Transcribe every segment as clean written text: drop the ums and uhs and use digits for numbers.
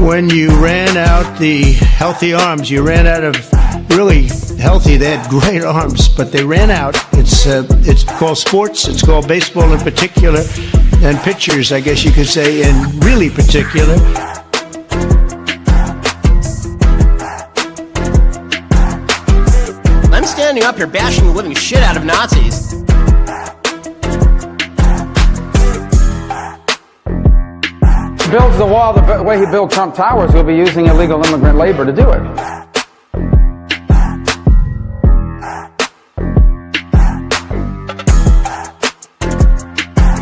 when you ran out the healthy arms, you ran out of really healthy. They had great arms, but they ran out. It's called sports. It's called baseball in particular, and pitchers, I guess you could say, in really particular. I'm standing up here bashing the living shit out of Nazis. Builds the wall the way he built Trump Towers, he'll be using illegal immigrant labor to do it.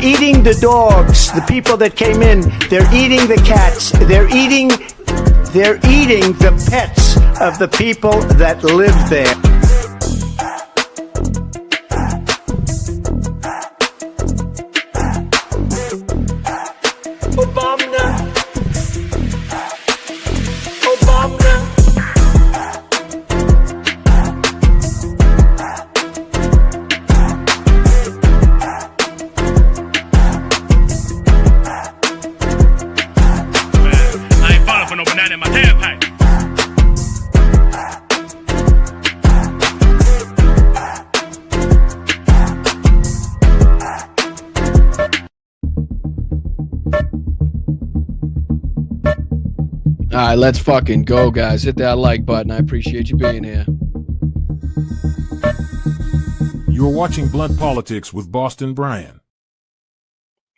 Eating the dogs, the people that came in, they're eating the cats, they're eating the pets of the people that live there. All right, let's fucking go, guys. Hit that like button. I appreciate you being here. You're watching Blunt Politics with Boston Brian.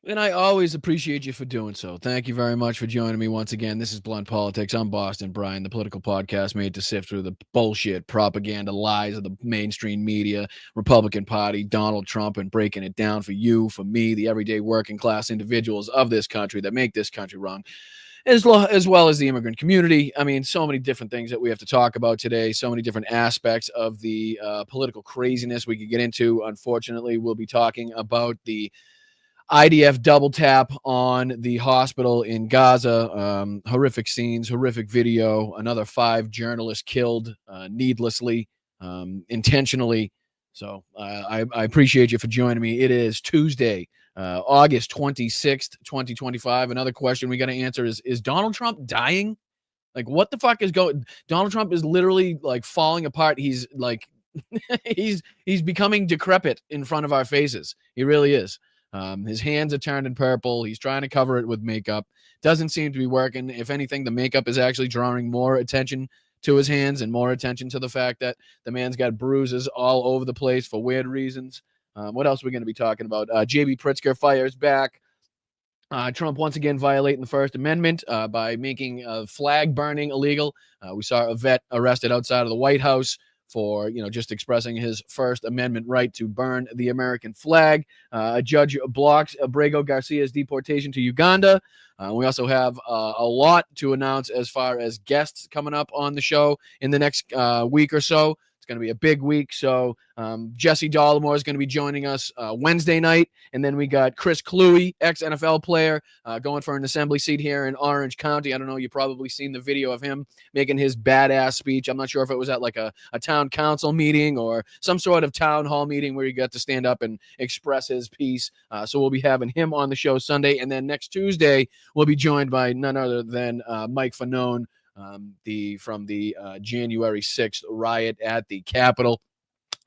And I always appreciate you for doing so. Thank you very much for joining me once again. This is Blunt Politics. I'm Boston Brian, the political podcast made to sift through the bullshit, propaganda, lies of the mainstream media, Republican Party, Donald Trump, and breaking it down for you, for me, the everyday working class individuals of this country that make this country run, as well as the immigrant community. I mean, so many different things that we have to talk about today, so many different aspects of the political craziness we could get into. Unfortunately, we'll be talking about the IDF double tap on the hospital in Gaza, horrific scenes, horrific video, another 5 journalists killed needlessly, intentionally. So I appreciate you for joining me. It is Tuesday, August 26th, 2025. Another question we got to answer is Donald Trump dying? Like, what the fuck is going? Donald Trump is literally like falling apart. He's like, he's becoming decrepit in front of our faces. He really is. His hands are turned purple. He's trying to cover it with makeup. Doesn't seem to be working. If anything, the makeup is actually drawing more attention to his hands and more attention to the fact that the man's got bruises all over the place for weird reasons. What else are we going to be talking about? J.B. Pritzker fires back. Trump once again violating the First Amendment by making flag burning illegal. We saw a vet arrested outside of the White House for, just expressing his First Amendment right to burn the American flag. A judge blocks Abrego Garcia's deportation to Uganda. We also have a lot to announce as far as guests coming up on the show in the next week or so. It's going to be a big week. So Jesse Dollimore is going to be joining us Wednesday night. And then we got Chris Cluey, ex-NFL player, going for an assembly seat here in Orange County. I don't know. You've probably seen the video of him making his badass speech. I'm not sure if it was at like a town council meeting or some sort of town hall meeting where he got to stand up and express his piece. So we'll be having him on the show Sunday. And then next Tuesday, we'll be joined by none other than Mike Fanone, from the January 6th riot at the Capitol.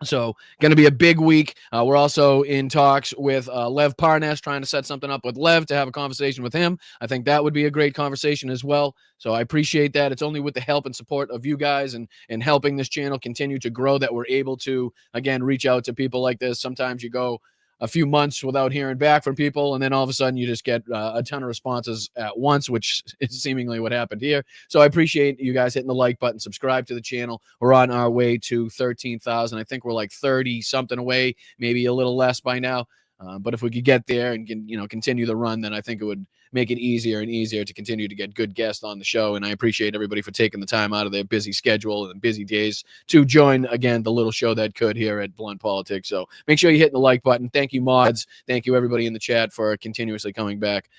So going to be a big week. We're also in talks with Lev Parnas, trying to set something up with Lev to have a conversation with him. I think that would be a great conversation as well. So I appreciate that. It's only with the help and support of you guys and helping this channel continue to grow that we're able to, again, reach out to people like this. Sometimes you go a few months without hearing back from people, and then all of a sudden you just get a ton of responses at once, which is seemingly what happened here. So I appreciate you guys hitting the like button, subscribe to the channel. We're on our way to 13,000. I think we're like 30 something away, maybe a little less by now. But if we could get there and continue the run, then I think it would make it easier and easier to continue to get good guests on the show. And I appreciate everybody for taking the time out of their busy schedule and busy days to join, again, the little show that could here at Blunt Politics. So make sure you're hitting the like button. Thank you, mods. Thank you, everybody in the chat, for continuously coming back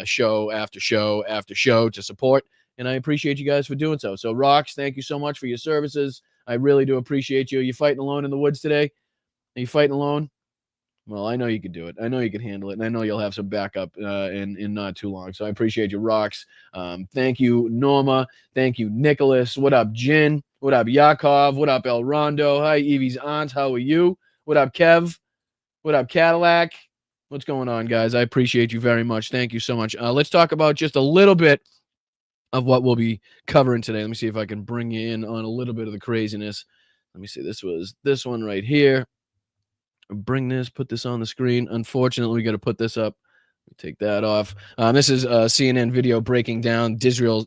show after show after show to support. And I appreciate you guys for doing so. So, Rox, thank you so much for your services. I really do appreciate you. Are you fighting alone in the woods today? Are you fighting alone? Well, I know you can do it. I know you can handle it, and I know you'll have some backup in not too long. So I appreciate you, Rocks. Thank you, Norma. Thank you, Nicholas. What up, Jin? What up, Yakov? What up, El Rondo? Hi, Evie's aunt. How are you? What up, Kev? What up, Cadillac? What's going on, guys? I appreciate you very much. Thank you so much. Let's talk about just a little bit of what we'll be covering today. Let me see if I can bring you in on a little bit of the craziness. Let me see. This was this one right here. Bring this, put this on the screen. Unfortunately, we got to put this up. Take that off. This is a CNN video breaking down Israel's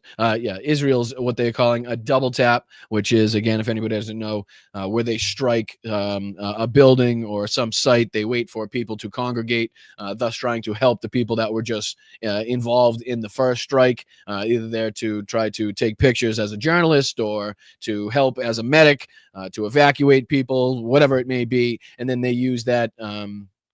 what they're calling a double tap, which is, again, if anybody doesn't know, where they strike a building or some site. They wait for people to congregate, thus trying to help the people that were just involved in the first strike, either there to try to take pictures as a journalist or to help as a medic, to evacuate people, whatever it may be. And then they use that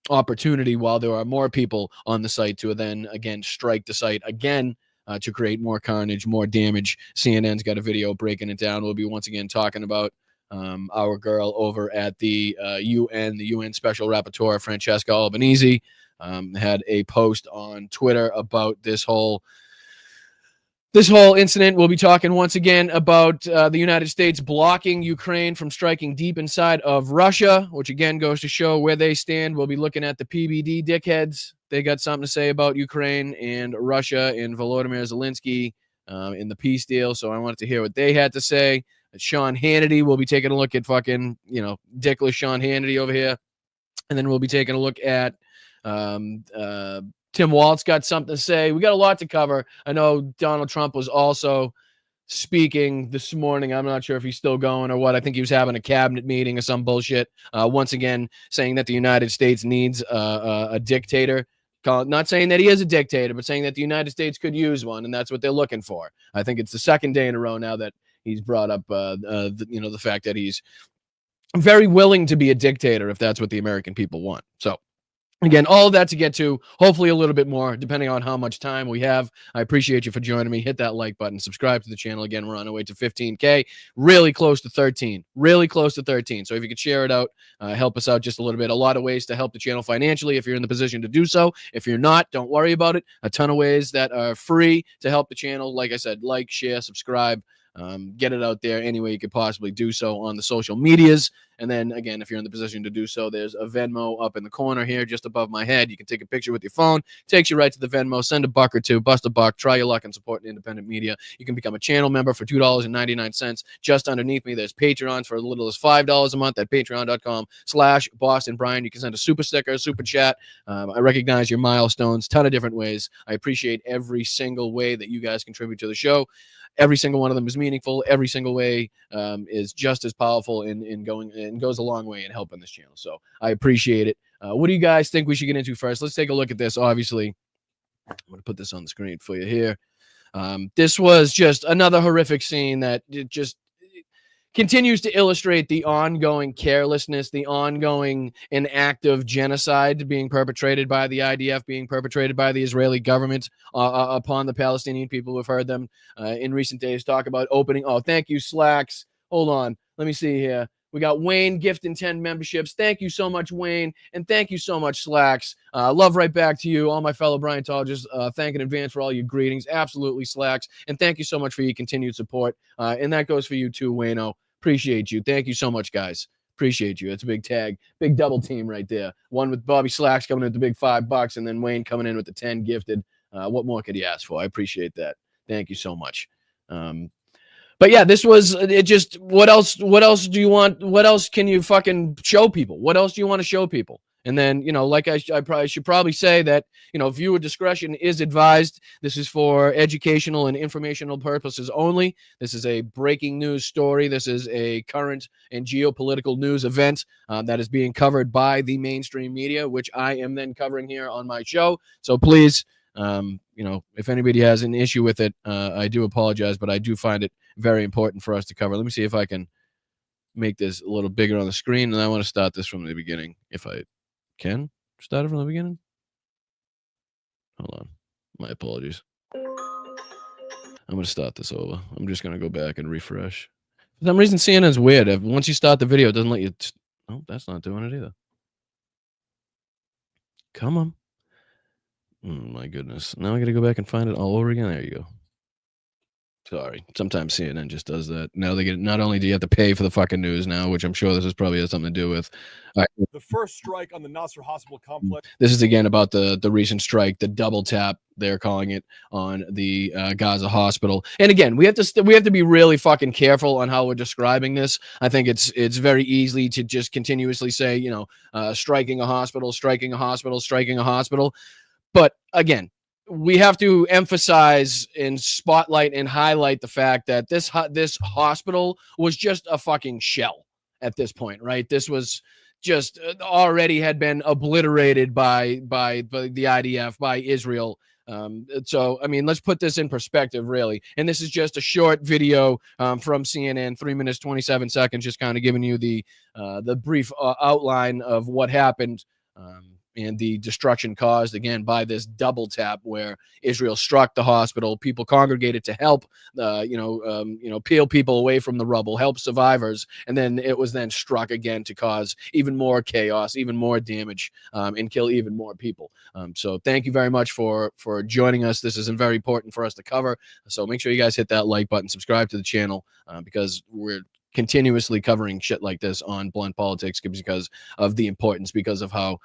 opportunity while there are more people on the site to then again strike the site again to create more carnage, more damage. CNN's got a video breaking it down. We'll be once again talking about our girl over at the UN Special Rapporteur, Francesca Albanese, had a post on Twitter about this whole incident. We'll be talking once again about the United States blocking Ukraine from striking deep inside of Russia, which again goes to show where they stand. We'll be looking at the PBD dickheads. They got something to say about Ukraine and Russia and Volodymyr Zelensky in the peace deal. So I wanted to hear what they had to say. Sean Hannity, we'll be taking a look at fucking, dickless Sean Hannity over here. And then we'll be taking a look at Tim Waltz got something to say. We got a lot to cover. I know Donald Trump was also speaking this morning. I'm not sure if he's still going or what. I think he was having a cabinet meeting or some bullshit. Once again, saying that the United States needs a dictator. Not saying that he is a dictator, but saying that the United States could use one, and that's what they're looking for. I think it's the second day in a row now that he's brought up, the fact that he's very willing to be a dictator if that's what the American people want. So, again, all of that to get to, hopefully a little bit more, depending on how much time we have. I appreciate you for joining me. Hit that like button. Subscribe to the channel. Again, we're on our way to 15K. Really close to 13. Really close to 13. So if you could share it out, help us out just a little bit. A lot of ways to help the channel financially if you're in the position to do so. If you're not, don't worry about it. A ton of ways that are free to help the channel. Like I said, like, share, subscribe. Get it out there any way you could possibly do so on the social medias. And then, again, if you're in the position to do so, there's a Venmo up in the corner here just above my head. You can take a picture with your phone. Takes you right to the Venmo. Send a buck or two. Bust a buck. Try your luck and support independent media. You can become a channel member for $2.99. Just underneath me, there's Patreons for as little as $5 a month at patreon.com/Boston Brian. You can send a super sticker, super chat. I recognize your milestones. Ton of different ways. I appreciate every single way that you guys contribute to the show. Every single one of them is meaningful. Every single way is just as powerful in going and goes a long way in helping this channel. So I appreciate it. What do you guys think we should get into first? Let's take a look at this. Obviously, I'm going to put this on the screen for you here. This was just another horrific scene that just continues to illustrate the ongoing carelessness, the ongoing and active genocide being perpetrated by the IDF, being perpetrated by the Israeli government upon the Palestinian people. We've heard them in recent days talk about opening. Oh, thank you, Slacks. Hold on. Let me see here. We got Wayne gifting 10 memberships. Thank you so much, Wayne. And thank you so much, Slacks. Love right back to you, all my fellow Bryantologists. Thank in advance for all your greetings. Absolutely, Slacks. And thank you so much for your continued support. And that goes for you too, Wayno. Appreciate you. Thank you so much, guys. Appreciate you. It's a big tag. Big double team right there. One with Bobby Slacks coming in with the big $5 and then Wayne coming in with the 10 gifted. What more could you ask for? I appreciate that. Thank you so much. But yeah, this was it. Just what else do you want? What else can you fucking show people? What else do you want to show people? And then, like I should probably say that, viewer discretion is advised. This is for educational and informational purposes only. This is a breaking news story. This is a current and geopolitical news event that is being covered by the mainstream media, which I am then covering here on my show. So please, if anybody has an issue with it, I do apologize, but I do find it very important for us to cover. Let me see if I can make this a little bigger on the screen. And I want to start this from the beginning, if I can start it from the beginning. Hold on. My apologies. I'm going to start this over. I'm just going to go back and refresh. For some reason, CNN's weird. Once you start the video, it doesn't let you... Oh, that's not doing it either. Come on. Oh, my goodness. Now I got to go back and find it all over again. There you go. Sorry. Sometimes CNN just does that. Now they get, not only do you have to pay for the fucking news now, which I'm sure this is probably has something to do with. The first strike on the Nasser hospital complex. This is again about the recent strike, the double tap, they're calling it, on the Gaza hospital. And again, we have to be really fucking careful on how we're describing this. I think it's very easy to just continuously say, striking a hospital, striking a hospital, striking a hospital. But again, we have to emphasize and spotlight and highlight the fact that this hospital was just a fucking shell at this point, right? This was just already had been obliterated by the IDF, by Israel. So, I mean, let's put this in perspective, really. And this is just a short video from CNN, 3 minutes, 27 seconds, just kind of giving you the brief outline of what happened. And the destruction caused, again, by this double tap where Israel struck the hospital. People congregated to help, peel people away from the rubble, help survivors. And then it was then struck again to cause even more chaos, even more damage, and kill even more people. So thank you very much for joining us. This is very important for us to cover. So make sure you guys hit that like button, subscribe to the channel, because we're continuously covering shit like this on Blunt Politics because of the importance, because of how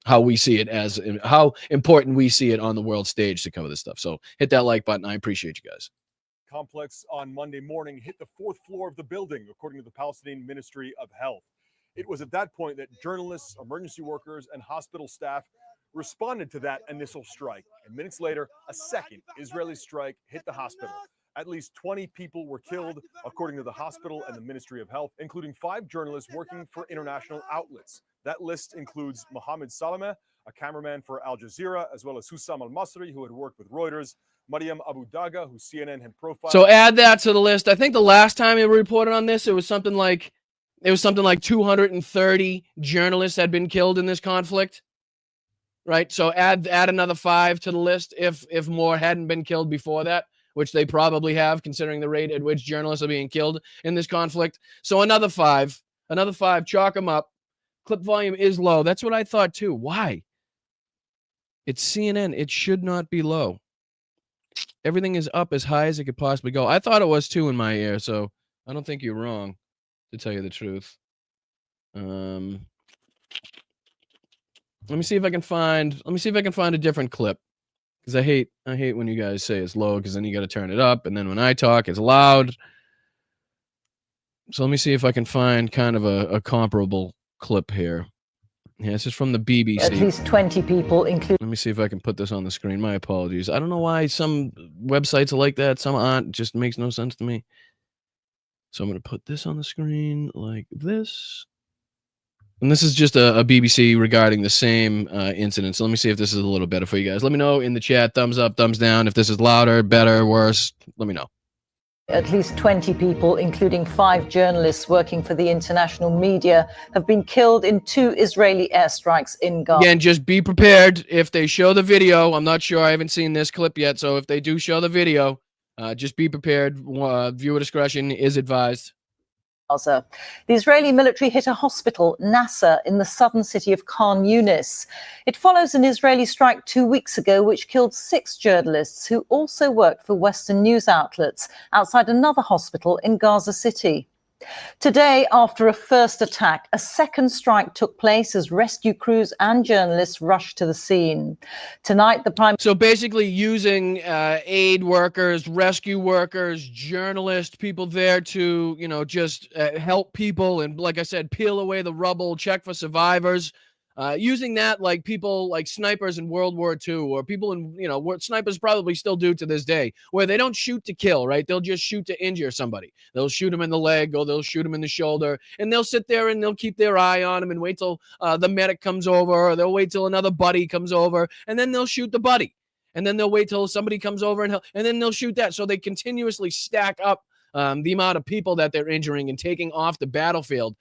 how we see it, as how important we see it on the world stage to cover this stuff. So hit that like button. I appreciate you guys. Complex on Monday morning hit the 4th floor of the building, according to the Palestinian Ministry of Health. It was at that point that journalists, emergency workers, and hospital staff responded to that initial strike. And minutes later, a second Israeli strike hit the hospital. At least 20 people were killed, according to the hospital and the Ministry of Health, including 5 journalists working for international outlets. That list includes Mohammed Salameh, a cameraman for Al Jazeera, as well as Hussam al-Masri, who had worked with Reuters, Mariam Abu Daga, who CNN had profiled. So add that to the list. I think the last time it reported on this, it was something like 230 journalists had been killed in this conflict. Right? So add another 5 to the list if more hadn't been killed before that, which they probably have, considering the rate at which journalists are being killed in this conflict. So another 5, chalk them up. Clip volume is low. That's what I thought too. Why? It's CNN. It should not be low. Everything is up as high as it could possibly go. I thought it was too in my ear, so I don't think you're wrong, to tell you the truth. Let me see if I can find a different clip. Because I hate when you guys say it's low, because then you got to turn it up, and then when I talk, it's loud. So let me see if I can find kind of a comparable clip here. Yeah, this is from the BBC. At least 20 people, including... Let me see if I can put this on the screen. My apologies. I don't know why some websites are like that. Some aren't. It just makes no sense to me. So I'm going to put this on the screen like this. And this is just a BBC regarding the same incident. So let me see if this is a little better for you guys. Let me know in the chat. Thumbs up, thumbs down. If this is louder, better, worse, let me know. At least 20 people, including 5 journalists working for the international media, have been killed in 2 Israeli airstrikes in Gaza. Again, just be prepared. If they show the video, I'm not sure. I haven't seen this clip yet. So if they do show the video, just be prepared. Viewer discretion is advised. The Israeli military hit a hospital, Nasser, in the southern city of Khan Yunis. It follows an Israeli strike 2 weeks ago, which killed 6 journalists who also worked for Western news outlets outside another hospital in Gaza City. Today, after a first attack, a second strike took place as rescue crews and journalists rushed to the scene. Tonight, So basically using aid workers, rescue workers, journalists, people there to, just help people and, like I said, peel away the rubble, check for survivors. Using that like people like snipers in World War II, or people in, what snipers probably still do to this day, where they don't shoot to kill, right? They'll just shoot to injure somebody. They'll shoot them in the leg, or they'll shoot them in the shoulder, and they'll sit there and they'll keep their eye on them and wait till the medic comes over, or they'll wait till another buddy comes over, and then they'll shoot the buddy. And then they'll wait till somebody comes over and then they'll shoot that. So they continuously stack up the amount of people that they're injuring and taking off the battlefield,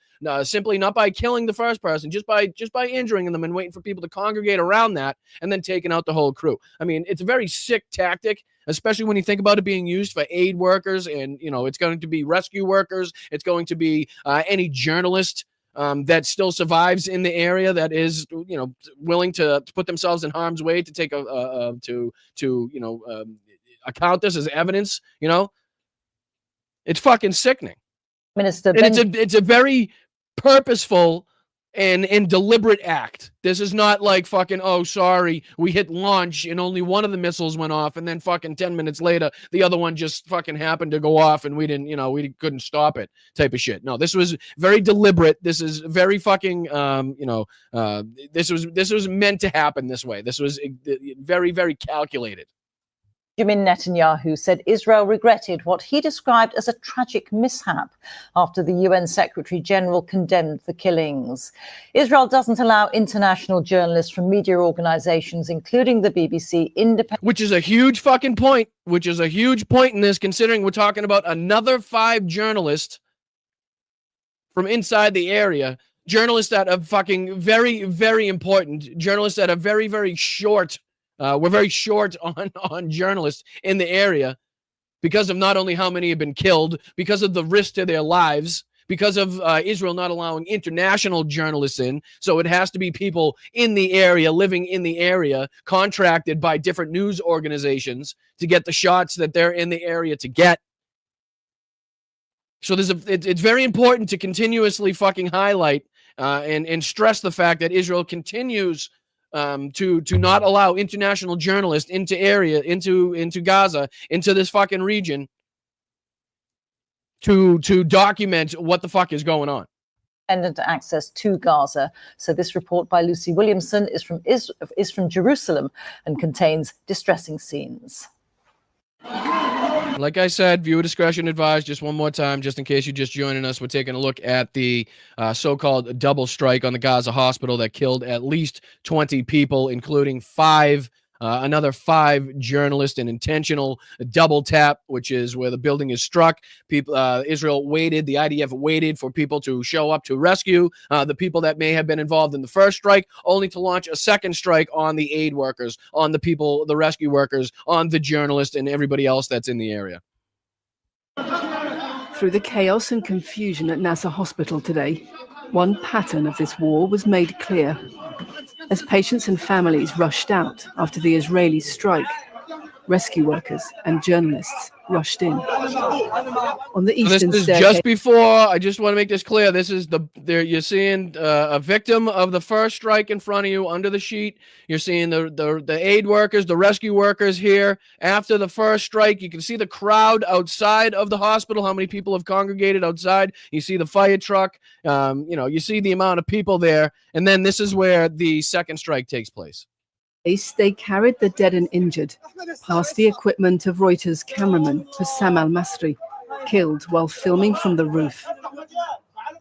simply not by killing the first person, just by injuring them and waiting for people to congregate around that and then taking out the whole crew. I mean, it's a very sick tactic, especially when you think about it being used for aid workers, and it's going to be rescue workers. It's going to be any journalist that still survives in the area, that is, willing to put themselves in harm's way to take account this as evidence. It's fucking sickening. Minister And it's a very purposeful and deliberate act. This is not like fucking, oh, sorry, we hit launch and only one of the missiles went off, and then fucking 10 minutes later the other one just fucking happened to go off and we couldn't stop it type of shit. No, this was very deliberate. This is very fucking this was meant to happen this way. This was very, very calculated. Benjamin Netanyahu said Israel regretted what he described as a tragic mishap after the UN Secretary General condemned the killings. Israel doesn't allow international journalists from media organizations, including the BBC, independent. Which is a huge fucking point. Which is a huge point in this, considering we're talking about another 5 journalists from inside the area. Journalists that are fucking very, very important. Journalists that are very, very short. We're very short on journalists in the area because of not only how many have been killed, because of the risk to their lives, because of Israel not allowing international journalists in. So it has to be people in the area, living in the area, contracted by different news organizations to get the shots that they're in the area to get. So it's very important to continuously fucking highlight and stress the fact that Israel continues to not allow international journalists into Gaza, into this fucking region, to document what the fuck is going on. Access to Gaza. So this report by Lucy Williamson is from Jerusalem and contains distressing scenes. Like I said, viewer discretion advised. Just one more time, just in case you're just joining us, we're taking a look at the so-called double strike on the Gaza hospital that killed at least 20 people, including another 5 journalists, an intentional double tap, which is where the building is struck. People, Israel waited, the IDF waited for people to show up to rescue the people that may have been involved in the first strike, only to launch a second strike on the aid workers, on the people, the rescue workers, on the journalists, and everybody else that's in the area. Through the chaos and confusion at Nasser Hospital today, one pattern of this war was made clear. As patients and families rushed out after the Israeli strike, rescue workers and journalists rushed in. On the eastern this is staircase, just before. I just want to make this clear. This is you're seeing a victim of the first strike in front of you under the sheet. You're seeing the aid workers, the rescue workers here after the first strike. You can see the crowd outside of the hospital. How many people have congregated outside? You see the fire truck. You see the amount of people there, and then this is where the second strike takes place. they carried the dead and injured past the equipment of Reuters cameraman Hussam al-Masri, killed while filming from the roof.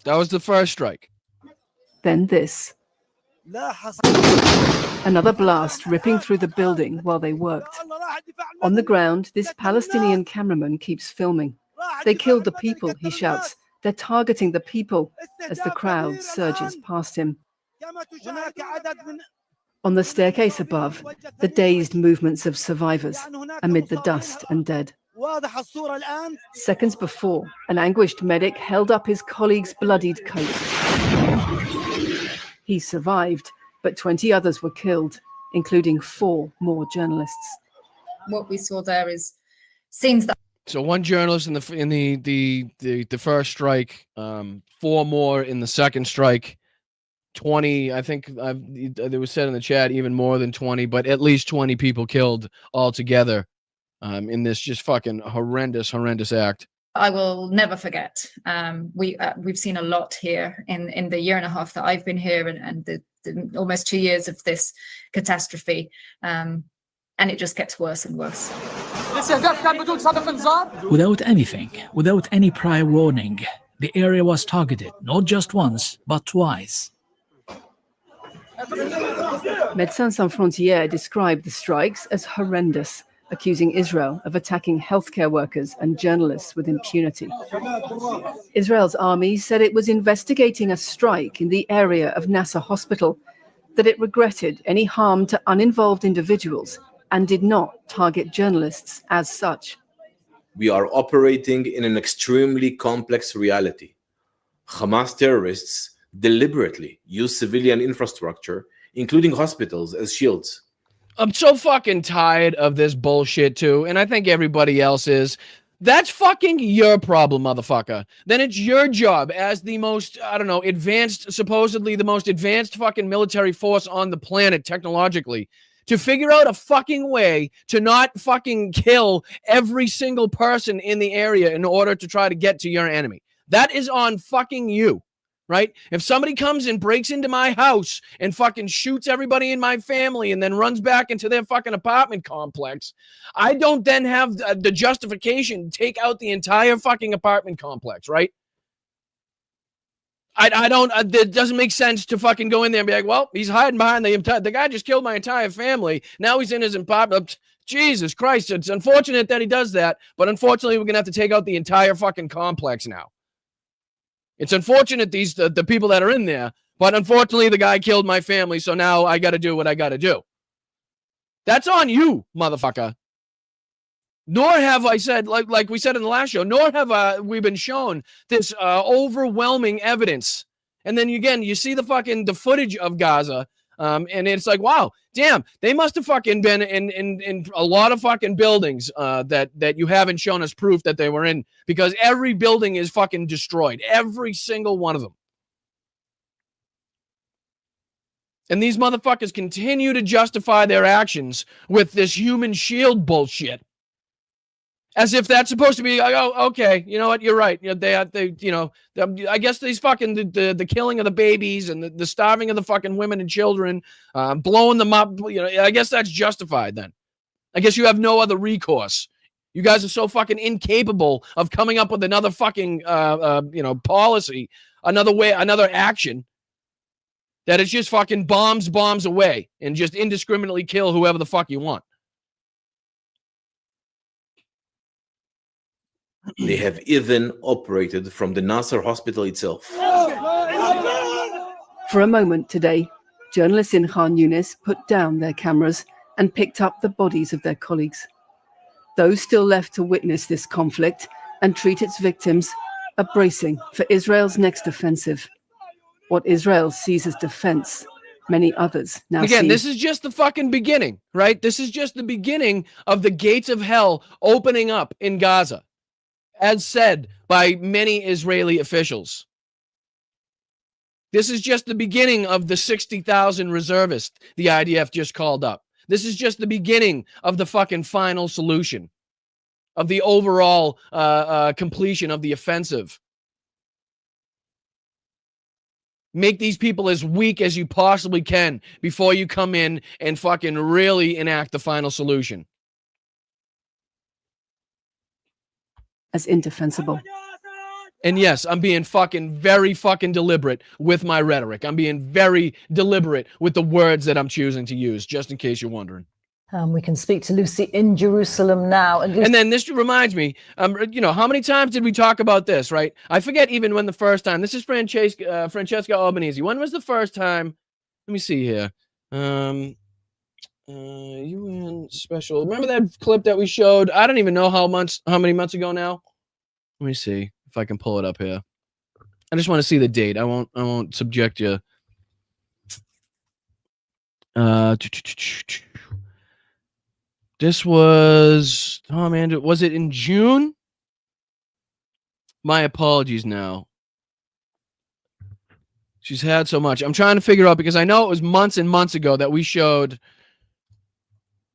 That was the first strike. Then this. Another blast ripping through the building while they worked. On the ground, this Palestinian cameraman keeps filming. They killed the people, he shouts. They're targeting the people as the crowd surges past him. On the staircase above, the dazed movements of survivors amid the dust and dead. Seconds before, an anguished medic held up his colleague's bloodied coat. He survived, but 20 others were killed, including 4 more journalists. What we saw there is scenes that. So one journalist in the first strike, 4 more in the second strike, 20. I think there was said in the chat even more than 20, but at least 20 people killed altogether in this just fucking horrendous act. I will never forget. We've seen a lot here in the year and a half that I've been here, and the almost 2 years of this catastrophe, and it just gets worse and worse. Without anything, without any prior warning, the area was targeted not just once, but twice. Médecins Sans Frontières described the strikes as horrendous, accusing Israel of attacking healthcare workers and journalists with impunity. Israel's army said it was investigating a strike in the area of Nasser Hospital, that it regretted any harm to uninvolved individuals and did not target journalists as such. We are operating in an extremely complex reality. Hamas terrorists deliberately use civilian infrastructure, including hospitals, as shields. I'm so fucking tired of this bullshit too, and I think everybody else is. That's fucking your problem, motherfucker. Then it's your job as the most, I don't know, advanced, supposedly the most advanced fucking military force on the planet technologically, to figure out a fucking way to not fucking kill every single person in the area in order to try to get to your enemy. That is on fucking you. Right? If somebody comes and breaks into my house and fucking shoots everybody in my family and then runs back into their fucking apartment complex, I don't then have the justification to take out the entire fucking apartment complex, right? I don't, it doesn't make sense to fucking go in there and be like, well, he's hiding behind the guy just killed my entire family. Now he's in his apartment. Jesus Christ. It's unfortunate that he does that, but unfortunately we're going to have to take out the entire fucking complex now. It's unfortunate the people that are in there, but unfortunately the guy killed my family, so now I got to do what I got to do. That's on you, motherfucker. Nor have I said, like we said in the last show, nor have we been shown this overwhelming evidence. And then again, you see the footage of Gaza, and it's like, wow, damn, they must have fucking been in a lot of fucking buildings that you haven't shown us proof that they were in, because every building is fucking destroyed. Every single one of them. And these motherfuckers continue to justify their actions with this human shield bullshit. As if that's supposed to be, oh, okay, you know what, you're right. You know, I guess these fucking, the killing of the babies and the starving of the fucking women and children, blowing them up, you know, I guess that's justified then. I guess you have no other recourse. You guys are so fucking incapable of coming up with another fucking, policy, another way, another action, that it's just fucking bombs away and just indiscriminately kill whoever the fuck you want. They have even operated from the Nasser hospital itself. For a moment today, journalists in Khan Yunis put down their cameras and picked up the bodies of their colleagues. Those still left to witness this conflict and treat its victims are bracing for Israel's next offensive. What Israel sees as defense, many others now Again, see. this is just the fucking beginning, right? This is just the beginning of the gates of hell opening up in Gaza, as said by many Israeli officials. This is just the beginning of the 60,000 reservists the IDF just called up. This is just the beginning of the fucking final solution, of the overall completion of the offensive. Make these people as weak as you possibly can before you come in and fucking really enact the final solution. As indefensible. And yes, I'm being fucking very fucking deliberate with my rhetoric. I'm being very deliberate with the words that I'm choosing to use, just in case you're wondering. We can speak to Lucy in Jerusalem now. And then this reminds me, how many times did we talk about this, right? I forget even when the first time. This is Francesca Albanese. When was the first time? Let me see here. UN special. Remember that clip that we showed? I don't even know how many months ago now. Let me see if I can pull it up here. I just want to see the date. I won't subject you. This was, oh man, was it in June? My apologies now. She's had so much. I'm trying to figure out, because I know it was months and months ago that we showed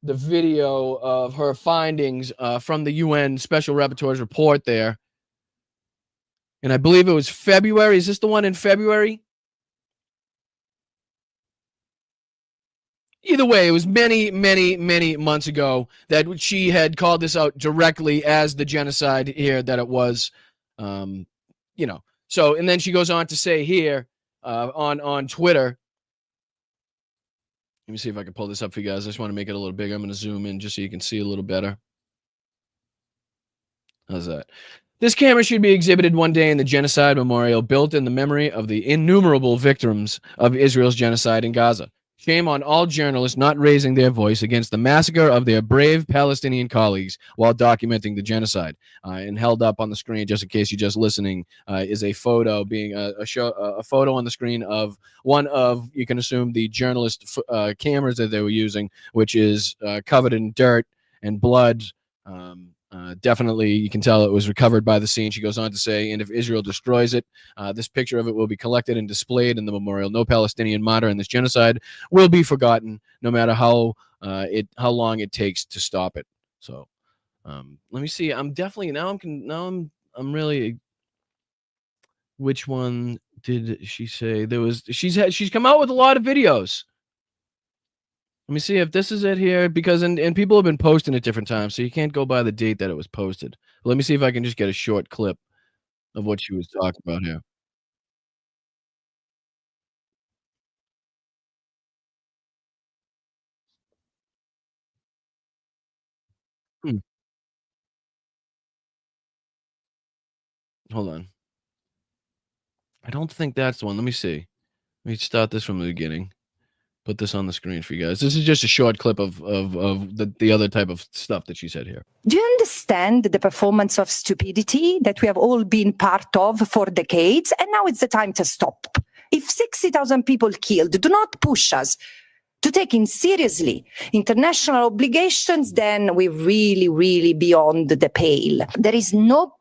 the video of her findings from the UN Special Rapporteur's report there. And I believe it was February. Is this the one in February? Either way, it was many, many, many months ago that she had called this out directly as the genocide here that it was. So, and then she goes on to say here on Twitter. Let me see if I can pull this up for you guys. I just want to make it a little bigger. I'm going to zoom in just so you can see a little better. How's that? This camera should be exhibited one day in the genocide memorial built in the memory of the innumerable victims of Israel's genocide in Gaza. Shame on all journalists not raising their voice against the massacre of their brave Palestinian colleagues while documenting the genocide. And held up on the screen, just in case you're just listening, is a photo being a photo on the screen of one of, you can assume, the journalist cameras that they were using, which is covered in dirt and blood. Definitely, you can tell it was recovered by the scene. She goes on to say, and if Israel destroys it, this picture of it will be collected and displayed in the memorial. No Palestinian martyr in this genocide will be forgotten, no matter how long it takes to stop it. So, let me see. I'm definitely I'm really. Which one did she say? She's come out with a lot of videos. Let me see if this is it here, because and people have been posting at different times, so you can't go by the date that it was posted. Let me see if I can just get a short clip of what she was talking about here. Hold on. I don't think that's the one. Let me see. Let me start this from the beginning. Put this on the screen for you guys. This is just a short clip of the other type of stuff that she said here. Do you understand the performance of stupidity that we have all been part of for decades? And now it's the time to stop. If 60,000 people killed do not push us to taking seriously international obligations, then we're really, really beyond the pale. There is no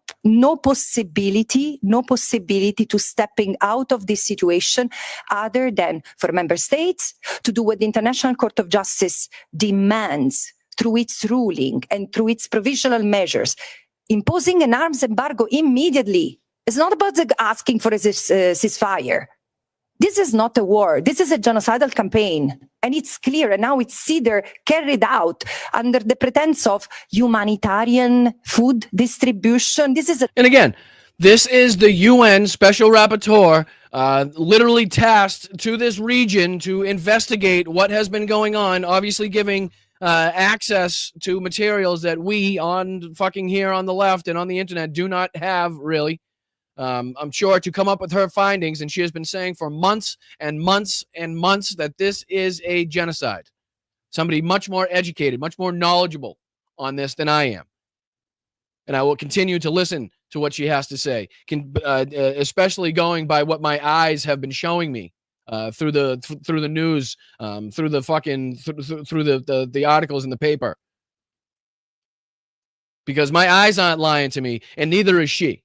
possibility to stepping out of this situation other than for member states to do what the International Court of Justice demands through its ruling and through its provisional measures. Imposing an arms embargo immediately is not about asking for a ceasefire. This is not a war. This is a genocidal campaign. And it's clear. And now it's either carried out under the pretense of humanitarian food distribution. And again, this is the UN Special Rapporteur literally tasked to this region to investigate what has been going on, obviously giving access to materials that we on fucking here on the left and on the internet do not have, really. I'm sure, to come up with her findings, and she has been saying for months and months and months that this is a genocide. Somebody much more educated, much more knowledgeable on this than I am. And I will continue to listen to what she has to say, especially going by what my eyes have been showing me through the news, through the articles in the paper. Because my eyes aren't lying to me, and neither is she.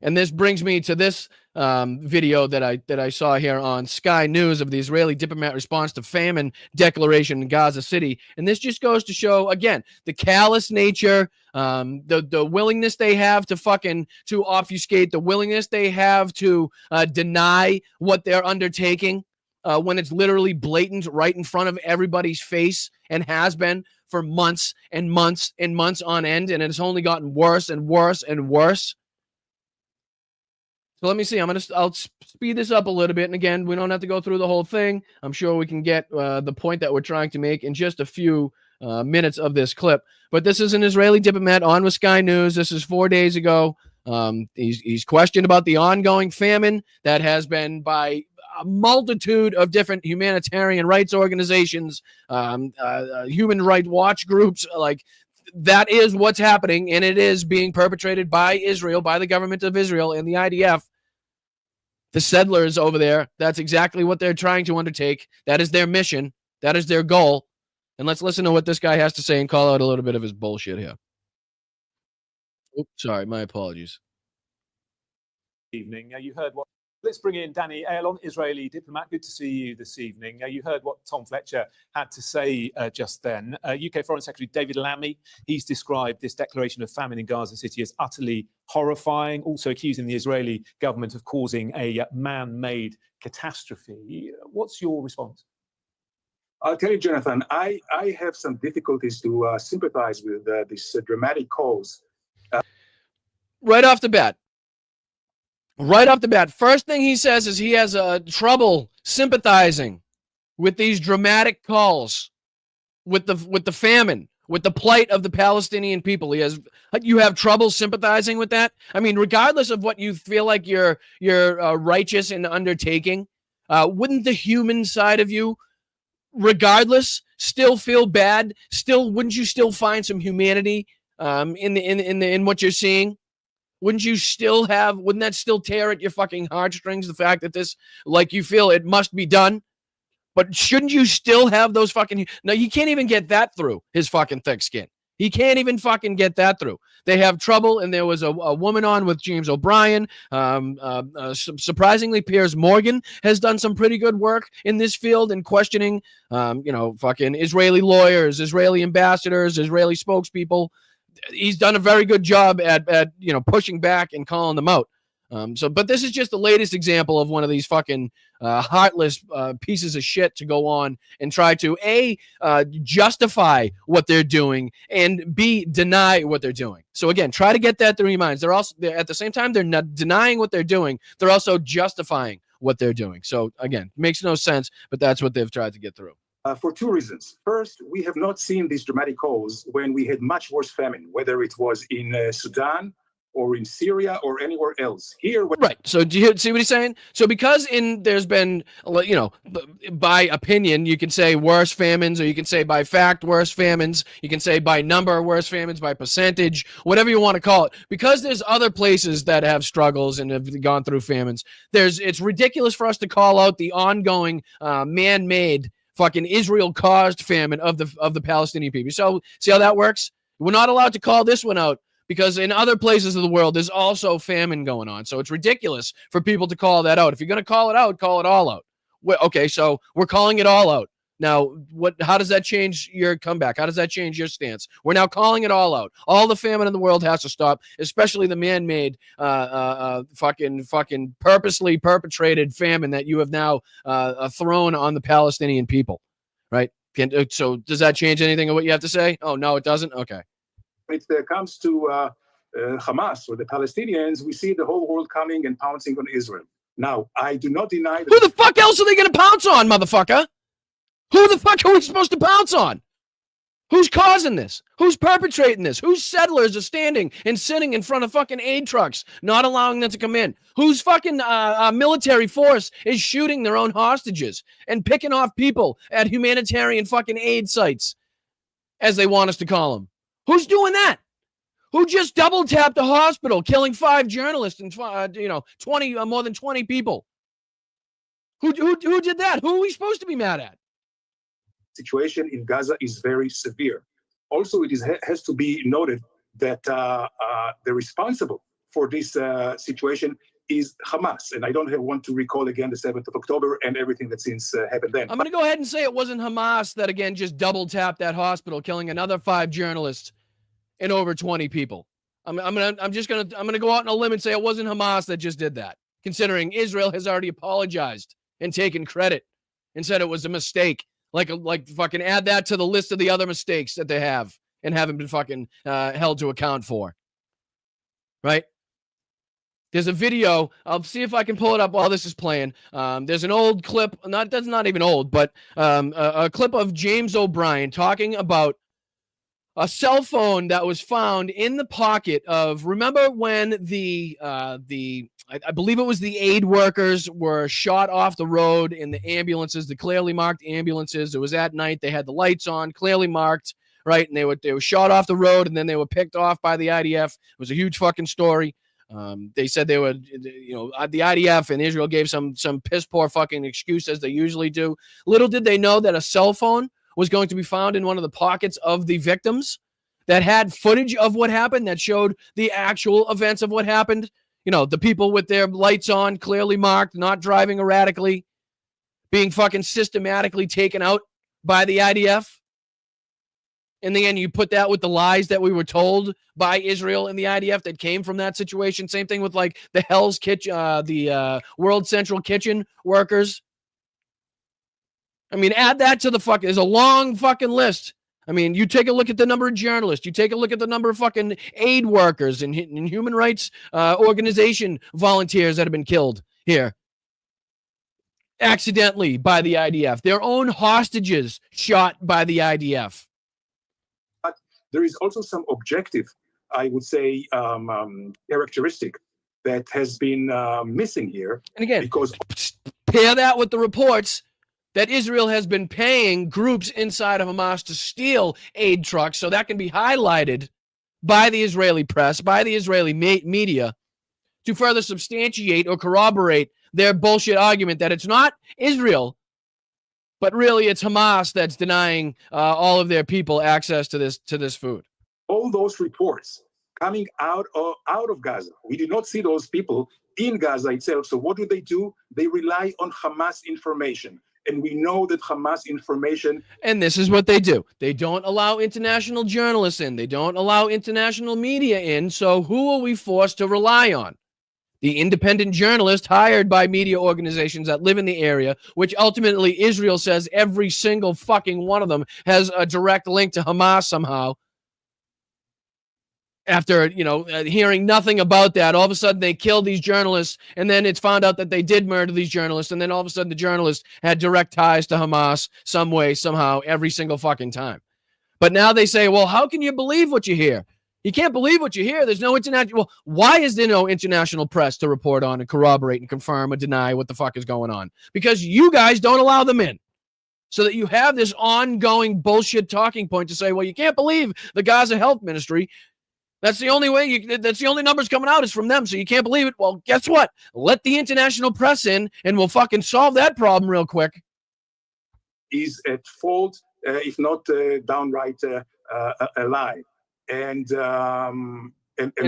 And this brings me to this video that I saw here on Sky News of the Israeli diplomat response to famine declaration in Gaza City. And this just goes to show, again, the callous nature, the willingness they have to obfuscate, the willingness they have to deny what they're undertaking when it's literally blatant right in front of everybody's face, and has been for months and months and months on end. And it's only gotten worse and worse and worse. So let me see. I'll speed this up a little bit. And again, we don't have to go through the whole thing. I'm sure we can get the point that we're trying to make in just a few minutes of this clip. But this is an Israeli diplomat on with Sky News. This is 4 days ago. He's questioned about the ongoing famine that has been by a multitude of different humanitarian rights organizations, human rights watch groups, like. That is what's happening, and it is being perpetrated by Israel, by the government of Israel and the IDF. The settlers over there, that's exactly what they're trying to undertake. That is their mission. That is their goal. And let's listen to what this guy has to say and call out a little bit of his bullshit here. Oops, sorry, my apologies. Evening. You heard what. Let's bring in Danny Ayalon, Israeli diplomat. Good to see you this evening. You heard what Tom Fletcher had to say just then. UK Foreign Secretary David Lammy, he's described this declaration of famine in Gaza City as utterly horrifying, also accusing the Israeli government of causing a man-made catastrophe. What's your response? I'll tell you, Jonathan, I have some difficulties to sympathize with this dramatic cause. Right off the bat, first thing he says is he has trouble sympathizing with these dramatic calls, with the famine, with the plight of the Palestinian people. You have trouble sympathizing with that? I mean, regardless of what you feel like you're righteous in undertaking, wouldn't the human side of you regardless, still feel bad? Still, wouldn't you still find some humanity in what you're seeing? Wouldn't that still tear at your fucking heartstrings? The fact that this, like, you feel it must be done, but shouldn't you still have those fucking? No, you can't even get that through his fucking thick skin. He can't even fucking get that through. They have trouble, and there was a woman on with James O'Brien. Surprisingly, Piers Morgan has done some pretty good work in this field in questioning, fucking Israeli lawyers, Israeli ambassadors, Israeli spokespeople. He's done a very good job at pushing back and calling them out. But this is just the latest example of one of these fucking heartless pieces of shit to go on and try to A, justify what they're doing, and B, deny what they're doing. So again, try to get that through your minds. They're at the same time, they're not denying what they're doing. They're also justifying what they're doing. So again, makes no sense, but that's what they've tried to get through. For two reasons. First, we have not seen these dramatic calls when we had much worse famine, whether it was in Sudan or in Syria or anywhere else. Right. So do you see what he's saying? So because there's been, by opinion, you can say worse famines, or you can say by fact worse famines, you can say by number worse famines, by percentage, whatever you want to call it. Because there's other places that have struggles and have gone through famines, it's ridiculous for us to call out the ongoing man-made fucking Israel-caused famine of the Palestinian people. So see how that works? We're not allowed to call this one out, because in other places of the world, there's also famine going on. So it's ridiculous for people to call that out. If you're going to call it out, call it all out. Okay, so we're calling it all out. Now, how does that change your comeback? How does that change your stance? We're now calling it all out. All the famine in the world has to stop, especially the man-made, fucking purposely perpetrated famine that you have now thrown on the Palestinian people, right? So does that change anything of what you have to say? Oh, no, it doesn't? Okay. When it comes to Hamas or the Palestinians, we see the whole world coming and pouncing on Israel. Now, I do not deny that. Who the fuck else are they going to pounce on, motherfucker? Who the fuck are we supposed to pounce on? Who's causing this? Who's perpetrating this? Whose settlers are standing and sitting in front of fucking aid trucks, not allowing them to come in? Whose fucking military force is shooting their own hostages and picking off people at humanitarian fucking aid sites, as they want us to call them? Who's doing that? Who just double tapped a hospital, killing 5 journalists and 20 more than 20 people? Who did that? Who are we supposed to be mad at? Situation in Gaza is very severe. Also, it has to be noted that the responsible for this situation is Hamas. And I don't want to recall again the 7th of October and everything that since happened then. I'm going to go ahead and say it wasn't Hamas that, again, just double tapped that hospital, killing another 5 journalists and over 20 people. I'm going to go out on a limb and say it wasn't Hamas that just did that, considering Israel has already apologized and taken credit and said it was a mistake. Like fucking add that to the list of the other mistakes that they have and haven't been fucking held to account for. Right? There's a video. I'll see if I can pull it up while this is playing. There's an old clip. That's not even old, but a clip of James O'Brien talking about a cell phone that was found in the pocket of, remember when I believe it was the aid workers were shot off the road in the ambulances, the clearly marked ambulances. It was at night. They had the lights on, clearly marked, right? And they were shot off the road, and then they were picked off by the IDF. It was a huge fucking story. They said they were, the IDF and Israel gave some piss poor fucking excuse, as they usually do. Little did they know that a cell phone was going to be found in one of the pockets of the victims that had footage of what happened, that showed the actual events of what happened. The people with their lights on, clearly marked, not driving erratically, being fucking systematically taken out by the IDF. In the end, you put that with the lies that we were told by Israel and the IDF that came from that situation. Same thing with like the Hell's Kitchen, the World Central Kitchen workers. I mean, add that to the fucking, there's a long fucking list. I mean, you take a look at the number of journalists, you take a look at the number of fucking aid workers and human rights organization volunteers that have been killed here accidentally by the IDF, their own hostages shot by the IDF. But there is also some objective, I would say, characteristic that has been missing here. And again, because pair that with the reports that Israel has been paying groups inside of Hamas to steal aid trucks, so that can be highlighted by the Israeli press, by the Israeli media, to further substantiate or corroborate their bullshit argument that it's not Israel, but really it's Hamas that's denying all of their people access to this food. All those reports coming out of Gaza, we did not see those people in Gaza itself. So what do? They rely on Hamas information. And we know that Hamas information... And this is what they do. They don't allow international journalists in. They don't allow international media in. So who are we forced to rely on? The independent journalist hired by media organizations that live in the area, which ultimately Israel says every single fucking one of them has a direct link to Hamas somehow. After, hearing nothing about that, all of a sudden they killed these journalists, and then it's found out that they did murder these journalists, and then all of a sudden the journalists had direct ties to Hamas some way, somehow, every single fucking time. But now they say, well, how can you believe what you hear? You can't believe what you hear. There's no international... Well, why is there no international press to report on and corroborate and confirm or deny what the fuck is going on? Because you guys don't allow them in. So that you have this ongoing bullshit talking point to say, well, you can't believe the Gaza Health Ministry... That's the only way that's the only numbers coming out is from them. So you can't believe it. Well, guess what? Let the international press in and we'll fucking solve that problem real quick. Is at fault, if not downright a lie. And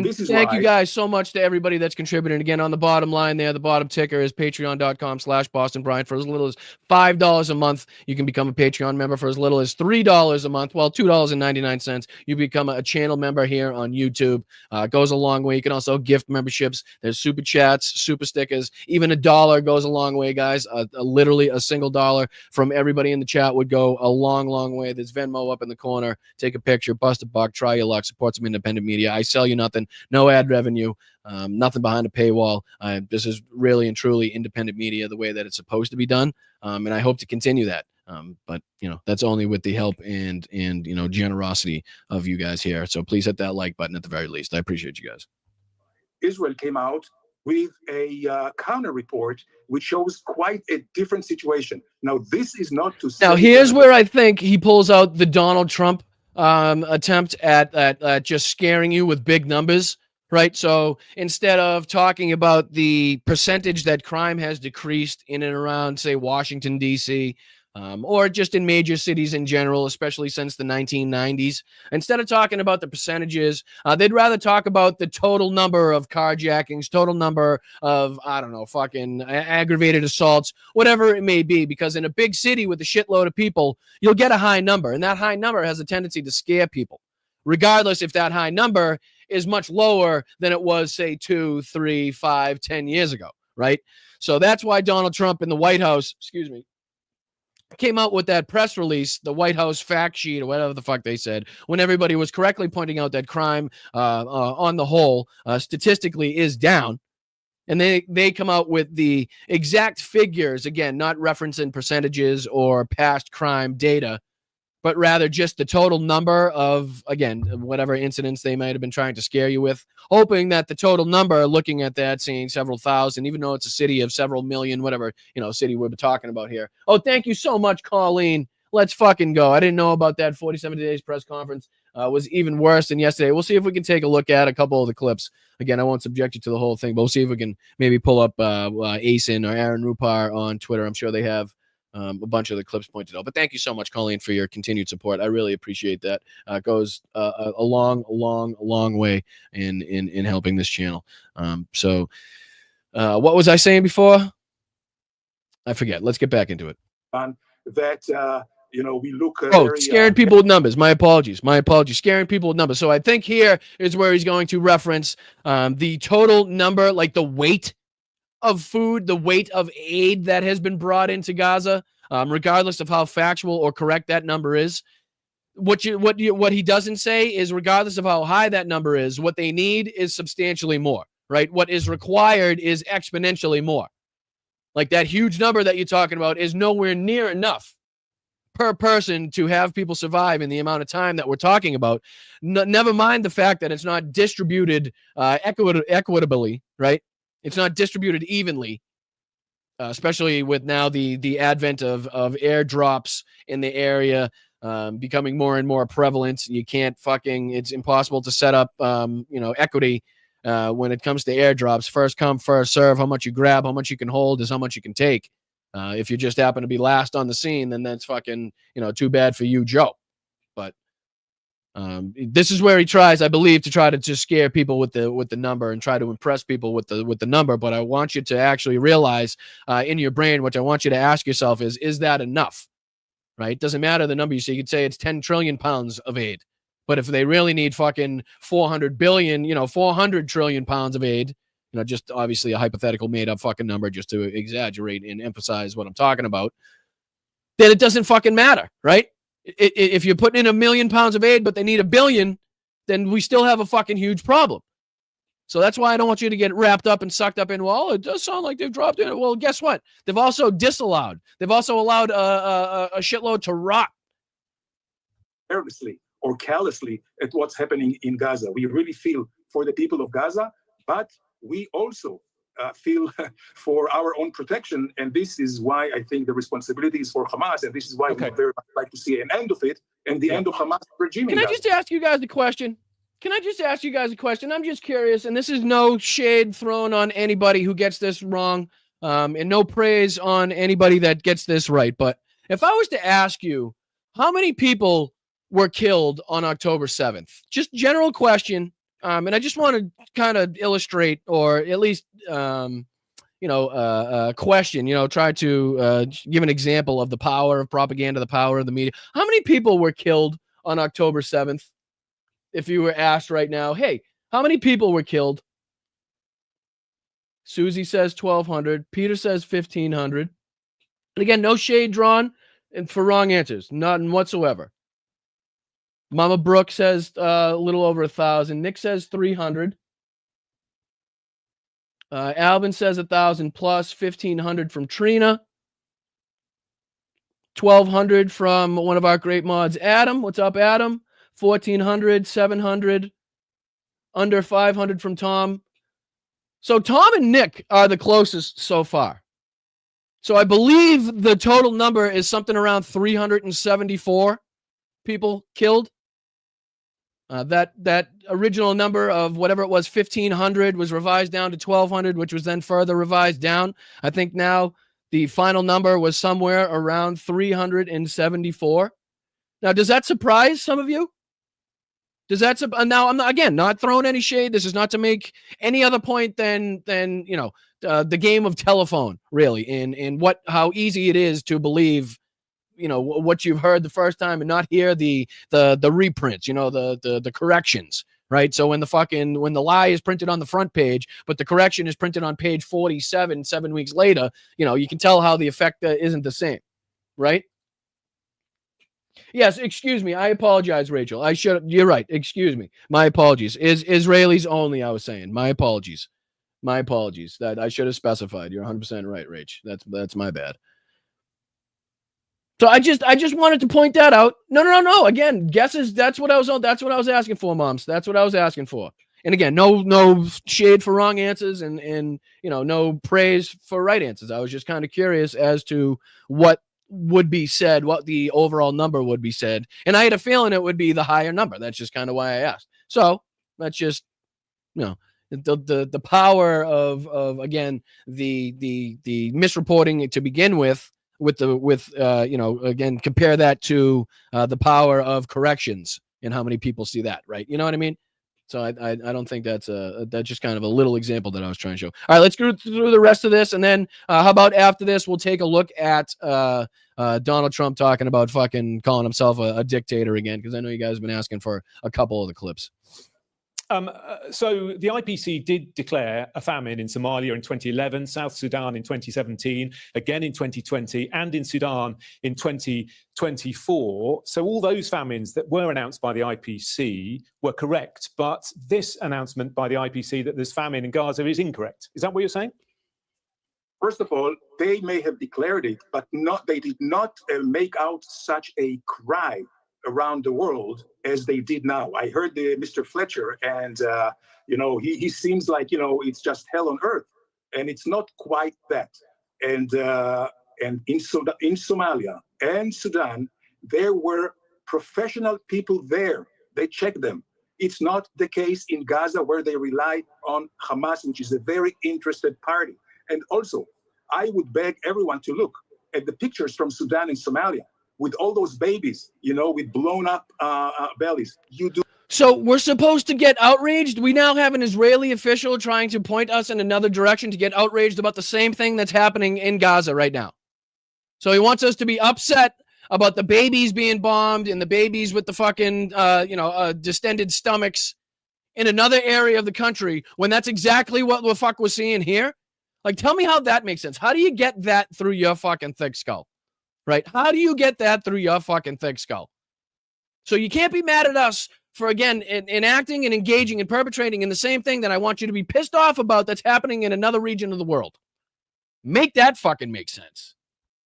this is thank why... you guys so much to everybody that's contributing. Again, on the bottom line there, the bottom ticker is patreon.com/BostonBrian. For as little as $5 a month, you can become a Patreon member. For as little as $3 a month, well, $2.99, you become a channel member here on YouTube. It goes a long way. You can also gift memberships. There's super chats, super stickers. Even $1 goes a long way, guys. Literally a single dollar from everybody in the chat would go a long, long way. There's Venmo up in the corner. Take a picture, bust a buck, try your luck, support some independent media. I sell you nothing, no ad revenue, nothing behind a paywall. This is really and truly independent media the way that it's supposed to be done, and I hope to continue that. But that's only with the help and generosity of you guys here. So please hit that like button at the very least. I appreciate you guys. Israel came out with a counter report which shows quite a different situation. Now, this is not to say... Now, here's where I think he pulls out the Donald Trump attempt at just scaring you with big numbers, right? So instead of talking about the percentage that crime has decreased in and around, say, Washington, D.C., or just in major cities in general, especially since the 1990s, instead of talking about the percentages, they'd rather talk about the total number of carjackings, total number of, fucking aggravated assaults, whatever it may be, because in a big city with a shitload of people, you'll get a high number, and that high number has a tendency to scare people, regardless if that high number is much lower than it was, say, 2, 3, 5, 10 years ago, right? So that's why Donald Trump in the White House, came out with that press release, the White House fact sheet or whatever the fuck they said, when everybody was correctly pointing out that crime on the whole statistically is down. And they come out with the exact figures, again, not referencing percentages or past crime data, but rather just the total number of, again, whatever incidents they might have been trying to scare you with, hoping that the total number, looking at that, seeing several thousand, even though it's a city of several million, whatever, city we've been talking about here. Oh, thank you so much, Colleen. Let's fucking go. I didn't know about that 47 days press conference. Was even worse than yesterday. We'll see if we can take a look at a couple of the clips. Again, I won't subject you to the whole thing, but we'll see if we can maybe pull up Asen or Aaron Rupar on Twitter. I'm sure they have a bunch of the clips pointed out. But thank you so much, Colleen, for your continued support. I really appreciate that. It goes a long way in helping this channel. So what was I saying before? I forget. Let's get back into it. We look... scaring people with numbers. My apologies. Scaring people with numbers. So I think here is where he's going to reference the total number, like the weight of food, the weight of aid that has been brought into Gaza, regardless of how factual or correct that number is. What he doesn't say is, regardless of how high that number is, what they need is substantially more, right? What is required is exponentially more. Like that huge number that you're talking about is nowhere near enough per person to have people survive in the amount of time that we're talking about. Never mind the fact that it's not distributed equitably, right? It's not distributed evenly especially with now the advent of airdrops in the area becoming more and more prevalent. You can't it's impossible to set up, equity when it comes to airdrops. First come, first serve. How much you grab, how much you can hold is how much you can take. If you just happen to be last on the scene, then that's fucking, too bad for you, Joe. But this is where he tries, I believe, to try to just scare people with the number and try to impress people with the number. But I want you to actually realize in your brain, what I want you to ask yourself is that enough? Right? Doesn't matter the number you see. You could say it's 10 trillion pounds of aid. But if they really need fucking 400 billion, 400 trillion pounds of aid, just obviously a hypothetical made up fucking number just to exaggerate and emphasize what I'm talking about, then it doesn't fucking matter, right? If you're putting in 1 million pounds of aid, but they need 1 billion, then we still have a fucking huge problem. So that's why I don't want you to get wrapped up and sucked up in, well, it does sound like they've dropped it. Well, guess what? They've also disallowed. They've also allowed a shitload to rot. Carelessly or callously at what's happening in Gaza. We really feel for the people of Gaza, but we also feel for our own protection. And this is why I think the responsibility is for Hamas. And this is why we very much like to see an end of it and the end of Hamas regime. Can I just ask you guys a question? I'm just curious, and this is no shade thrown on anybody who gets this wrong, and no praise on anybody that gets this right. But if I was to ask you, how many people were killed on October 7th? Just general question. And I just want to kind of illustrate, or at least, question, try to give an example of the power of propaganda, the power of the media. How many people were killed on October 7th? If you were asked right now, hey, how many people were killed? Susie says 1,200. Peter says 1,500. And again, no shade drawn and for wrong answers. None whatsoever. Mama Brooke says a little over 1,000. Nick says 300. Alvin says 1,000 plus. 1,500 from Trina. 1,200 from one of our great mods, Adam. What's up, Adam? 1,400, 700. Under 500 from Tom. So Tom and Nick are the closest so far. So I believe the total number is something around 374 people killed. That original number of whatever it was, 1,500, was revised down to 1,200, which was then further revised down. I think now the final number was somewhere around 374. Now, does that surprise some of you? Now, I'm not throwing any shade. This is not to make any other point than the game of telephone, really, in how easy it is to believe what you've heard the first time and not hear the reprints, the corrections, right? So when the lie is printed on the front page, but the correction is printed on page 47 7 weeks later, you can tell how the effect isn't the same, right? Yes, excuse me. I apologize, Rachel. You're right. Excuse me. My apologies. Is Israelis only, I was saying. My apologies. That I should have specified. You're 100% right, Rach. That's my bad. So I just wanted to point that out. No. Again, guesses. That's what I was asking for, moms. That's what I was asking for. And again, no shade for wrong answers and no praise for right answers. I was just kind of curious as to what would be said, what the overall number would be said. And I had a feeling it would be the higher number. That's just kind of why I asked. So that's just, the power of again, the misreporting to begin with again, compare that to the power of corrections and how many people see that, right? You know what I mean? So I don't think that's just kind of a little example that I was trying to show. All right, let's go through the rest of this, and then how about after this we'll take a look at Donald Trump talking about fucking calling himself a dictator again, because I know you guys have been asking for a couple of the clips. So the IPC did declare a famine in Somalia in 2011, South Sudan in 2017, again in 2020, and in Sudan in 2024. So all those famines that were announced by the IPC were correct, but this announcement by the IPC that there's famine in Gaza is incorrect. Is that what you're saying? First of all, they may have declared it, but they did not make out such a cry around the world as they did now. I heard Mr. Fletcher, and he seems like it's just hell on earth, and it's not quite that. And in Somalia and Sudan, there were professional people there. They checked them. It's not the case in Gaza, where they rely on Hamas, which is a very interested party. And also, I would beg everyone to look at the pictures from Sudan and Somalia with all those babies, with blown up bellies. So we're supposed to get outraged? We now have an Israeli official trying to point us in another direction to get outraged about the same thing that's happening in Gaza right now. So he wants us to be upset about the babies being bombed and the babies with the fucking, distended stomachs in another area of the country when that's exactly what the fuck we're seeing here. Like, tell me how that makes sense. How do you get that through your fucking thick skull? Right? How do you get that through your fucking thick skull? So you can't be mad at us for, again, enacting and engaging and perpetrating in the same thing that I want you to be pissed off about that's happening in another region of the world. Make that fucking make sense.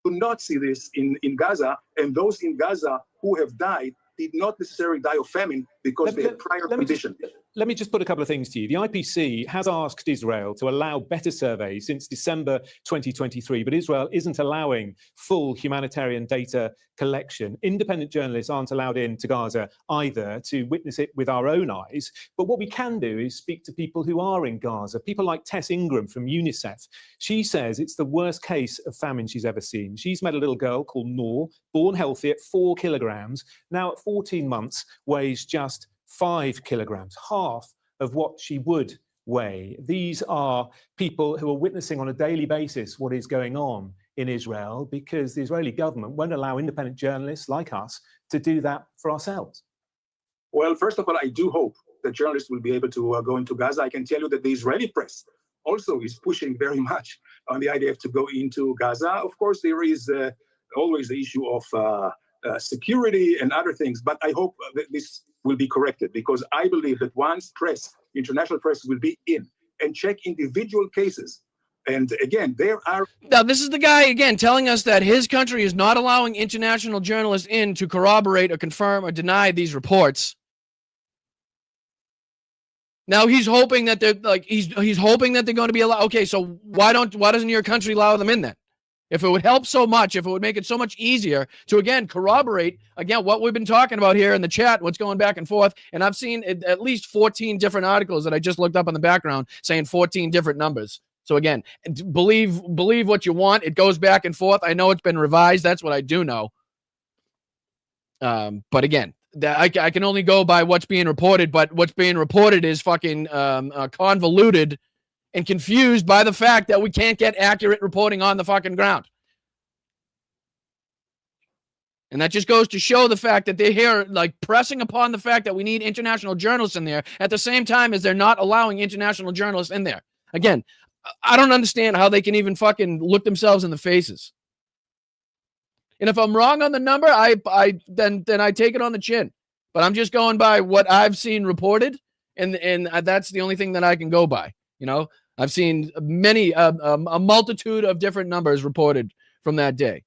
Do not see this in Gaza, and those in Gaza who have died did not necessarily die of famine because they had prior conditions. Let me just put a couple of things to you. The IPC has asked Israel to allow better surveys since December 2023, but Israel isn't allowing full humanitarian data collection. Independent journalists aren't allowed into Gaza either to witness it with our own eyes. But what we can do is speak to people who are in Gaza, people like Tess Ingram from UNICEF. She says it's the worst case of famine she's ever seen. She's met a little girl called Noor, born healthy at 4 kilograms, now at 14 months weighs just 5 kilograms, half of what she would weigh. These are people who are witnessing on a daily basis what is going on in Israel because the Israeli government won't allow independent journalists like us to do that for ourselves. Well, first of all, I do hope that journalists will be able to go into Gaza. I can tell you that the Israeli press also is pushing very much on the IDF to go into Gaza. Of course, there is always the issue of security and other things, but I hope that this will be corrected, because I believe that once international press will be in and check individual cases, and again, there are... Now, this is the guy, again, telling us that his country is not allowing international journalists in to corroborate or confirm or deny these reports. Now he's hoping that they're he's hoping that they're going to be allowed. Okay, so why doesn't your country allow them in then? If it would help so much, if it would make it so much easier to, again, corroborate, again, what we've been talking about here in the chat, what's going back and forth. And I've seen at least 14 different articles that I just looked up in the background saying 14 different numbers. So, again, believe what you want. It goes back and forth. I know it's been revised. That's what I do know. But, again, I can only go by what's being reported. But what's being reported is fucking convoluted and confused by the fact that we can't get accurate reporting on the fucking ground. And that just goes to show the fact that they're here, like, pressing upon the fact that we need international journalists in there at the same time as they're not allowing international journalists in there. Again, I don't understand how they can even fucking look themselves in the faces. And if I'm wrong on the number, then I take it on the chin. But I'm just going by what I've seen reported, and that's the only thing that I can go by. You know, I've seen many, a multitude of different numbers reported from that day.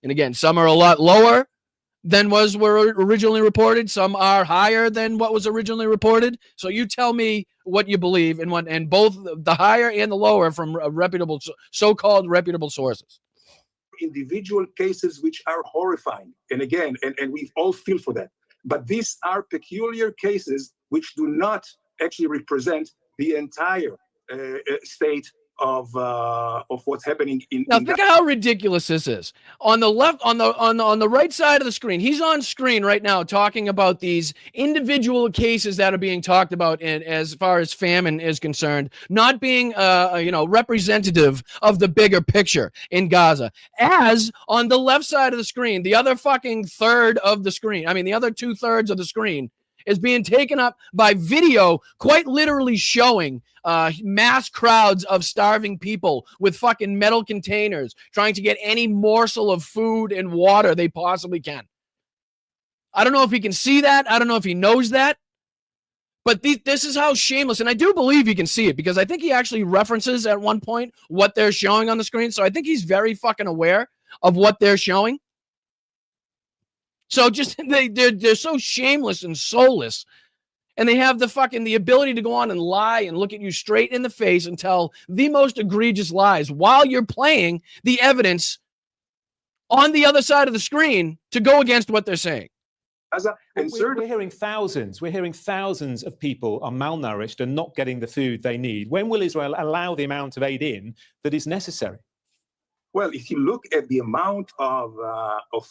And again, some are a lot lower than were originally reported. Some are higher than what was originally reported. So you tell me what you believe and both the higher and the lower from reputable, so-called reputable sources. Individual cases which are horrifying. And again, and we all feel for that. But these are peculiar cases which do not actually represent the entire state of what's happening in. Now think of how ridiculous this is. On the left, on the right side of the screen, he's on screen right now talking about these individual cases that are being talked about as far as famine is concerned, not being representative of the bigger picture in Gaza. As on the left side of the screen, the other fucking third of the screen, the other 2/3 of the screen is being taken up by video, quite literally showing mass crowds of starving people with fucking metal containers trying to get any morsel of food and water they possibly can. I don't know if he can see that. I don't know if he knows that. But this is how shameless, and I do believe he can see it because I think he actually references at one point what they're showing on the screen. So I think he's very fucking aware of what they're showing. So just they're so shameless and soulless And they have the ability to go on and lie and look at you straight in the face and tell the most egregious lies while you're playing the evidence on the other side of the screen to go against what they're saying. We're hearing thousands. We're hearing thousands of people are malnourished and not getting the food they need. When will Israel allow the amount of aid in that is necessary? Well, if you look at the amount of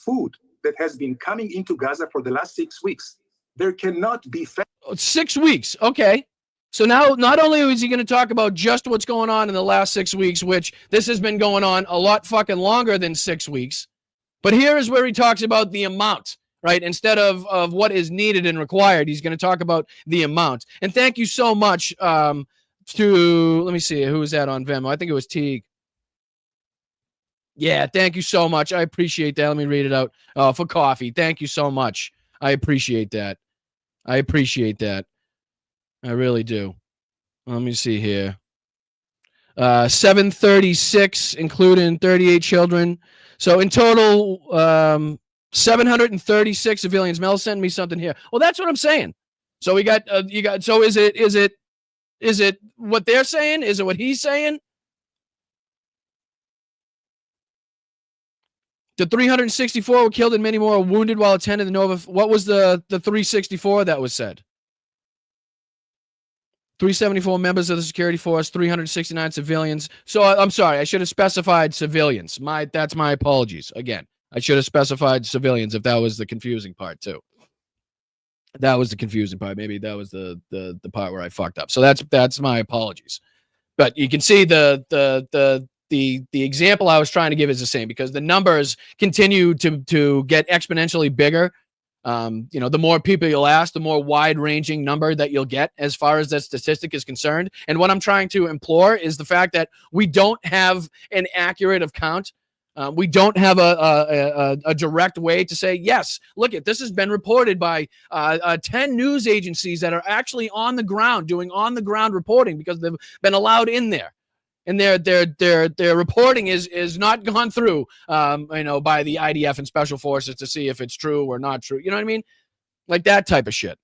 food that has been coming into Gaza for the last 6 weeks, there cannot be 6 weeks. Okay. So now not only is he going to talk about just what's going on in the last 6 weeks, which this has been going on a lot fucking longer than 6 weeks, but here is where he talks about the amount, right? Instead of what is needed and required, he's going to talk about the amount. And thank you so much to, let me see, who was that on Venmo? I think it was Teague. Yeah, thank you so much. I appreciate that. Let me read it out. For coffee. Thank you so much. I appreciate that. I appreciate that. I really do. Let me see here. 736, including 38 children. So in total, 736 civilians. Mel sent me something here. Well, that's what I'm saying. So we got, so is it what they're saying? Is it what he's saying? The 364 were killed and many more were wounded while attending the Nova. What was the 364 that was said? 374 members of the security force, 369 civilians. So I'm sorry, I should have specified civilians. That's my apologies. Again, I should have specified civilians if that was the confusing part too. That was the confusing part. Maybe that was the part where I fucked up. So that's my apologies. But you can see the example I was trying to give is the same because the numbers continue to get exponentially bigger. The more people you'll ask, the more wide-ranging number that you'll get as far as that statistic is concerned. And what I'm trying to implore is the fact that we don't have an accurate count. We don't have a direct way to say, yes, look, this has been reported by 10 news agencies that are actually on the ground, doing on-the-ground reporting because they've been allowed in there. And their reporting is not gone through, by the IDF and special forces to see if it's true or not true. You know what I mean? Like that type of shit.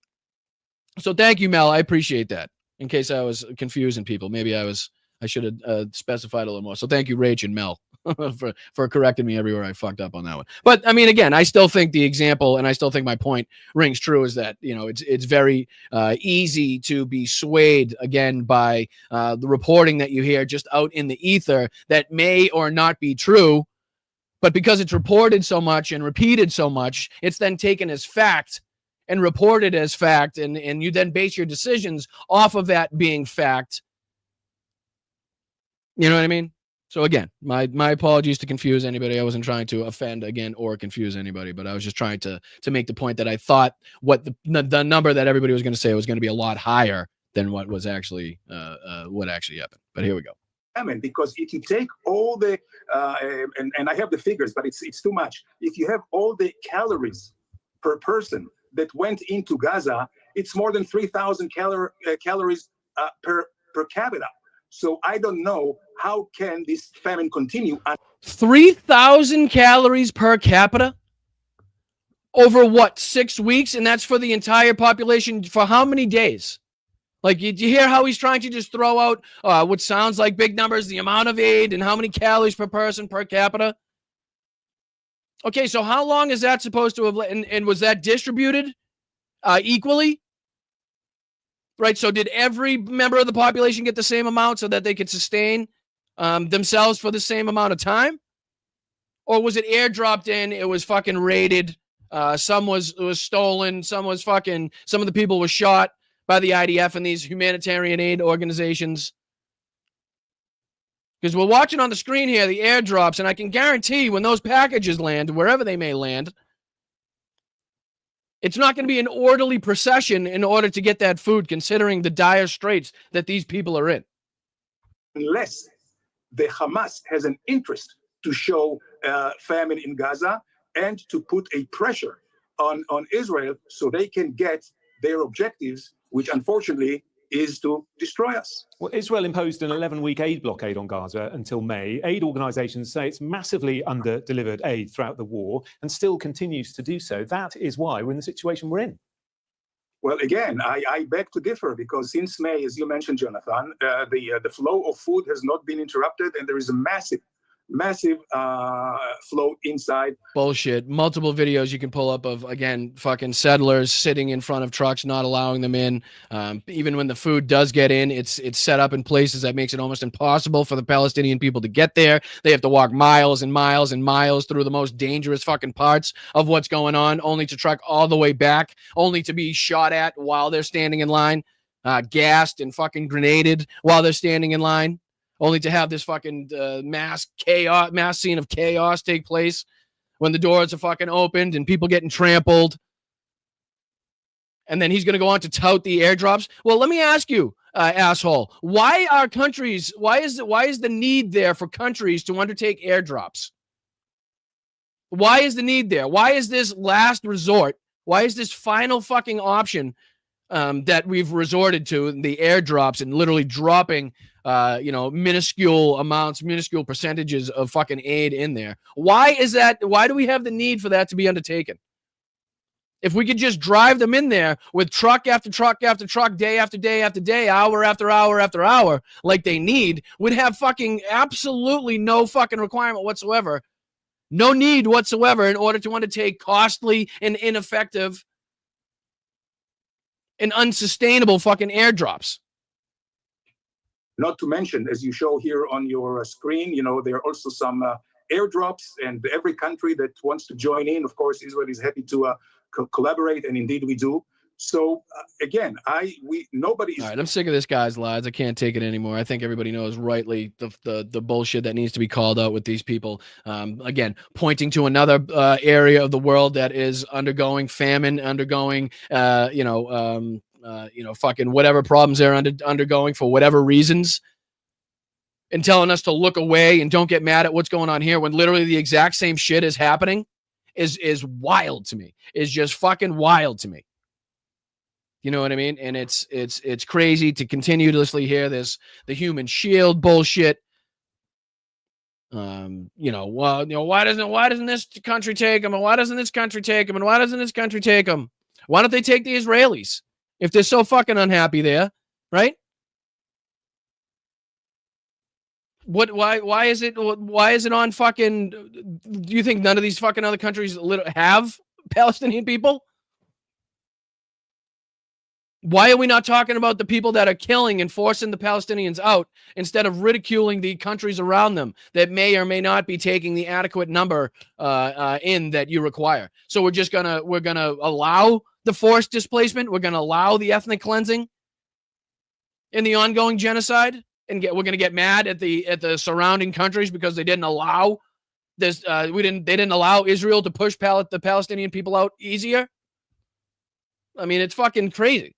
So thank you, Mel. I appreciate that. In case I was confusing people, maybe I should have specified a little more. So thank you, Rach and Mel, for correcting me everywhere I fucked up on that one. But I mean, again, I still think the example, and I still think my point rings true, is that it's very easy to be swayed again by the reporting that you hear just out in the ether that may or not be true, but because it's reported so much and repeated so much, it's then taken as fact and reported as fact, and you then base your decisions off of that being fact. You know what I mean? So again, my apologies to confuse anybody. I wasn't trying to offend again or confuse anybody, but I was just trying to make the point that I thought what the number that everybody was going to say was going to be a lot higher than what was actually what actually happened. But here we go. Because if you take all the and I have the figures, but it's too much. If you have all the calories per person that went into Gaza, it's more than 3,000 calories per capita. So I don't know how can this famine continue. 3,000 calories per capita over what, 6 weeks? And that's for the entire population for how many days? Like, you hear how he's trying to just throw out what sounds like big numbers, the amount of aid and how many calories per person per capita. Okay, so how long is that supposed to have, and was that distributed equally? Right, so did every member of the population get the same amount so that they could sustain themselves for the same amount of time? Or was it airdropped in, it was fucking raided, some was stolen, some of the people were shot by the IDF and these humanitarian aid organizations? Because we're watching on the screen here the airdrops, and I can guarantee when those packages land, wherever they may land, it's not going to be an orderly procession in order to get that food, considering the dire straits that these people are in. Unless the Hamas has an interest to show famine in Gaza and to put a pressure on Israel so they can get their objectives, which unfortunately is to destroy us. Well, Israel imposed an 11-week aid blockade on Gaza until May. Aid organizations say it's massively under-delivered aid throughout the war and still continues to do so. That is why we're in the situation we're in. Well, again, I beg to differ, because since May, as you mentioned, Jonathan, the flow of food has not been interrupted, and there is a massive flow inside. Bullshit. Multiple videos you can pull up of, again, fucking settlers sitting in front of trucks, not allowing them in. Even when the food does get in, it's set up in places that makes it almost impossible for the Palestinian people to get there. They have to walk miles and miles and miles through the most dangerous fucking parts of what's going on, only to truck all the way back, only to be shot at while they're standing in line, gassed and fucking grenaded while they're standing in line, only to have this fucking mass scene of chaos take place when the doors are fucking opened and people getting trampled. And then he's going to go on to tout the airdrops. Well, let me ask you, asshole, why is the need there for countries to undertake airdrops? Why is the need there? Why is this last resort? Why is this final fucking option that we've resorted to, the airdrops, and literally dropping minuscule amounts, minuscule percentages of fucking aid in there? Why is that? Why do we have the need for that to be undertaken? If we could just drive them in there with truck after truck after truck, day after day after day, hour after hour after hour, like they need, we'd have fucking absolutely no fucking requirement whatsoever, no need whatsoever in order to undertake costly and ineffective and unsustainable fucking airdrops. Not to mention, as you show here on your screen, there are also some airdrops, and every country that wants to join in, of course, Israel is happy to collaborate, and indeed we do. So again, nobody is. All right, I'm sick of this guy's lies. I can't take it anymore. I think everybody knows rightly the bullshit that needs to be called out with these people. Again, pointing to another area of the world that is undergoing famine, undergoing fucking whatever problems they're undergoing for whatever reasons, and telling us to look away and don't get mad at what's going on here when literally the exact same shit is happening is wild to me. Is just fucking wild to me. You know what I mean? And it's crazy to continuously hear the human shield bullshit. Why doesn't this country take them? And why doesn't this country take them? And why doesn't this country take them? Why don't they take the Israelis if they're so fucking unhappy there, right? Why is it on fucking? Do you think none of these fucking other countries have Palestinian people? Why are we not talking about the people that are killing and forcing the Palestinians out instead of ridiculing the countries around them that may or may not be taking the adequate number in that you require? So we're gonna allow the forced displacement. We're gonna allow the ethnic cleansing and the ongoing genocide, and we're gonna get mad at the surrounding countries because they didn't allow this. They didn't allow Israel to push the Palestinian people out easier. I mean, it's fucking crazy.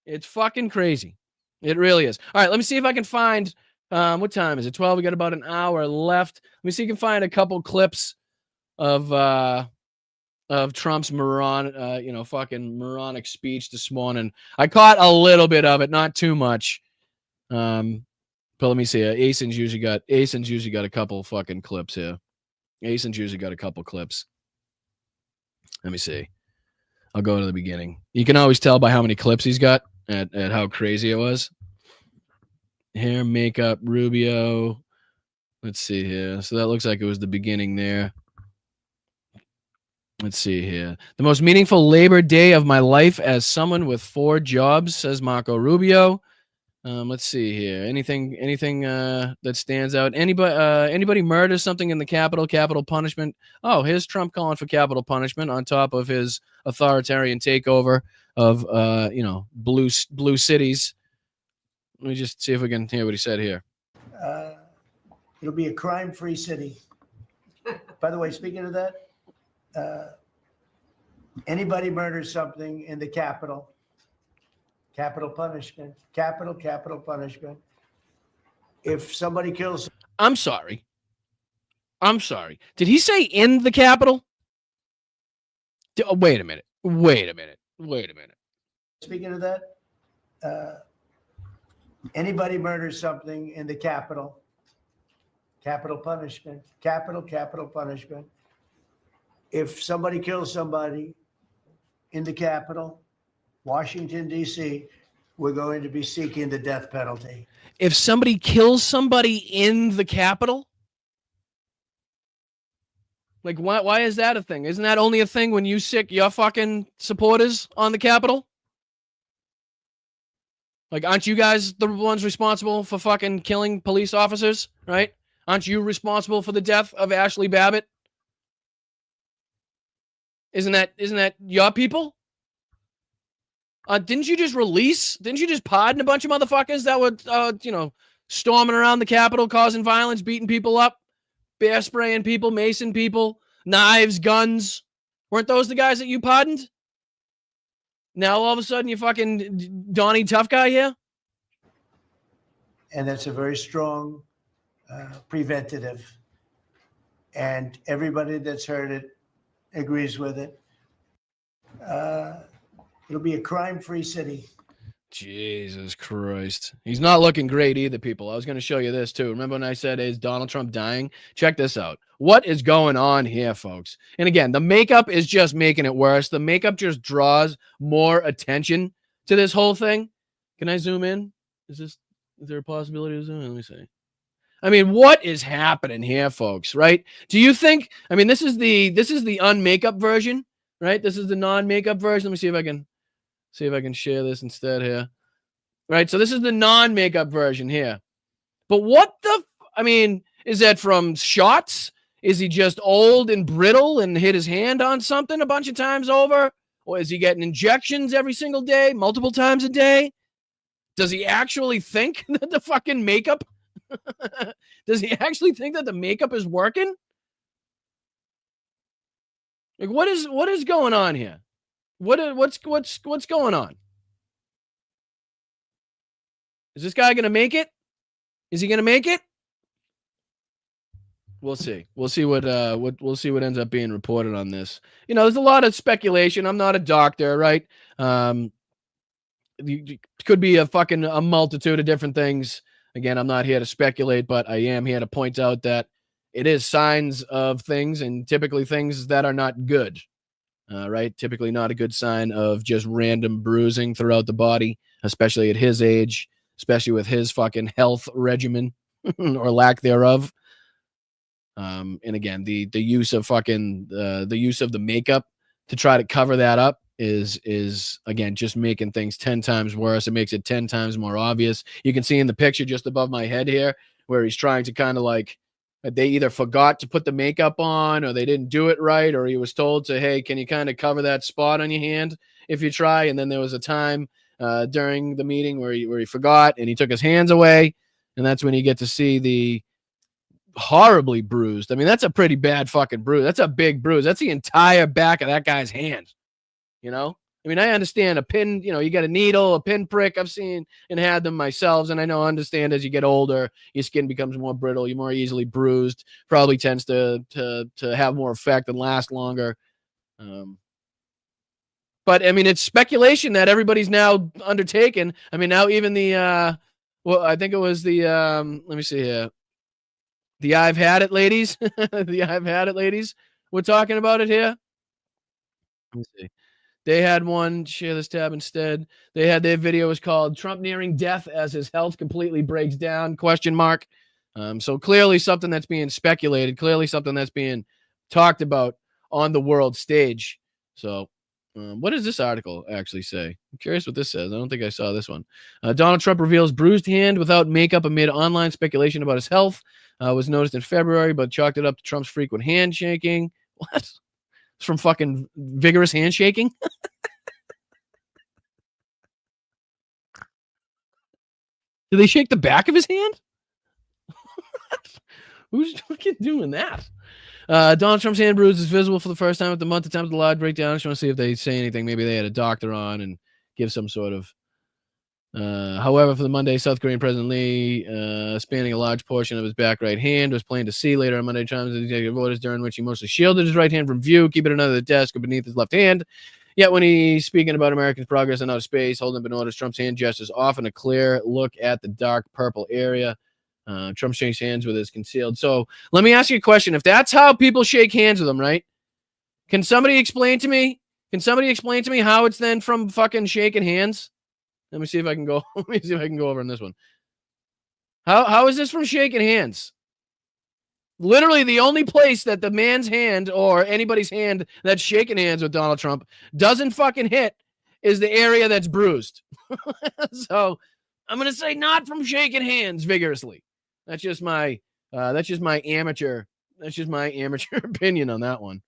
It's fucking crazy. It really is. All right, let me see if I can find, what time is it? 12. We got about an hour left. Let me see if I can find a couple clips of Trump's fucking moronic speech this morning. I caught a little bit of it, not too much. But let me see. Asen's usually got a couple fucking clips here. Asen's usually got a couple clips. Let me see. I'll go to the beginning. You can always tell by how many clips he's got at how crazy it was. Hair, makeup, Rubio. Let's see here. So that looks like it was the beginning there. Let's see here. The most meaningful labor day of my life as someone with 4 jobs, says Marco Rubio. Let's see here. Anything that stands out? Anybody murders something in the capital punishment? Oh, here's Trump calling for capital punishment on top of his authoritarian takeover of blue cities. Let me just see if we can hear what he said here. It'll be a crime-free city. By the way, speaking of that, anybody murders something in the capital punishment. Capital punishment. If somebody kills... I'm sorry. Did he say in the capital? Wait a minute. Speaking of that, anybody murders something in the capital punishment. Capital punishment. If somebody kills somebody in the capital, Washington, D.C., we're going to be seeking the death penalty. If somebody kills somebody in the Capitol, like why is that a thing? Isn't that only a thing when you sick your fucking supporters on the Capitol? Like, aren't you guys the ones responsible for fucking killing police officers, right? Aren't you responsible for the death of Ashley Babbitt? Isn't that your people? Didn't you just pardon a bunch of motherfuckers that were, storming around the Capitol, causing violence, beating people up, bear spraying people, macing people, knives, guns? Weren't those the guys that you pardoned? Now all of a sudden you're fucking Donnie Tough Guy here? And that's a very strong preventative. And everybody that's heard it agrees with it. It'll be a crime-free city. Jesus Christ. He's not looking great either, people. I was going to show you this, too. Remember when I said, is Donald Trump dying? Check this out. What is going on here, folks? And again, the makeup is just making it worse. The makeup just draws more attention to this whole thing. Can I zoom in? Is there a possibility to zoom in? Let me see. I mean, what is happening here, folks, right? Do you think, this is the unmakeup version, right? This is the non-makeup version. Let me see if I can share this instead here. Right, so this is the non-makeup version here. But what is that from shots? Is he just old and brittle and hit his hand on something a bunch of times over? Or is he getting injections every single day, multiple times a day? Does he actually think that the fucking makeup? Does he actually think that the makeup is working? Like, what is going on here? What's going on? Is this guy going to make it? Is he going to make it? We'll see. We'll see what ends up being reported on this. There's a lot of speculation. I'm not a doctor, right? Could be a multitude of different things. Again, I'm not here to speculate, but I am here to point out that it is signs of things, and typically things that are not good. Right? Typically not a good sign of just random bruising throughout the body, especially at his age, especially with his fucking health regimen or lack thereof. And again, the use of the makeup to try to cover that up is again just making things 10 times worse. It makes it 10 times more obvious. You can see in the picture just above my head here where he's trying to kind of like, they either forgot to put the makeup on or they didn't do it right, or he was told to, hey, can you kind of cover that spot on your hand if you try? And then there was a time during the meeting where he forgot and he took his hands away, and that's when you get to see the horribly bruised. That's a pretty bad fucking bruise. That's a big bruise. That's the entire back of that guy's hand. I understand a pin, you got a needle, a pin prick. I've seen and had them myself, and I understand as you get older, your skin becomes more brittle, you're more easily bruised, probably tends to have more effect and last longer. But it's speculation that everybody's now undertaken. Now even the I think it was the let me see here. The I've had it ladies. The I've had it ladies. We're talking about it here. Let me see. They had one, share this tab instead. They had their video was called Trump Nearing Death as His Health Completely Breaks Down, ? So clearly something that's being speculated, clearly something that's being talked about on the world stage. So what does this article actually say? I'm curious what this says. I don't think I saw this one. Donald Trump reveals bruised hand without makeup amid online speculation about his health. Was noticed in February, but chalked it up to Trump's frequent handshaking. What? From fucking vigorous handshaking. Do they shake the back of his hand? Who's fucking doing that? Donald Trump's hand bruise is visible for the first time at the month attempt of the live breakdown. I just want to see if they say anything. Maybe they had a doctor on and give some sort of. However, for the Monday, South Korean President Lee, spanning a large portion of his back right hand, was plain to see later on Monday times the executive orders during which he mostly shielded his right hand from view, keeping it under the desk or beneath his left hand. Yet when he's speaking about Americans' progress in outer space, holding up in orders, Trump's hand gestures often a clear look at the dark purple area. Trump shakes hands with his concealed. So let me ask you a question. If that's how people shake hands with him, right? Can somebody explain to me Can somebody explain to me how it's then from fucking shaking hands? Let me see if I can go. Let me see if I can go over on this one. How is this from shaking hands? Literally, the only place that the man's hand or anybody's hand that's shaking hands with Donald Trump doesn't fucking hit is the area that's bruised. So I'm gonna say not from shaking hands vigorously. That's just my amateur opinion on that one.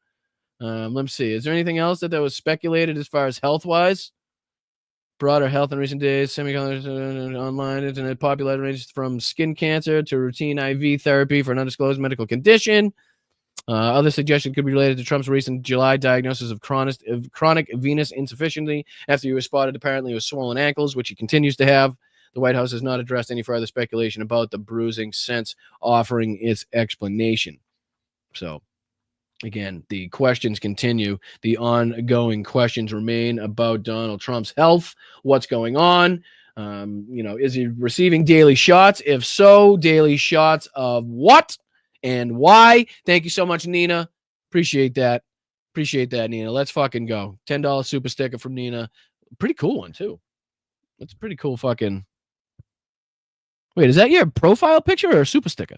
Let me see. Is there anything else that was speculated as far as health wise? Broader health in recent days, semiconductors, online internet popularity ranges from skin cancer to routine IV therapy for an undisclosed medical condition. Other suggestions could be related to Trump's recent July diagnosis of chronic venous insufficiency after he was spotted apparently with swollen ankles, which he continues to have. The White House has not addressed any further speculation about the bruising since offering its explanation. So, again, the questions continue. The ongoing questions remain about Donald Trump's health. What's going on? Is he receiving daily shots? If so, daily shots of what and why? Thank you so much, Nina. Appreciate that. Nina. Let's fucking go. $10 super sticker from Nina. Pretty cool one, too. That's a pretty cool fucking... Wait, is that your profile picture or a super sticker?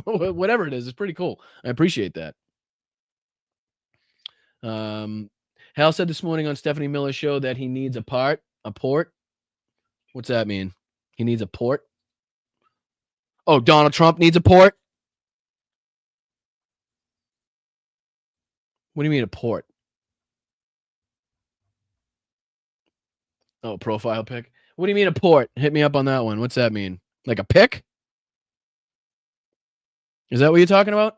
Whatever it is, it's pretty cool. I appreciate that. Hal said this morning on Stephanie Miller's show that he needs a port. What's that mean? He needs a port? Oh, Donald Trump needs a port? What do you mean a port? Oh, profile pic. What do you mean a port? Hit me up on that one. What's that mean? Like a pic? Is that what you're talking about?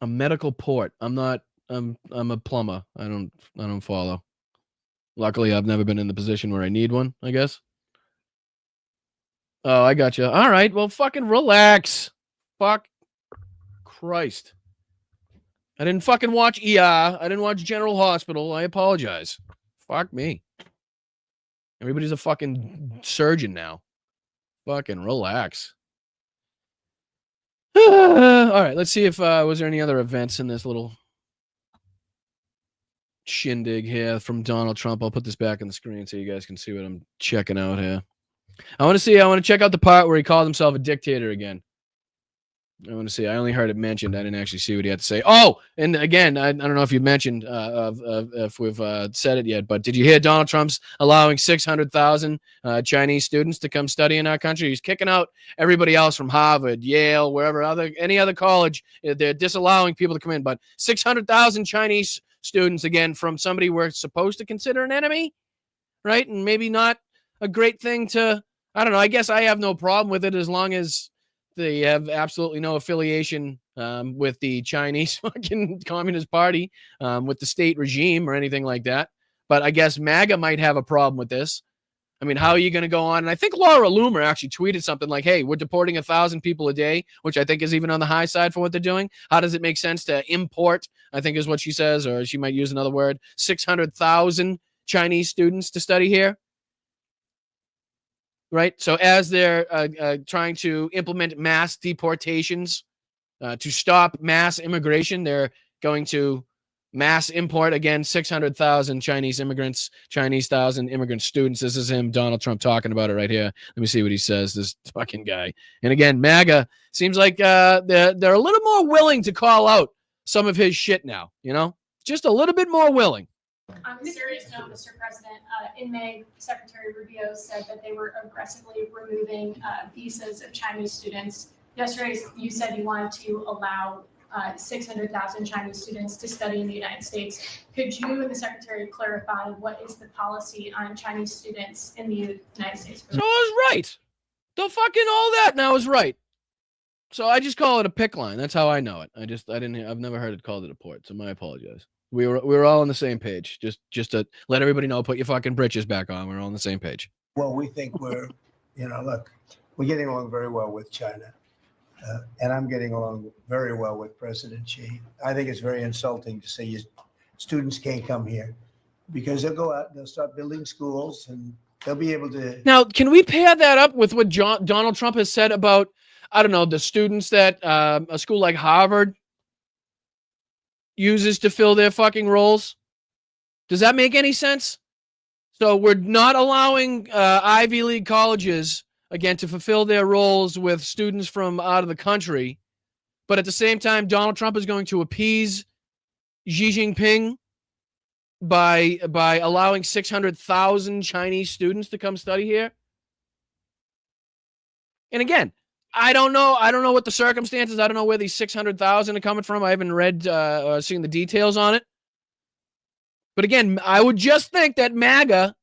A medical port. I'm a plumber. I don't follow. Luckily, I've never been in the position where I need one, I guess. Oh, I got you. All right. Well, fucking relax. Fuck Christ. I didn't fucking watch ER. I didn't watch General Hospital. I apologize. Fuck me. Everybody's a fucking surgeon now. Fucking relax. All right, let's see if was there any other events in this little shindig here from Donald Trump. I'll put this back on the screen so you guys can see what I'm checking out here. I want to check out the part where he called himself a dictator again. I want to see. I only heard it mentioned. I didn't actually see what he had to say. Oh, and again, I don't know if you mentioned if we've said it yet, but did you hear Donald Trump's allowing 600,000 Chinese students to come study in our country? He's kicking out everybody else from Harvard, Yale, wherever any other college. They're disallowing people to come in, but 600,000 Chinese students again from somebody we're supposed to consider an enemy, right? And maybe not a great thing to. I don't know. I guess I have no problem with it as long as they have absolutely no affiliation with the Chinese fucking Communist Party, with the state regime or anything like that. But I guess MAGA might have a problem with this. I mean, how are you going to go on? And I think Laura Loomer actually tweeted something like, hey, we're deporting 1,000 people a day, which I think is even on the high side for what they're doing. How does it make sense to import, I think is what she says, or she might use another word, 600,000 Chinese students to study here? Right. So as they're trying to implement mass deportations to stop mass immigration, they're going to mass import again 600,000 Chinese immigrants, 1,000 immigrant students. This is him, Donald Trump, talking about it right here. Let me see what he says. This fucking guy. And again, MAGA seems like they're a little more willing to call out some of his shit now. You know, just a little bit more willing. On a serious note, Mr. President, in May, Secretary Rubio said that they were aggressively removing visas of Chinese students. Yesterday, you said you wanted to allow 600,000 Chinese students to study in the United States. Could you and the Secretary clarify what is the policy on Chinese students in the United States? So I was right. The fucking all that now is right. So I just call it a pick line. That's how I know it. I've never heard it called it a port. So I apologize. We were all on the same page. Just to let everybody know, put your fucking britches back on. We're all on the same page. Well, we think we're getting along very well with China. And I'm getting along very well with President Xi. I think it's very insulting to say students can't come here because they'll go out and they'll start building schools and they'll be able to. Now, can we pair that up with what Donald Trump has said about, I don't know, the students that a school like Harvard uses to fill their fucking roles? Does that make any sense? So we're not allowing Ivy League colleges, again, to fulfill their roles with students from out of the country. But at the same time, Donald Trump is going to appease Xi Jinping by allowing 600,000 Chinese students to come study here. And again, I don't know what the circumstances. I don't know where these 600,000 are coming from. I haven't read or seen the details on it. But again, I would just think that MAGA,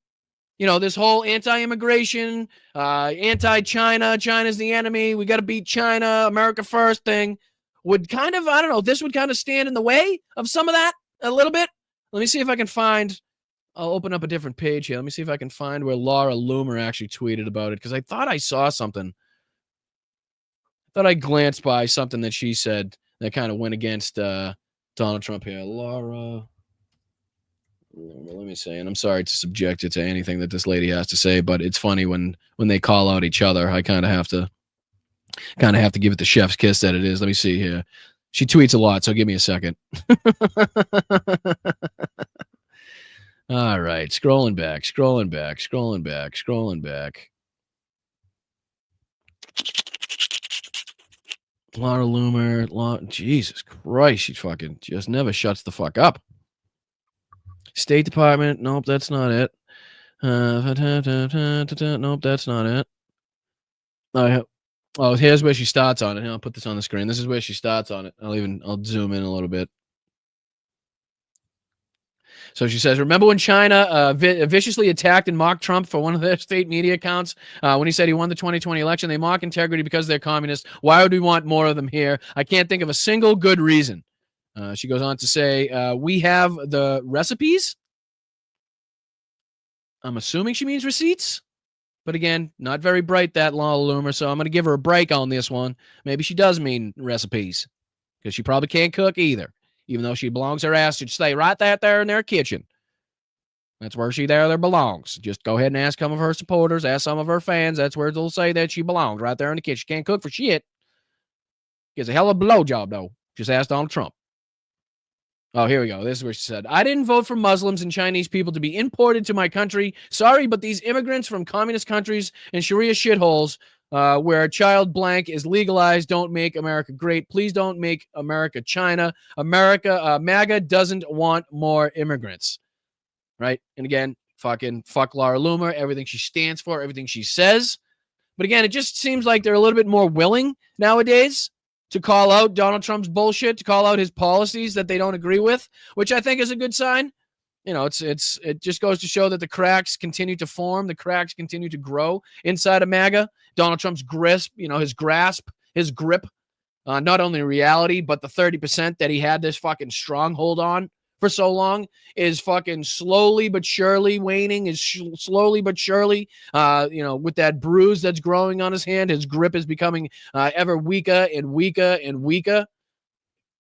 this whole anti-immigration, anti-China, China's the enemy, we got to beat China, America first thing, would kind of, I don't know, this would kind of stand in the way of some of that a little bit. Let me see if I can find, I'll open up a different page here. Let me see if I can find where Laura Loomer actually tweeted about it, because I thought I saw something. I thought I glanced by something that she said that kind of went against Donald Trump here. Laura, let me say, and I'm sorry to subject it to anything that this lady has to say, but it's funny when they call out each other. I kind of have to give it the chef's kiss that it is. Let me see here. She tweets a lot, so give me a second. All right, scrolling back. Laura Loomer, Jesus Christ, she fucking just never shuts the fuck up. State Department, nope, that's not it. Nope, that's not it. Oh, here's where she starts on it. I'll put this on the screen. This is where she starts on it. I'll zoom in a little bit. So she says, remember when China viciously attacked and mocked Trump for one of their state media accounts when he said he won the 2020 election? They mock integrity because they're communists. Why would we want more of them here? I can't think of a single good reason. She goes on to say, we have the recipes. I'm assuming she means receipts. But again, not very bright, that Laura Loomer, so I'm going to give her a break on this one. Maybe she does mean recipes, because she probably can't cook either, even though she belongs her ass to stay right there in their kitchen. That's where she there belongs. Just go ahead and ask some of her supporters, ask some of her fans. That's where they'll say that she belongs, right there in the kitchen. She can't cook for shit. Gives a hell of a blowjob, though. Just ask Donald Trump. Oh, here we go. This is where she said, I didn't vote for Muslims and Chinese people to be imported to my country. Sorry, but these immigrants from communist countries and Sharia shitholes where a child blank is legalized don't make America great. Please don't make America China. MAGA doesn't want more immigrants. Right? And again, fuck Laura Loomer, everything she stands for, everything she says. But again, it just seems like they're a little bit more willing nowadays to call out Donald Trump's bullshit, to call out his policies that they don't agree with, which I think is a good sign. It just goes to show that the cracks continue to form, the cracks continue to grow inside of MAGA. Donald Trump's grip, his grip, not only reality, but the 30% that he had this fucking stronghold on for so long is fucking slowly but surely waning, slowly but surely, with that bruise that's growing on his hand, his grip is becoming ever weaker and weaker and weaker.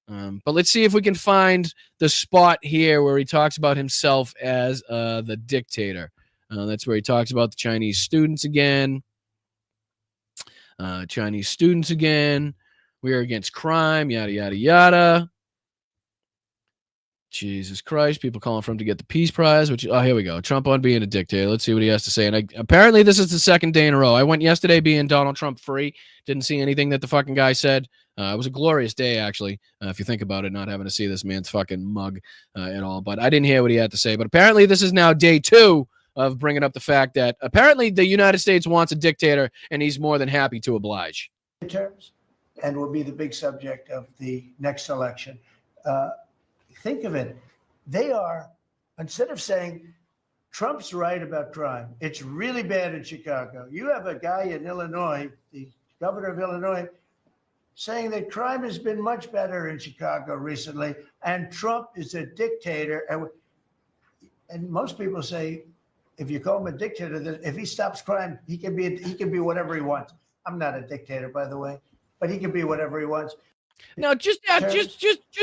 But let's see if we can find the spot here where he talks about himself as the dictator. That's where he talks about the Chinese students again. We are against crime, yada, yada, yada. Jesus Christ, people calling for him to get the Peace Prize, here we go. Trump on being a dictator. Let's see what he has to say. And apparently this is the second day in a row. I went yesterday being Donald Trump free. Didn't see anything that the fucking guy said. It was a glorious day, actually, if you think about it, not having to see this man's fucking mug at all. But I didn't hear what he had to say. But apparently this is now day 2 of bringing up the fact that apparently the United States wants a dictator, and he's more than happy to oblige. Terms, and will be the big subject of the next election. Think of it. They are, instead of saying Trump's right about crime, it's really bad in Chicago. You have a guy in Illinois, the governor of Illinois, saying that crime has been much better in Chicago recently, and Trump is a dictator. And most people say, if you call him a dictator, that if he stops crime, he can be whatever he wants. I'm not a dictator, by the way, but he can be whatever he wants. Now, just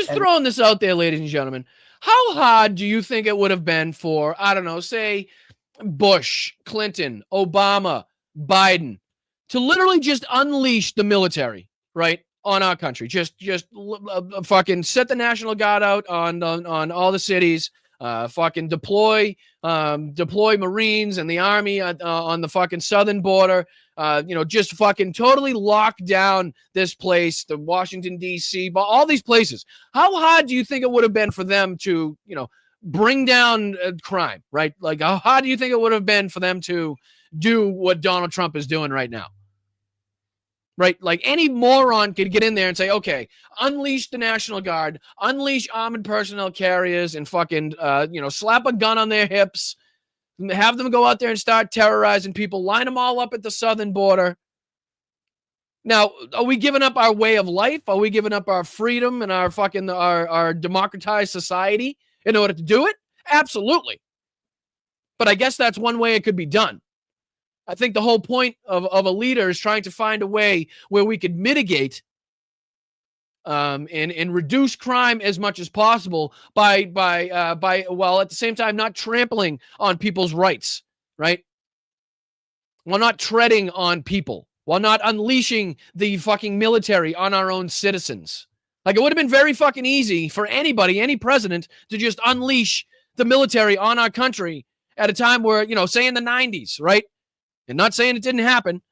throwing this out there, ladies and gentlemen, how hard do you think it would have been for, I don't know, say Bush, Clinton, Obama, Biden, to literally just unleash the military, right, on our country. Just fucking set the National Guard out on all the cities. Fucking deploy Marines and the Army on the fucking southern border. Just fucking totally lock down this place, the Washington, D.C., but all these places. How hard do you think it would have been for them to, bring down crime, right? Like, how hard do you think it would have been for them to do what Donald Trump is doing right now? Right? Like, any moron could get in there and say, okay, unleash the National Guard, unleash armored personnel carriers, and fucking, slap a gun on their hips, have them go out there and start terrorizing people, line them all up at the southern border. Now, are we giving up our way of life? Are we giving up our freedom and our fucking, our democratized society in order to do it? Absolutely. But I guess that's one way it could be done. I think the whole point of a leader is trying to find a way where we could mitigate and reduce crime as much as possible by while at the same time not trampling on people's rights, right? While not treading on people, while not unleashing the fucking military on our own citizens. Like, it would have been very fucking easy for anybody, any president, to just unleash the military on our country at a time where, say in the 90s, right? And not saying it didn't happen,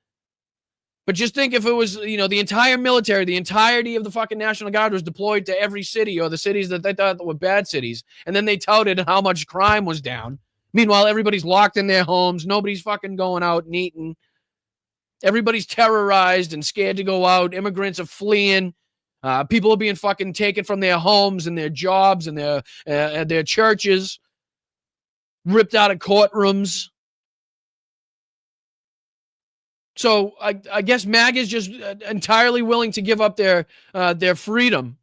but just think if it was, the entire military, the entirety of the fucking National Guard was deployed to every city, or the cities that they thought were bad cities, and then they touted how much crime was down. Meanwhile, everybody's locked in their homes. Nobody's fucking going out and eating. Everybody's terrorized and scared to go out. Immigrants are fleeing. People are being fucking taken from their homes and their jobs and their churches, ripped out of courtrooms. So I guess MAGA is just entirely willing to give up their freedom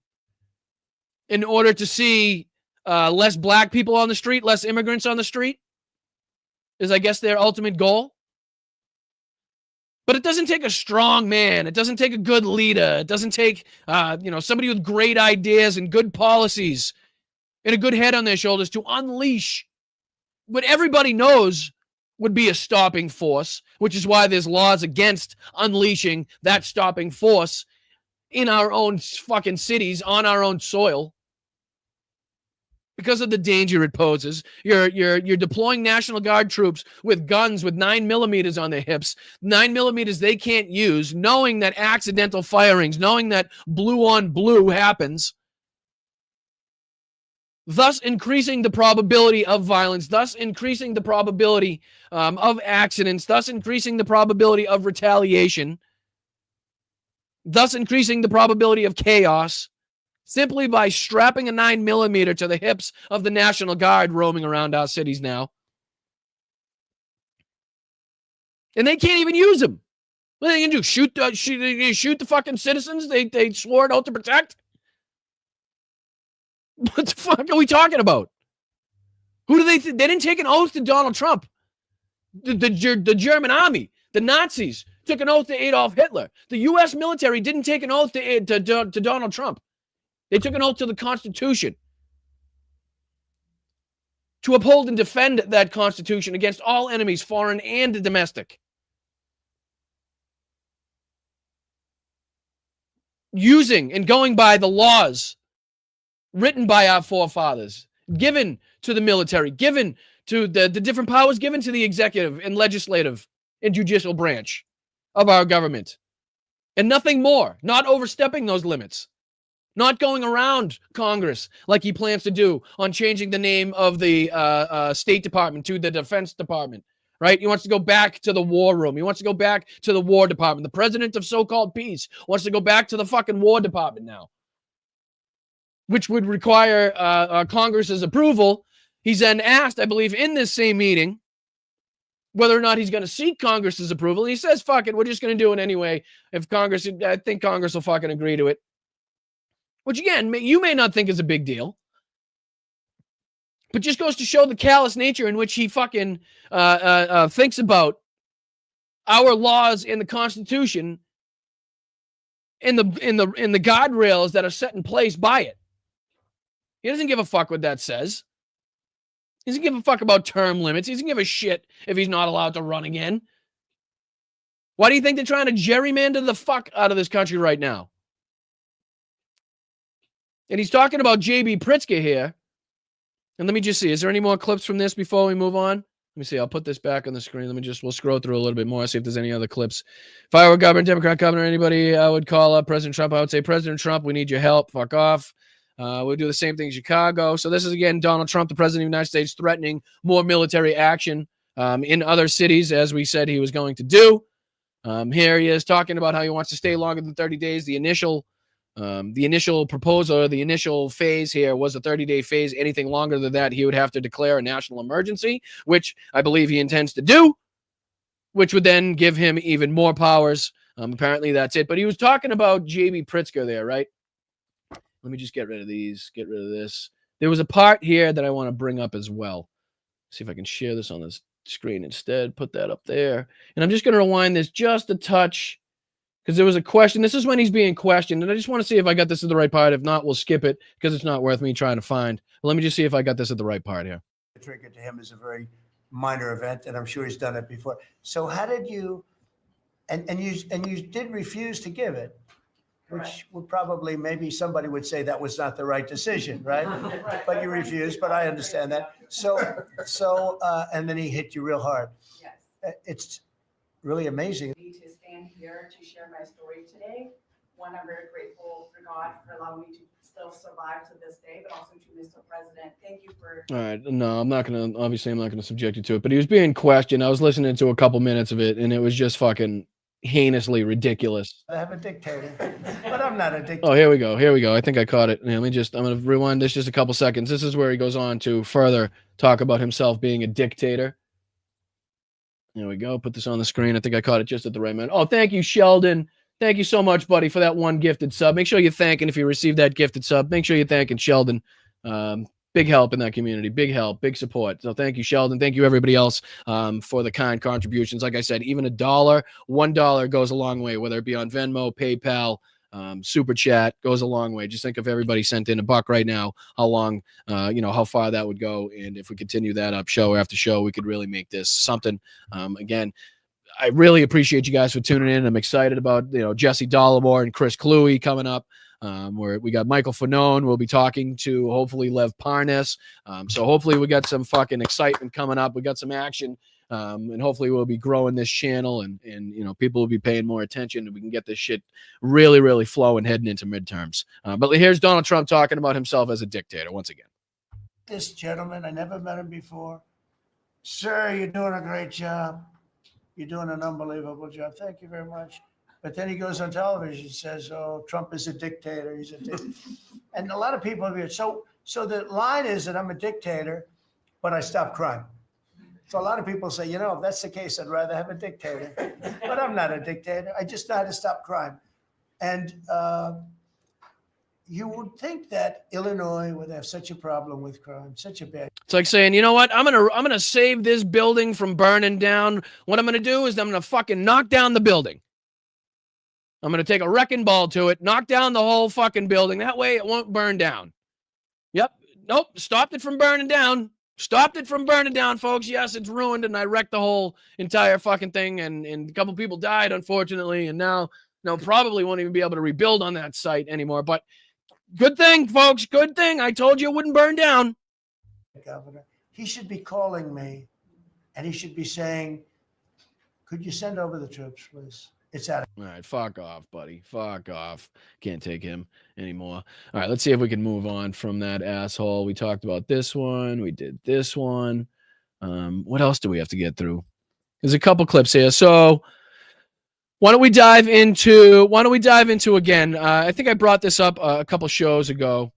in order to see less black people on the street, less immigrants on the street, is I guess their ultimate goal. But it doesn't take a strong man. It doesn't take a good leader. It doesn't take somebody with great ideas and good policies and a good head on their shoulders to unleash what everybody knows would be a stopping force, which is why there's laws against unleashing that stopping force in our own fucking cities, on our own soil, because of the danger it poses. You're deploying National Guard troops with guns with 9mm on their hips, 9mm they can't use, knowing that accidental firings, knowing that blue on blue happens, thus increasing the probability of violence, thus increasing the probability of accidents, thus increasing the probability of retaliation, thus increasing the probability of chaos, simply by strapping a 9mm to the hips of the National Guard roaming around our cities now. And they can't even use them. What are they going to do? Shoot the fucking citizens they swore an oath to protect? What the fuck are we talking about? Who do they think? They didn't take an oath to Donald Trump. The German army, the Nazis, took an oath to Adolf Hitler. The U.S. military didn't take an oath to Donald Trump. They took an oath to the Constitution to uphold and defend that Constitution against all enemies, foreign and domestic. Using and going by the laws written by our forefathers, given to the military, given to the different powers given to the executive and legislative and judicial branch of our government. And nothing more, not overstepping those limits, not going around Congress like he plans to do on changing the name of the State Department to the Defense Department, right? He wants to go back to the War Room. He wants to go back to the War Department. The president of so-called peace wants to go back to the fucking War Department now, which would require Congress's approval. He's then asked, I believe, in this same meeting, whether or not he's going to seek Congress's approval. And he says, fuck it, we're just going to do it anyway. I think Congress will fucking agree to it. Which, again, you may not think is a big deal. But just goes to show the callous nature in which he fucking thinks about our laws in the Constitution in the guardrails that are set in place by it. He doesn't give a fuck what that says. He doesn't give a fuck about term limits. He doesn't give a shit if he's not allowed to run again. Why do you think they're trying to gerrymander the fuck out of this country right now? And he's talking about J.B. Pritzker here. And let me just see. Is there any more clips from this before we move on? Let me see. I'll put this back on the screen. We'll scroll through a little bit more, see if there's any other clips. If I were governor, Democrat governor, anybody, I would call up President Trump. I would say, President Trump, we need your help. Fuck off. We'll do the same thing in Chicago. So this is, again, Donald Trump, the president of the United States, threatening more military action in other cities, as we said he was going to do. Here he is talking about how he wants to stay longer than 30 days. The initial proposal, the initial phase here was a 30-day phase. Anything longer than that, he would have to declare a national emergency, which I believe he intends to do, which would then give him even more powers. Apparently that's it. But he was talking about J.B. Pritzker there, right? Let me just get rid of these, get rid of this. There was a part here that I want to bring up as well. See if I can share this on this screen instead. Put that up there. And I'm just going to rewind this just a touch, because there was a question. This is when he's being questioned, and I just want to see if I got this at the right part. If not, we'll skip it because it's not worth me trying to find. But let me just see if I got this at the right part here. The trigger to him is a very minor event, and I'm sure he's done it before. So how did you, and you did refuse to give it, which would probably, maybe somebody would say that was not the right decision, right? But you refused, but I understand that. So, and then he hit you real hard. Yes. It's really amazing. To stand here to share my story today. One, I'm very grateful for God for allowing me to still survive to this day, but also to Mr. President. Thank you for. All right. No, I'm not going to subject you to it, but he was being questioned. I was listening to a couple minutes of it, and it was just fucking heinously ridiculous. I have a dictator, but I'm not a dictator. Oh, here we go. I think I caught it. I'm going to rewind this just a couple seconds. This is where he goes on to further talk about himself being a dictator. There we go. Put this on the screen. I think I caught it just at the right minute. Oh, thank you, Sheldon. Thank you so much, buddy, for that one gifted sub. Make sure you're thanking, if you received that gifted sub, make sure you're thanking Sheldon. Big help in that community. Big help. Big support. So thank you, Sheldon. Thank you, everybody else, for the kind contributions. Like I said, even $1 goes a long way, whether it be on Venmo, PayPal, Super Chat, goes a long way. Just think if everybody sent in $1 right now, how far that would go. And if we continue that up show after show, we could really make this something. Again, I really appreciate you guys for tuning in. I'm excited about, Jesse Dollimore and Chris Cluey coming up. Where we got Michael Fanone. We'll be talking to hopefully Lev Parnas. So hopefully we got some fucking excitement coming up. We got some action. And hopefully we'll be growing this channel and people will be paying more attention and we can get this shit really, really flowing heading into midterms. But here's Donald Trump talking about himself as a dictator once again. This gentleman, I never met him before. Sir, you're doing a great job. You're doing an unbelievable job. Thank you very much. But then he goes on television and says, oh, Trump is a dictator. He's a dictator. And a lot of people are so the line is that I'm a dictator, but I stop crime. So a lot of people say, if that's the case, I'd rather have a dictator. But I'm not a dictator. I just know how to stop crime. And you would think that Illinois would have such a problem with crime, such a bad. It's like saying, you know what? I'm gonna save this building from burning down. What I'm gonna do is I'm gonna fucking knock down the building. I'm going to take a wrecking ball to it, knock down the whole fucking building. That way it won't burn down. Yep. Nope. Stopped it from burning down. Stopped it from burning down, folks. Yes, it's ruined, and I wrecked the whole entire fucking thing, and a couple people died, unfortunately, and now probably won't even be able to rebuild on that site anymore. But good thing, folks. Good thing. I told you it wouldn't burn down. Governor, he should be calling me, and he should be saying, could you send over the troops, please? It's out. All right, fuck off, buddy. Fuck off. Can't take him anymore. All right, let's see if we can move on from that asshole. We talked about this one. We did this one. What else do we have to get through? There's a couple clips here. So why don't we dive into again? I think I brought this up a couple shows ago.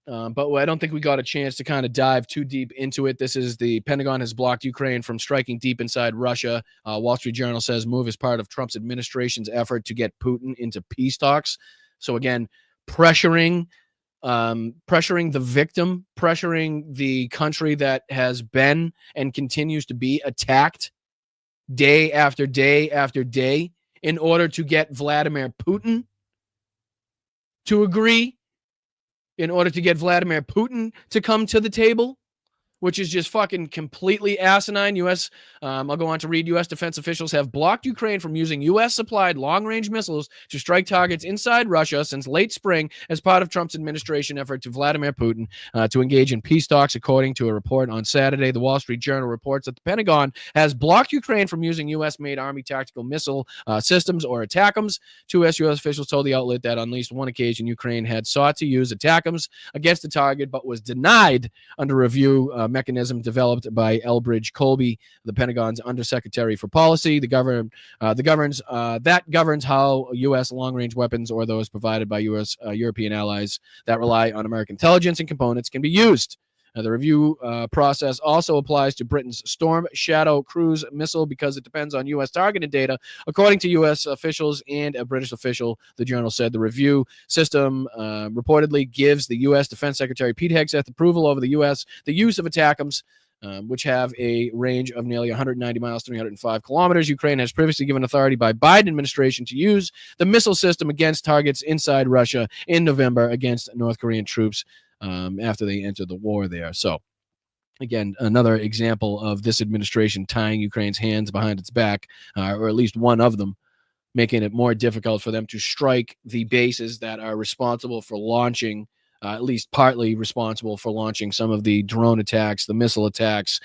But I don't think we got a chance to kind of dive too deep into it. This is the Pentagon has blocked Ukraine from striking deep inside Russia. Wall Street Journal says move is part of Trump's administration's effort to get Putin into peace talks. So again, pressuring the victim, pressuring the country that has been and continues to be attacked day after day after day in order to get Vladimir Putin to agree, in order to get Vladimir Putin to come to the table. which is just fucking completely asinine. I'll go on to read. U.S. defense officials have blocked Ukraine from using U.S.-supplied long-range missiles to strike targets inside Russia since late spring as part of Trump's administration effort to Vladimir Putin to engage in peace talks, according to a report on Saturday. The Wall Street Journal reports that the Pentagon has blocked Ukraine from using U.S.-made Army tactical missile systems or ATACMS. Two U.S. officials told the outlet that on at least one occasion, Ukraine had sought to use ATACMS against the target, but was denied under review mechanism developed by Elbridge Colby, the Pentagon's undersecretary for policy. That governs how U.S. long-range weapons or those provided by U.S. European allies that rely on American intelligence and components can be used. The review process also applies to Britain's Storm Shadow cruise missile because it depends on U.S. targeted data. According to U.S. officials and a British official, the journal said the review system reportedly gives the U.S. Defense Secretary Pete Hegseth approval over the use of ATACMS, which have a range of nearly 190 miles, 305 kilometers. Ukraine has previously given authority by Biden administration to use the missile system against targets inside Russia in November against North Korean troops after they entered the war there. So, again, another example of this administration tying Ukraine's hands behind its back, or at least one of them, making it more difficult for them to strike the bases that are responsible for launching, at least partly responsible for launching some of the drone attacks, the missile attacks,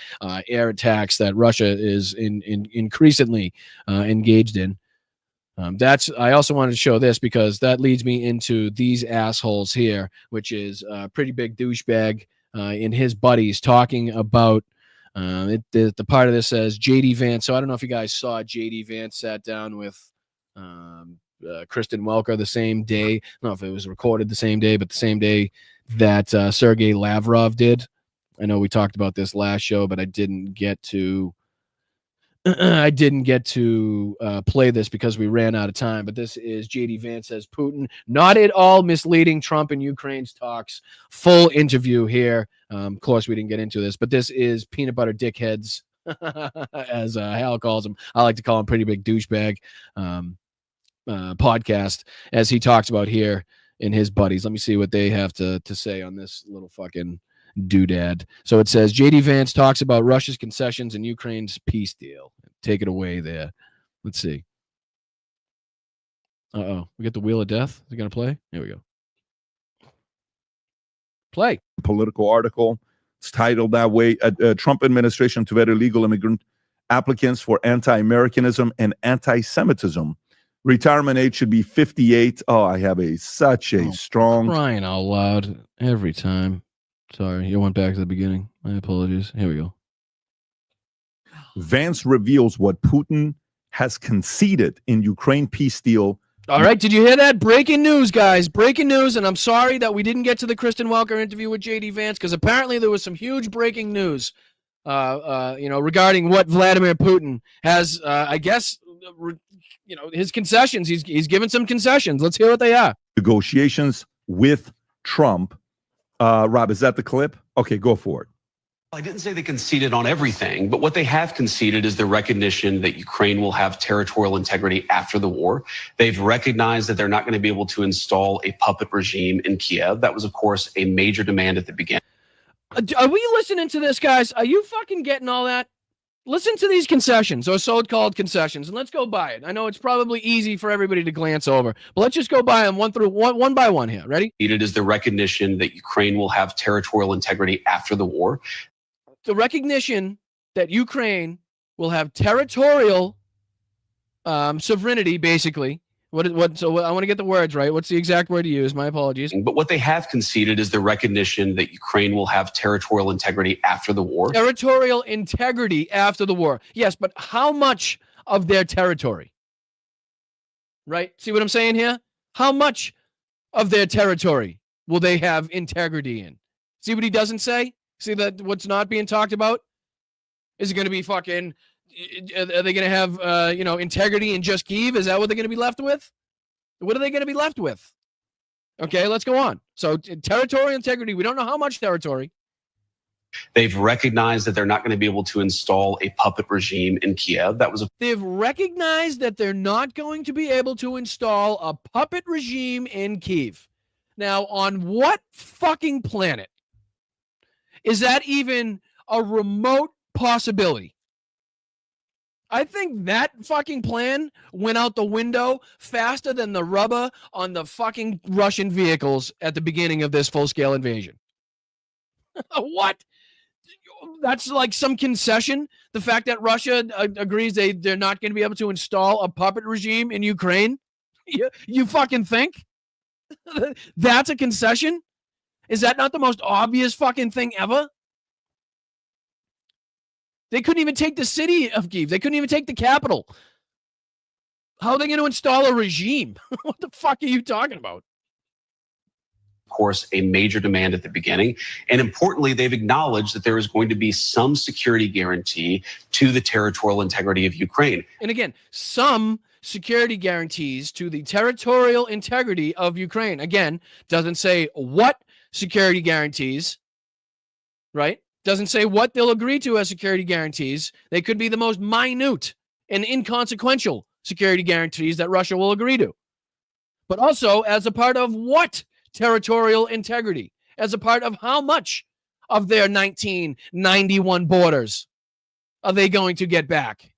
air attacks that Russia is increasingly engaged in. I also wanted to show this because that leads me into these assholes here, which is a pretty big douchebag and his buddies talking about the part of this says J.D. Vance. So I don't know if you guys saw J.D. Vance sat down with Kristen Welker the same day. I don't know if it was recorded the same day, but the same day that Sergei Lavrov did. I know we talked about this last show, but I didn't get to play this because we ran out of time, but this is J.D. Vance says Putin not at all misleading Trump and Ukraine's talks. Full interview here. Of course, we didn't get into this, but this is Peanut Butter Dickheads, as Hal calls him. I like to call him Pretty Big Douchebag podcast, as he talks about here in his buddies. Let me see what they have to say on this little fucking doodad. So it says J.D. Vance talks about Russia's concessions and Ukraine's peace deal. Take it away there. Let's see. We get the Wheel of Death. Is it going to play? Here we go. Play. Political article. It's titled that way. Trump administration to vet illegal immigrant applicants for anti-Americanism and anti-Semitism. Retirement age should be 58. Oh, I have such a strong... Crying out loud every time. Sorry, you went back to the beginning. My apologies. Here we go. Vance reveals what Putin has conceded in Ukraine peace deal. All right, did you hear that? Breaking news, guys. Breaking news, and I'm sorry that we didn't get to the Kristen Welker interview with J.D. Vance because apparently there was some huge breaking news, regarding what Vladimir Putin has, I guess, his concessions. He's given some concessions. Let's hear what they are. Negotiations with Trump. Rob, is that the clip? Okay, go for it. I didn't say they conceded on everything, but what they have conceded is the recognition that Ukraine will have territorial integrity after the war. They've recognized that they're not going to be able to install a puppet regime in Kiev. That was, of course, a major demand at the beginning. Are we listening to this, guys? Are you fucking getting all that? Listen to these concessions, or so-called concessions, and let's go by it. I know it's probably easy for everybody to glance over, but let's just go by them one by one here. Ready? It is the recognition that Ukraine will have territorial integrity after the war. The recognition that Ukraine will have territorial sovereignty, basically. So I want to get the words right. What's the exact word to use? My apologies. But what they have conceded is the recognition that Ukraine will have territorial integrity after the war. Territorial integrity after the war. Yes, but how much of their territory? Right? See what I'm saying here? How much of their territory will they have integrity in? See what he doesn't say? See that what's not being talked about? Is it going to be fucking... Are they going to have, integrity in just Kyiv? Is that what they're going to be left with? What are they going to be left with? Okay, let's go on. So territorial integrity, we don't know how much territory. They've recognized that they're not going to be able to install a puppet regime in Kiev. They've recognized that they're not going to be able to install a puppet regime in Kyiv. Now, on what fucking planet is that even a remote possibility. I think that fucking plan went out the window faster than the rubber on the fucking Russian vehicles at the beginning of this full-scale invasion. What? That's like some concession? The fact that Russia agrees they're not going to be able to install a puppet regime in Ukraine? You fucking think? That's a concession? Is that not the most obvious fucking thing ever? They couldn't even take the city of Kyiv. They couldn't even take the capital. How are they going to install a regime? What the fuck are you talking about? Of course, a major demand at the beginning. And importantly, they've acknowledged that there is going to be some security guarantee to the territorial integrity of Ukraine. And again, some security guarantees to the territorial integrity of Ukraine. Again, doesn't say what security guarantees, right? Doesn't say what they'll agree to as security guarantees. They could be the most minute and inconsequential security guarantees that Russia will agree to. But also as a part of what territorial integrity? As a part of how much of their 1991 borders are they going to get back?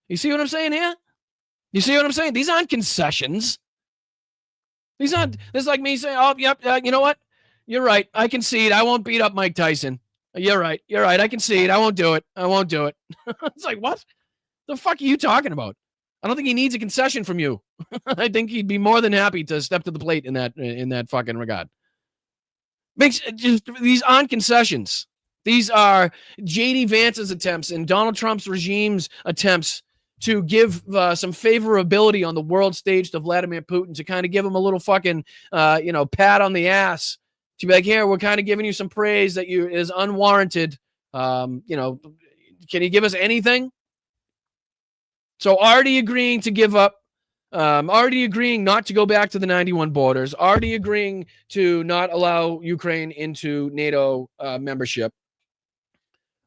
You see what I'm saying here? You see what I'm saying? These aren't concessions. These aren't, this is like me saying, oh, yep, you know what? You're right. I concede. I won't beat up Mike Tyson. You're right. You're right. I concede. I won't do it. I won't do it. It's like, what the fuck are you talking about? I don't think he needs a concession from you. I think he'd be more than happy to step to the plate in that fucking regard. These aren't concessions. These are J.D. Vance's attempts and Donald Trump's regime's attempts to give some favorability on the world stage to Vladimir Putin, to kind of give him a little fucking, pat on the ass. To be like, here, we're kind of giving you some praise that is unwarranted. Can you give us anything? So already agreeing to give up, already agreeing not to go back to the 91 borders, already agreeing to not allow Ukraine into NATO membership,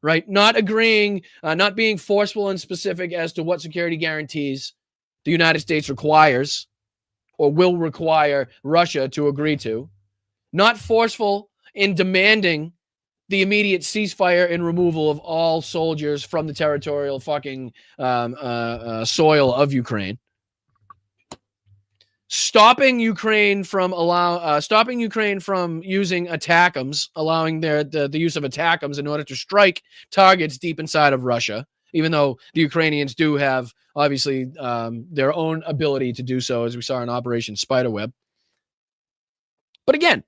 right? Not agreeing, not being forceful and specific as to what security guarantees the United States requires or will require Russia to agree to. Not forceful in demanding the immediate ceasefire and removal of all soldiers from the territorial fucking soil of Ukraine. Stopping Ukraine from using ATACMS, allowing the use of ATACMS in order to strike targets deep inside of Russia, even though the Ukrainians do have obviously their own ability to do so, as we saw in Operation Spiderweb. But again,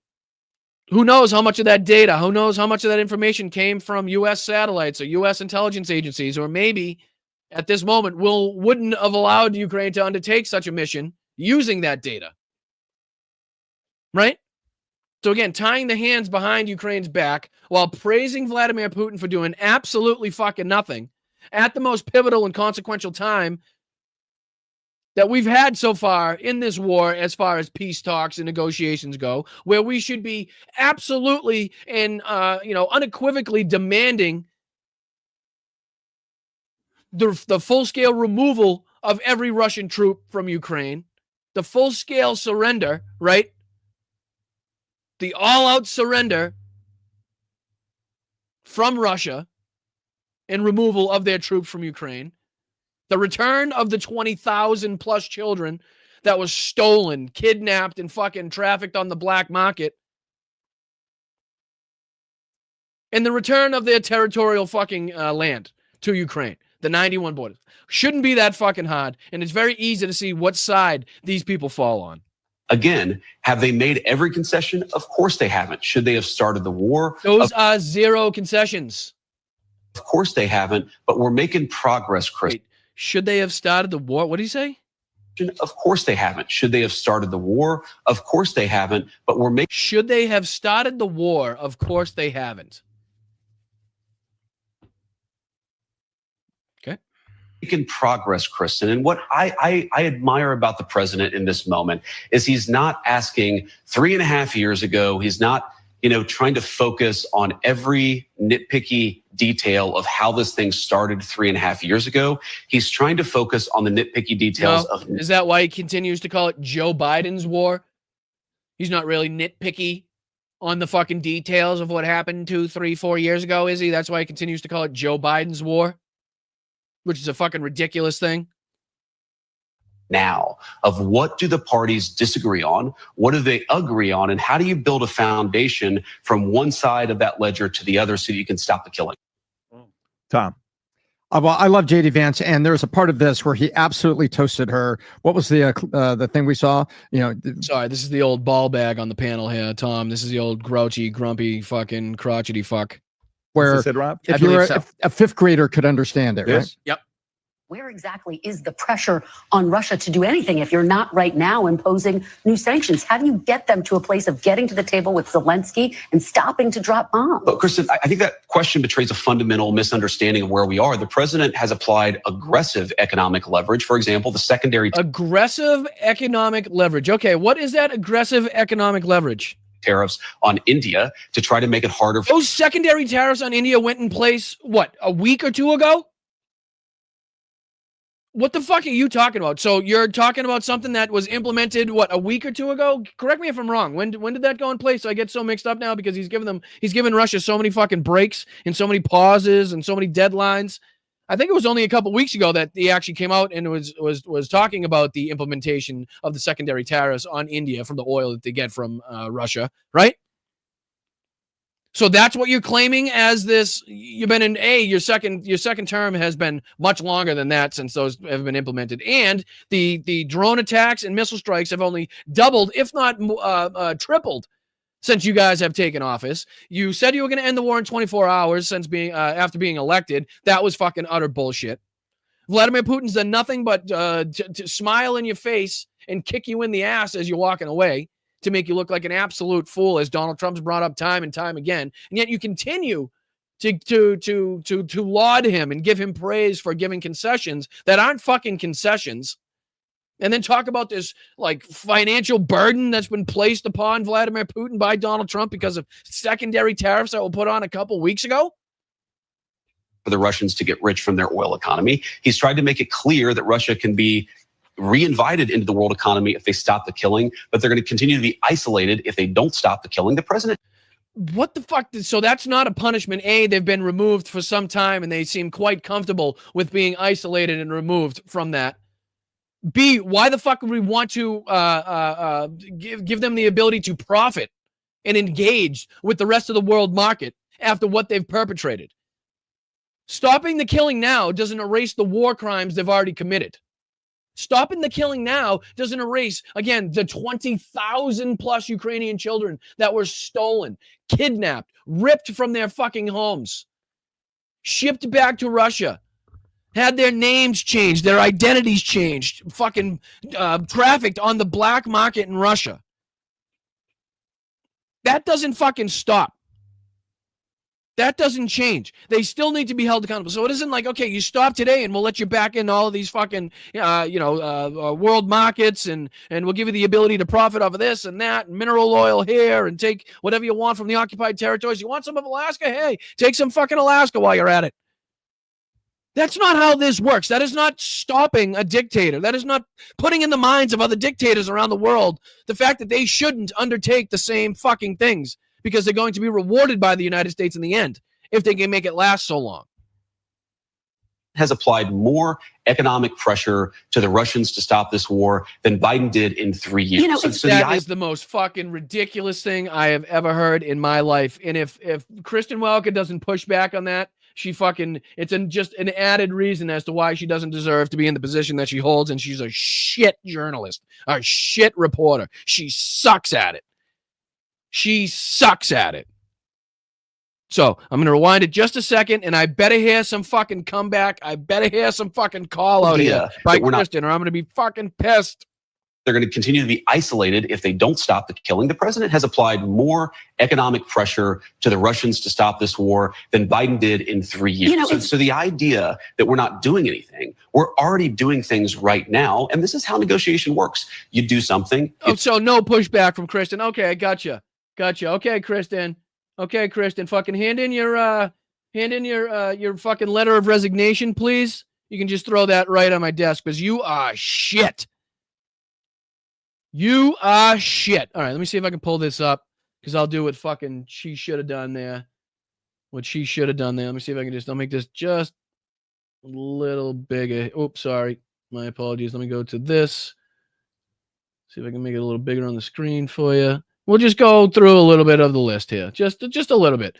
who knows how much of that data, who knows how much of that information came from U.S. satellites or U.S. intelligence agencies, or maybe at this moment wouldn't have allowed Ukraine to undertake such a mission using that data. Right? So again, tying the hands behind Ukraine's back while praising Vladimir Putin for doing absolutely fucking nothing at the most pivotal and consequential time that we've had so far in this war, as far as peace talks and negotiations go, where we should be absolutely and unequivocally demanding the full-scale removal of every Russian troop from Ukraine, the full-scale surrender, right? The all-out surrender from Russia and removal of their troops from Ukraine. The return of the 20,000 plus children that was stolen, kidnapped, and fucking trafficked on the black market. And the return of their territorial fucking land to Ukraine. The 91 borders. Shouldn't be that fucking hard. And it's very easy to see what side these people fall on. Again, have they made every concession? Of course they haven't. Should they have started the war? Those are zero concessions. Of course they haven't, but we're making progress, Chris. Wait. Should they have started the war? What did he say? Of course they haven't. Should they have started the war? Of course they haven't, but we're making... Should they have started the war? Of course they haven't. Okay. Making progress, Kristen. And what I admire about the president in this moment is he's not asking 3.5 years ago. He's not, trying to focus on every nitpicky detail of how this thing started 3.5 years ago. He's trying to focus on the nitpicky details of... Is that why he continues to call it Joe Biden's war? He's not really nitpicky on the fucking details of what happened 2, 3, 4 years ago, is he? That's why he continues to call it Joe Biden's war, which is a fucking ridiculous thing. Now, of what do the parties disagree on? What do they agree on? And how do you build a foundation from one side of that ledger to the other so you can stop the killing? Tom. Well, I love JD Vance, and there's a part of this where he absolutely toasted her. What was the thing we saw? Sorry, this is the old ball bag on the panel here, Tom. This is the old grouchy, grumpy, fucking crotchety fuck. Where Is this it, Rob? if you were a fifth grader could understand it, right? Yep. Where exactly is the pressure on Russia to do anything if you're not right now imposing new sanctions? How do you get them to a place of getting to the table with Zelensky and stopping to drop bombs? But Kristen, I think that question betrays a fundamental misunderstanding of where we are. The president has applied aggressive economic leverage. For example, the secondary aggressive economic leverage. Okay, what is that aggressive economic leverage? Tariffs on India to try to make it harder. Those secondary tariffs on India went in place, what, a week or two ago? What the fuck are you talking about? So you're talking about something that was implemented, what, a week or two ago? Correct me if I'm wrong. When did that go in place? I get so mixed up now because he's given Russia so many fucking breaks and so many pauses and so many deadlines. I think it was only a couple weeks ago that he actually came out and was talking about the implementation of the secondary tariffs on India from the oil that they get from Russia, right? So that's what you're claiming as this. You've been in your second term has been much longer than that since those have been implemented, and the drone attacks and missile strikes have only doubled, if not tripled, since you guys have taken office. You said you were going to end the war in 24 hours since after being elected. That was fucking utter bullshit. Vladimir Putin's done nothing but to smile in your face and kick you in the ass as you're walking away, to make you look like an absolute fool, as Donald Trump's brought up time and time again. And yet you continue to laud him and give him praise for giving concessions that aren't fucking concessions. And then talk about this like financial burden that's been placed upon Vladimir Putin by Donald Trump because of secondary tariffs that were put on a couple weeks ago. For the Russians to get rich from their oil economy. He's tried to make it clear that Russia can be reinvited into the world economy if they stop the killing, but they're going to continue to be isolated if they don't stop the killing. The president. What the fuck? So that's not a punishment. A, they've been removed for some time and they seem quite comfortable with being isolated and removed from that. B, why the fuck would we want to give them the ability to profit and engage with the rest of the world market after what they've perpetrated? Stopping the killing now doesn't erase the war crimes they've already committed. Stopping the killing now doesn't erase, again, the 20,000 plus Ukrainian children that were stolen, kidnapped, ripped from their fucking homes, shipped back to Russia, had their names changed, their identities changed, fucking trafficked on the black market in Russia. That doesn't fucking stop. That doesn't change. They still need to be held accountable. So it isn't like, okay, you stop today and we'll let you back in all of these fucking, world markets and we'll give you the ability to profit off of this and that, and mineral oil here, and take whatever you want from the occupied territories. You want some of Alaska? Hey, take some fucking Alaska while you're at it. That's not how this works. That is not stopping a dictator. That is not putting in the minds of other dictators around the world the fact that they shouldn't undertake the same fucking things, because they're going to be rewarded by the United States in the end if they can make it last so long. Has applied more economic pressure to the Russians to stop this war than Biden did in 3 years. That is the most fucking ridiculous thing I have ever heard in my life. And if Kristen Welker doesn't push back on that, it's just an added reason as to why she doesn't deserve to be in the position that she holds. And she's a shit journalist, a shit reporter. She sucks at it. She sucks at it. So I'm going to rewind it just a second, and I better hear some fucking comeback. I better hear some fucking call out here by Kristen, or I'm going to be fucking pissed. They're going to continue to be isolated if they don't stop the killing. The president has applied more economic pressure to the Russians to stop this war than Biden did in 3 years. So the idea that we're not doing anything, we're already doing things right now, and this is how negotiation works. You do something. So no pushback from Kristen. Okay, I gotcha. Okay, Kristen. Fucking hand in your fucking letter of resignation, please. You can just throw that right on my desk because you are shit. You are shit. All right, let me see if I can pull this up. because I'll do what fucking she should have done there. What she should have done there. Let me see if I can I'll make this just a little bigger. Oops, sorry. My apologies. Let me go to this. See if I can make it a little bigger on the screen for you. We'll just go through a little bit of the list here, just a little bit.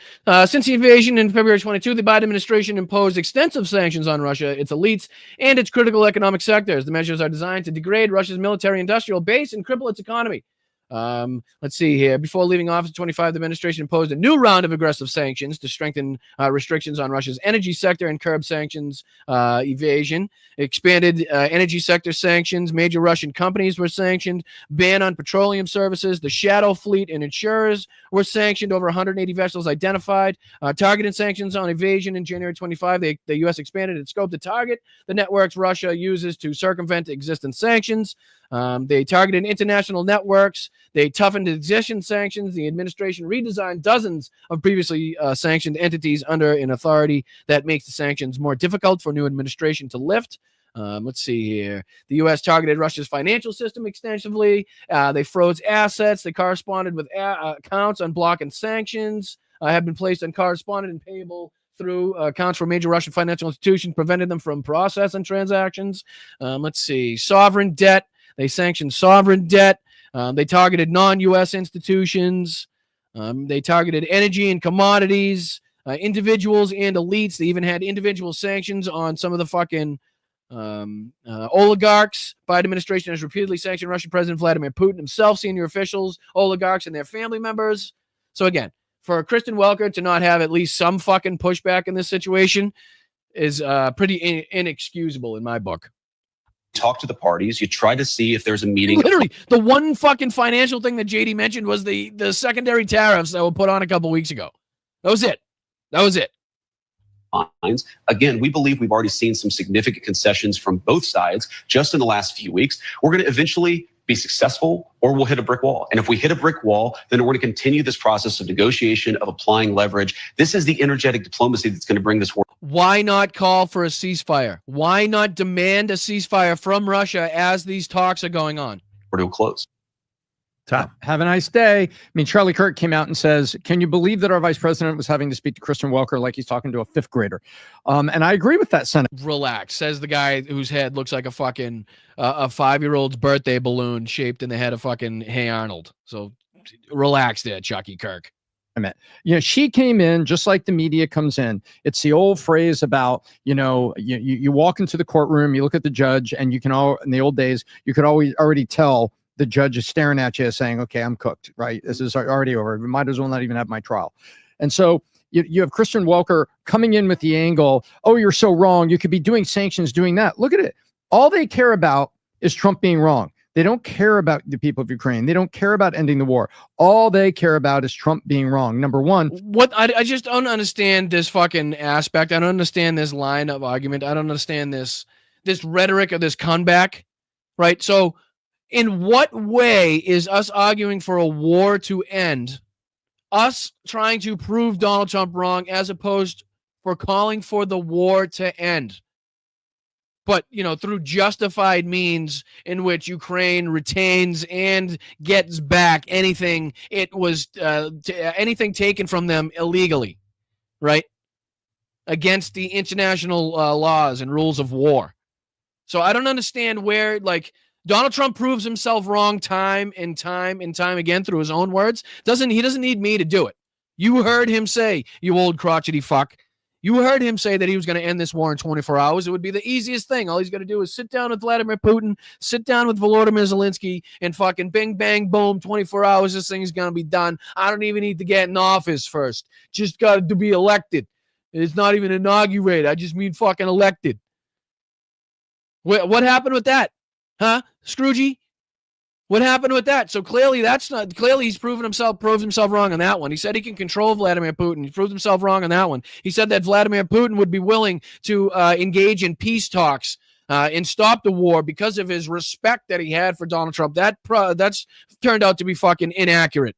Since the invasion in February 22, the Biden administration imposed extensive sanctions on Russia, its elites, and its critical economic sectors. The measures are designed to degrade Russia's military-industrial base and cripple its economy. Let's see here. Before leaving office in 25, the administration imposed a new round of aggressive sanctions to strengthen restrictions on Russia's energy sector and curb sanctions evasion. Expanded energy sector sanctions. Major Russian companies were sanctioned. Ban on petroleum services. The shadow fleet and insurers were sanctioned. Over 180 vessels identified. Targeted sanctions on evasion in January 25. The U.S. expanded its scope to target the networks Russia uses to circumvent existing sanctions. They targeted international networks. They toughened existing sanctions. The administration redesigned dozens of previously sanctioned entities under an authority that makes the sanctions more difficult for new administration to lift. Let's see here. The U.S. targeted Russia's financial system extensively. They froze assets. They corresponded with accounts on block and sanctions. Have been placed on correspondent and payable through accounts for major Russian financial institutions, prevented them from processing transactions. Let's see. Sovereign debt. They sanctioned sovereign debt. They targeted non-U.S. institutions. They targeted energy and commodities, individuals and elites. They even had individual sanctions on some of the fucking oligarchs. Biden administration has repeatedly sanctioned Russian President Vladimir Putin himself, senior officials, oligarchs, and their family members. So again, for Kristen Welker to not have at least some fucking pushback in this situation is pretty inexcusable in my book. Talk to the parties. You try to see if there's a meeting. Literally, the one fucking financial thing that JD mentioned was the secondary tariffs that were put on a couple weeks ago. That was it. Again, we believe we've already seen some significant concessions from both sides just in the last few weeks. We're going to eventually be successful, or we'll hit a brick wall. And if we hit a brick wall, then we're going to continue this process of negotiation, of applying leverage. This is the energetic diplomacy that's going to bring this war. Why not call for a ceasefire? Why not demand a ceasefire from Russia as these talks are going on? We're to a close. Have a nice day. I mean, Charlie Kirk came out and says, can you believe that our vice president was having to speak to Kristen Welker like he's talking to a fifth grader? And I agree with that sentiment. Relax, says the guy whose head looks like a fucking a 5-year-old's birthday balloon shaped in the head of fucking Hey Arnold. So relax there, Chucky Kirk. I meant, she came in just like the media comes in. It's the old phrase about, you walk into the courtroom, you look at the judge, and you can in the old days, you could always already tell the judge is staring at you saying, okay, I'm cooked, right? This is already over. We might as well not even have my trial. And so you have Kristen Welker coming in with the angle, oh, you're so wrong. You could be doing sanctions, doing that. Look at it. All they care about is Trump being wrong. They don't care about the people of Ukraine. They don't care about ending the war. All they care about is Trump being wrong. Number one. What I just don't understand this fucking aspect. I don't understand this line of argument. I don't understand this rhetoric of this comeback, right? So in what way is us arguing for a war to end, us trying to prove Donald Trump wrong, as opposed for calling for the war to end? But, through justified means in which Ukraine retains and gets back anything anything taken from them illegally, right? Against the international laws and rules of war. So I don't understand where, Donald Trump proves himself wrong time and time again through his own words. He doesn't need me to do it. You heard him say, you old crotchety fuck. You heard him say that he was going to end this war in 24 hours. It would be the easiest thing. All he's got to do is sit down with Vladimir Putin, sit down with Volodymyr Zelensky, and fucking bing, bang, boom, 24 hours, this thing's going to be done. I don't even need to get in office first. Just got to be elected. It's not even inaugurated. I just mean fucking elected. What happened with that? Huh? Scroogey? What happened with that? So clearly he's proved himself wrong on that one. He said he can control Vladimir Putin. He proved himself wrong on that one. He said that Vladimir Putin would be willing to engage in peace talks and stop the war because of his respect that he had for Donald Trump. That's turned out to be fucking inaccurate.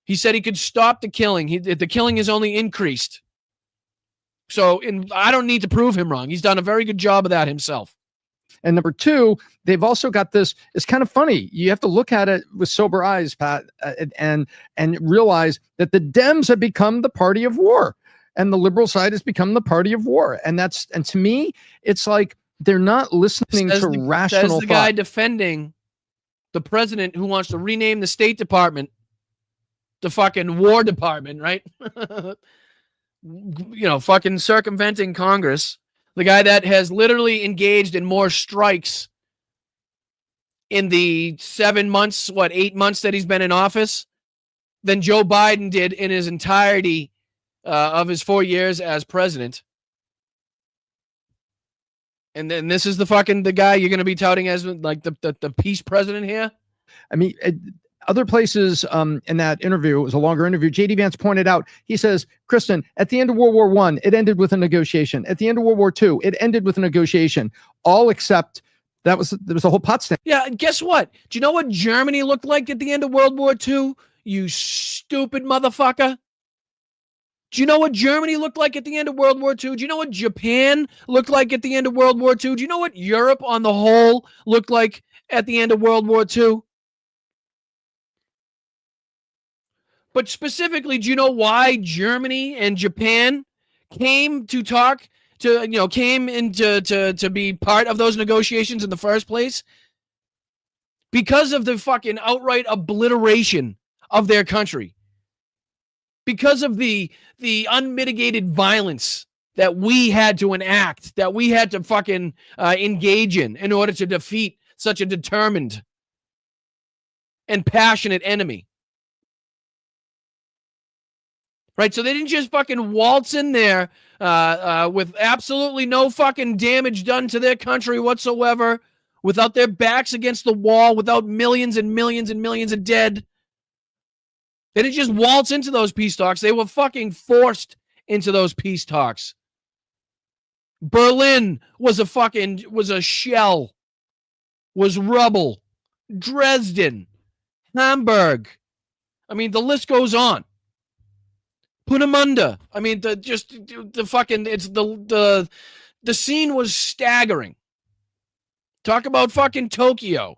He said he could stop the killing. The killing has only increased. So I don't need to prove him wrong. He's done a very good job of that himself. And number two, they've also got this. It's kind of funny. You have to look at it with sober eyes, Pat, and realize that the Dems have become the party of war, and the liberal side has become the party of war. And to me, it's like they're not listening to rational Says the guy defending the president who wants to rename the State Department the fucking War Department, right? Fucking circumventing Congress. The guy that has literally engaged in more strikes in the 8 months that he's been in office than Joe Biden did in his entirety of his 4 years as president. And then this is the guy you're going to be touting as like the peace president here? I mean, other places in that interview, it was a longer interview, J.D. Vance pointed out, he says, Kristen, at the end of World War I, it ended with a negotiation. At the end of World War II, it ended with a negotiation. All except there was a whole Potsdam. Yeah, guess what? Do you know what Germany looked like at the end of World War II? You stupid motherfucker. Do you know what Germany looked like at the end of World War II? Do you know what Japan looked like at the end of World War II? Do you know what Europe on the whole looked like at the end of World War II? But specifically, do you know why Germany and Japan came to talk came to be part of those negotiations in the first place? Because of the fucking outright obliteration of their country. Because of the unmitigated violence that we had to enact, that we had to fucking engage in order to defeat such a determined and passionate enemy. Right, so they didn't just fucking waltz in there with absolutely no fucking damage done to their country whatsoever, without their backs against the wall, without millions and millions and millions of dead. They didn't just waltz into those peace talks. They were fucking forced into those peace talks. Berlin was a shell, was rubble. Dresden, Hamburg. I mean, the list goes on. Peenemünde. I mean, the scene was staggering. Talk about fucking Tokyo,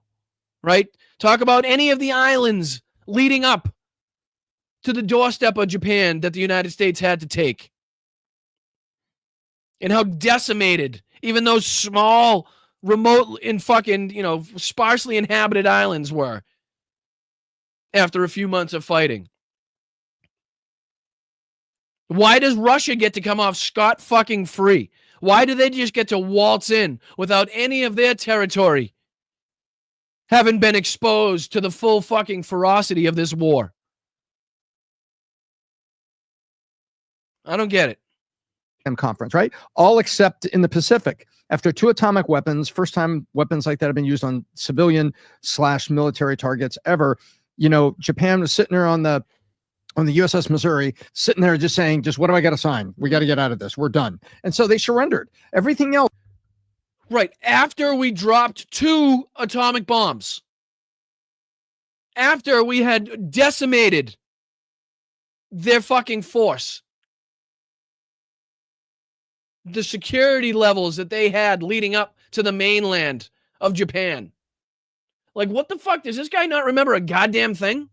right? Talk about any of the islands leading up to the doorstep of Japan that the United States had to take. And how decimated even those small, remote and fucking, sparsely inhabited islands were after a few months of fighting. Why does Russia get to come off scot-fucking-free? Why do they just get to waltz in without any of their territory having been exposed to the full fucking ferocity of this war? I don't get it. Conference, right? All except in the Pacific. After 2 atomic weapons, first time weapons like that have been used on civilian/military targets ever. Japan was sitting there on the USS Missouri, sitting there just saying, what do I got to sign? We got to get out of this. We're done. And so they surrendered. Everything else. Right. After we dropped 2 atomic bombs. After we had decimated their fucking force. The security levels that they had leading up to the mainland of Japan. Like, what the fuck? Does this guy not remember a goddamn thing?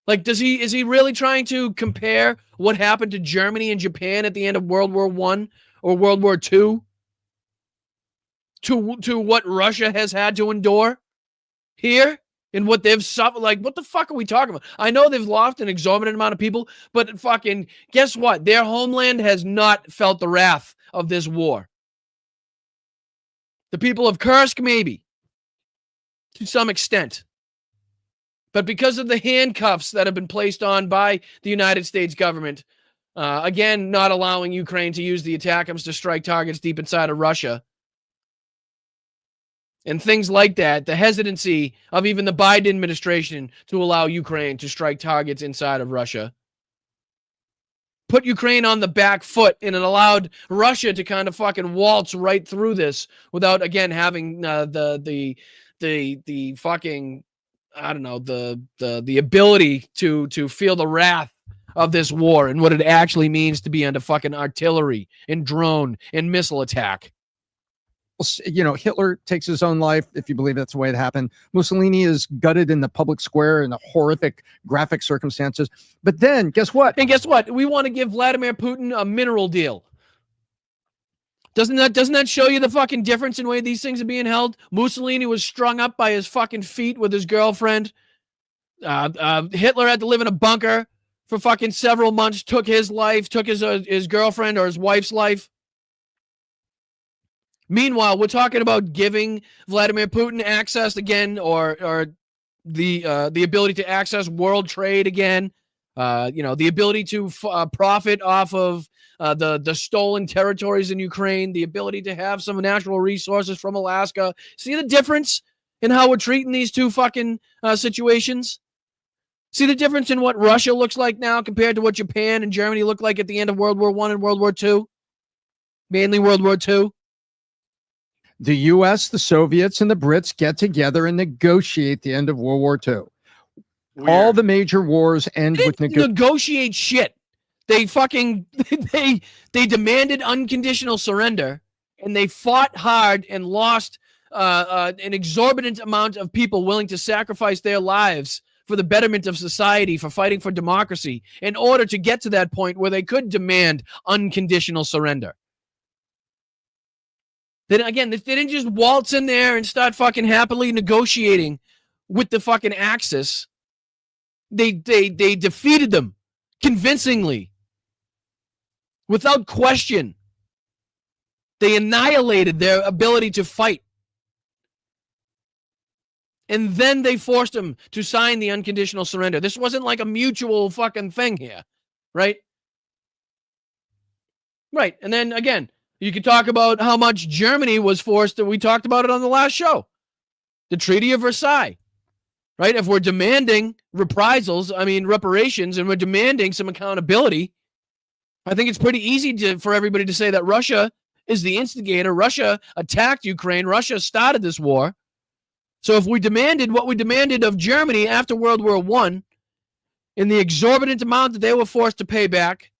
Like, is he really trying to compare what happened to Germany and Japan at the end of World War I or World War II to what Russia has had to endure here and what they've suffered? Like, what the fuck are we talking about? I know they've lost an exorbitant amount of people, but fucking guess what? Their homeland has not felt the wrath of this war. The people of Kursk, maybe, to some extent. But because of the handcuffs that have been placed on by the United States government, again, not allowing Ukraine to use the ATACMS to strike targets deep inside of Russia, and things like that, the hesitancy of even the Biden administration to allow Ukraine to strike targets inside of Russia, put Ukraine on the back foot, and it allowed Russia to kind of fucking waltz right through this without, again, having the fucking, I don't know, the ability to feel the wrath of this war and what it actually means to be under fucking artillery and drone and missile attack. Hitler takes his own life, if you believe that's the way it happened. Mussolini is gutted in the public square in the horrific graphic circumstances. But then guess what? And guess what? We want to give Vladimir Putin a mineral deal. Doesn't that show you the fucking difference in the way these things are being held? Mussolini was strung up by his fucking feet with his girlfriend. Hitler had to live in a bunker for fucking several months, took his life, took his girlfriend or his wife's life. Meanwhile, we're talking about giving Vladimir Putin access again, or the ability to access world trade again. The ability to profit off of the stolen territories in Ukraine, the ability to have some natural resources from Alaska. See the difference in how we're treating these two fucking situations? See the difference in what Russia looks like now compared to what Japan and Germany looked like at the end of World War I and World War II? Mainly World War II. The U.S., the Soviets, and the Brits get together and negotiate the end of World War II. Weird. All the major wars end with negotiate shit. They fucking they demanded unconditional surrender, and they fought hard and lost an exorbitant amount of people willing to sacrifice their lives for the betterment of society, for fighting for democracy, in order to get to that point where they could demand unconditional surrender. Then again, they didn't just waltz in there and start fucking happily negotiating with the fucking Axis. They defeated them convincingly, without question. They annihilated their ability to fight. And then they forced them to sign the unconditional surrender. This wasn't like a mutual fucking thing here, right? Right. And then again, you could talk about how much Germany was forced, and we talked about it on the last show. The Treaty of Versailles, right? If we're demanding reprisals, reparations, and we're demanding some accountability, I think it's pretty easy for everybody to say that Russia is the instigator. Russia attacked Ukraine. Russia started this war. So if we demanded what we demanded of Germany after World War I, in the exorbitant amount that they were forced to pay back,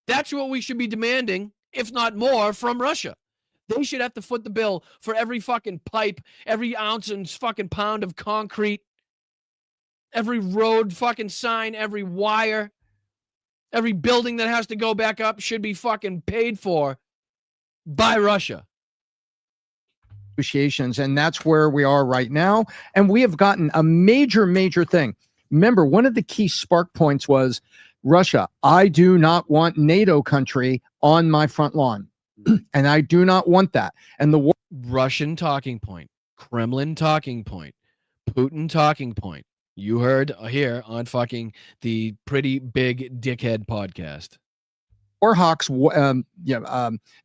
that's what we should be demanding, if not more, from Russia. They should have to foot the bill for every fucking pipe, every ounce and fucking pound of concrete, every road fucking sign, every wire, every building that has to go back up should be fucking paid for by Russia. Negotiations, and that's where we are right now. And we have gotten a major thing. Remember, one of the key spark points was Russia. I do not want NATO country on my front lawn. And I do not want that. And the Russian talking point, Kremlin talking point, Putin talking point. You heard here on fucking the Pretty Big Dickhead podcast. Warhawks,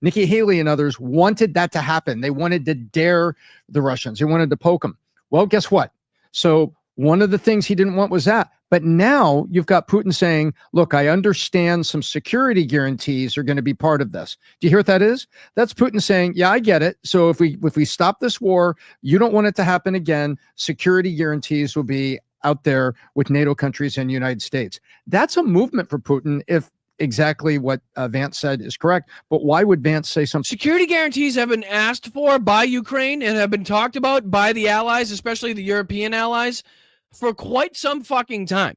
Nikki Haley and others wanted that to happen. They wanted to dare the Russians. They wanted to poke them. Well, guess what? So one of the things he didn't want was that. But now you've got Putin saying, look, I understand some security guarantees are going to be part of this. Do you hear what that is? That's Putin saying, yeah, I get it. So if we stop this war, you don't want it to happen again. Security guarantees will be out there with NATO countries and the United States. That's a movement for Putin if exactly what Vance said is correct. But why would Vance say something? Security guarantees have been asked for by Ukraine and have been talked about by the allies, especially the European allies, for quite some fucking time.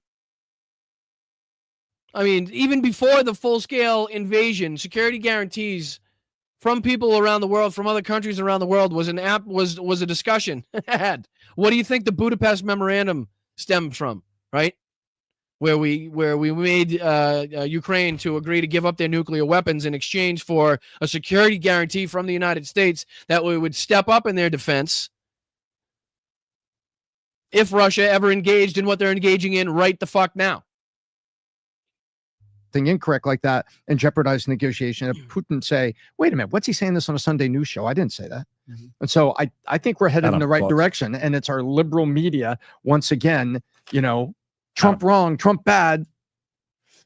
Even before the full-scale invasion, security guarantees from people around the world, from other countries around the world, was a discussion had. What do you think the Budapest Memorandum stemmed from, right? Where we made Ukraine to agree to give up their nuclear weapons in exchange for a security guarantee from the United States that we would step up in their defense if Russia ever engaged in what they're engaging in right the fuck now. Thing incorrect like that and jeopardize negotiation. If Putin say, wait a minute, what's he saying this on a Sunday news show? I didn't say that. Mm-hmm. And so I think we're headed in the right direction. And it's our liberal media, once again, Trump wrong, Trump bad.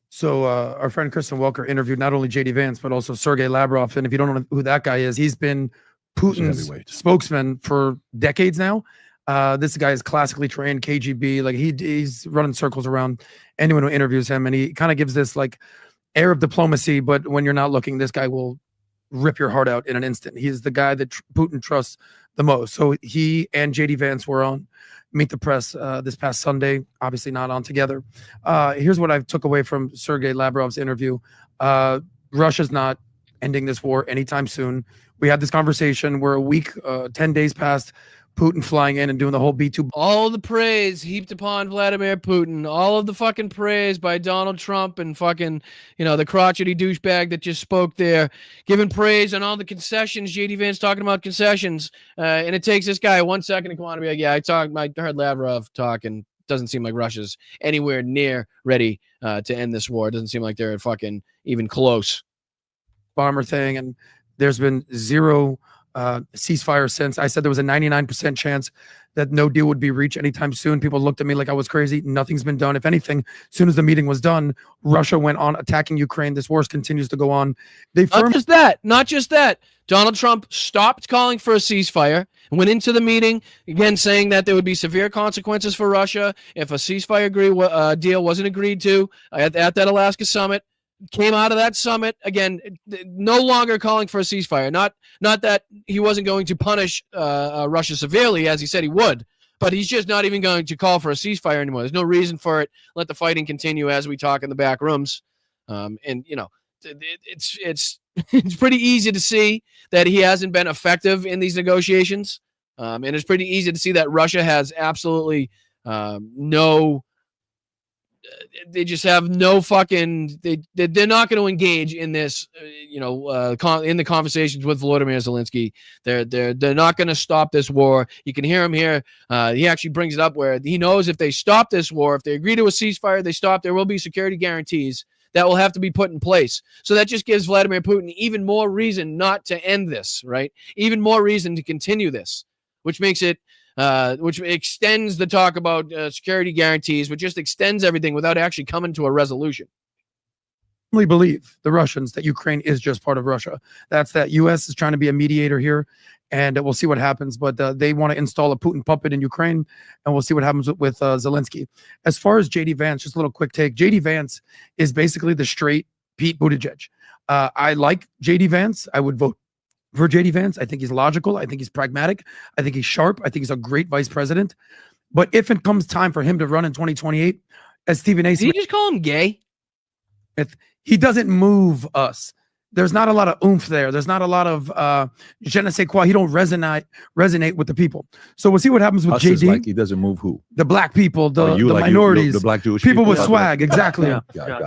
So our friend Kristen Welker interviewed not only J.D. Vance, but also Sergei Lavrov. And if you don't know who that guy is, he's been Putin's spokesman for decades now. This guy is classically trained KGB. Like he's running circles around anyone who interviews him. And he kind of gives this like air of diplomacy. But when you're not looking, this guy will rip your heart out in an instant. He is the guy that Putin trusts the most. So he and JD Vance were on Meet the Press this past Sunday, obviously not on together. Here's what I took away from Sergei Lavrov's interview. Russia's not ending this war anytime soon. We had this conversation. We're a week, 10 days past Putin flying in and doing the whole B2. All the praise heaped upon Vladimir Putin, all of the fucking praise by Donald Trump and fucking, the crotchety douchebag that just spoke there, giving praise on all the concessions. JD Vance talking about concessions. And it takes this guy 1 second to come on and be like, yeah, I heard Lavrov talk, and doesn't seem like Russia's anywhere near ready to end this war. It doesn't seem like they're fucking even close. Bomber thing, and there's been zero ceasefire since. I said there was a 99% chance that no deal would be reached anytime soon. People looked at me like I was crazy. Nothing's been done. If anything, as soon as the meeting was done, Russia went on attacking Ukraine. This war continues to go on. Not just that. Donald Trump stopped calling for a ceasefire and went into the meeting again saying that there would be severe consequences for Russia if a ceasefire deal wasn't agreed to at that Alaska summit. Came out of that summit again, no longer calling for a ceasefire. Not that he wasn't going to punish Russia severely, as he said he would, but he's just not even going to call for a ceasefire anymore. There's no reason for it. Let the fighting continue as we talk in the back rooms. It's pretty easy to see that he hasn't been effective in these negotiations, and it's pretty easy to see that Russia has absolutely no. They just have no fucking. They're not going to engage in this, in the conversations with Volodymyr Zelensky. They're not going to stop this war. You can hear him here. He actually brings it up where he knows if they stop this war, if they agree to a ceasefire, they stop. There will be security guarantees that will have to be put in place. So that just gives Vladimir Putin even more reason not to end this, right? Even more reason to continue this, which makes it. Which extends the talk about security guarantees, which just extends everything without actually coming to a resolution. I believe the Russians that Ukraine is just part of Russia. That's that U.S. is trying to be a mediator here, and we'll see what happens. But they want to install a Putin puppet in Ukraine, and we'll see what happens with Zelensky. As far as JD Vance, just a little quick take. JD Vance is basically the straight Pete Buttigieg. I like JD Vance. I would vote for JD Vance. I think he's logical. I think he's pragmatic. I think he's sharp. I think he's a great vice president. But if it comes time for him to run in 2028, as Stephen A. Did you just call him gay? He doesn't move us. There's not a lot of oomph there. There's not a lot of je ne sais quoi. He don't resonate with the people. So we'll see what happens with Us JD. is like he doesn't move who? The black people, the like minorities, the black Jewish people with people? swag. Exactly.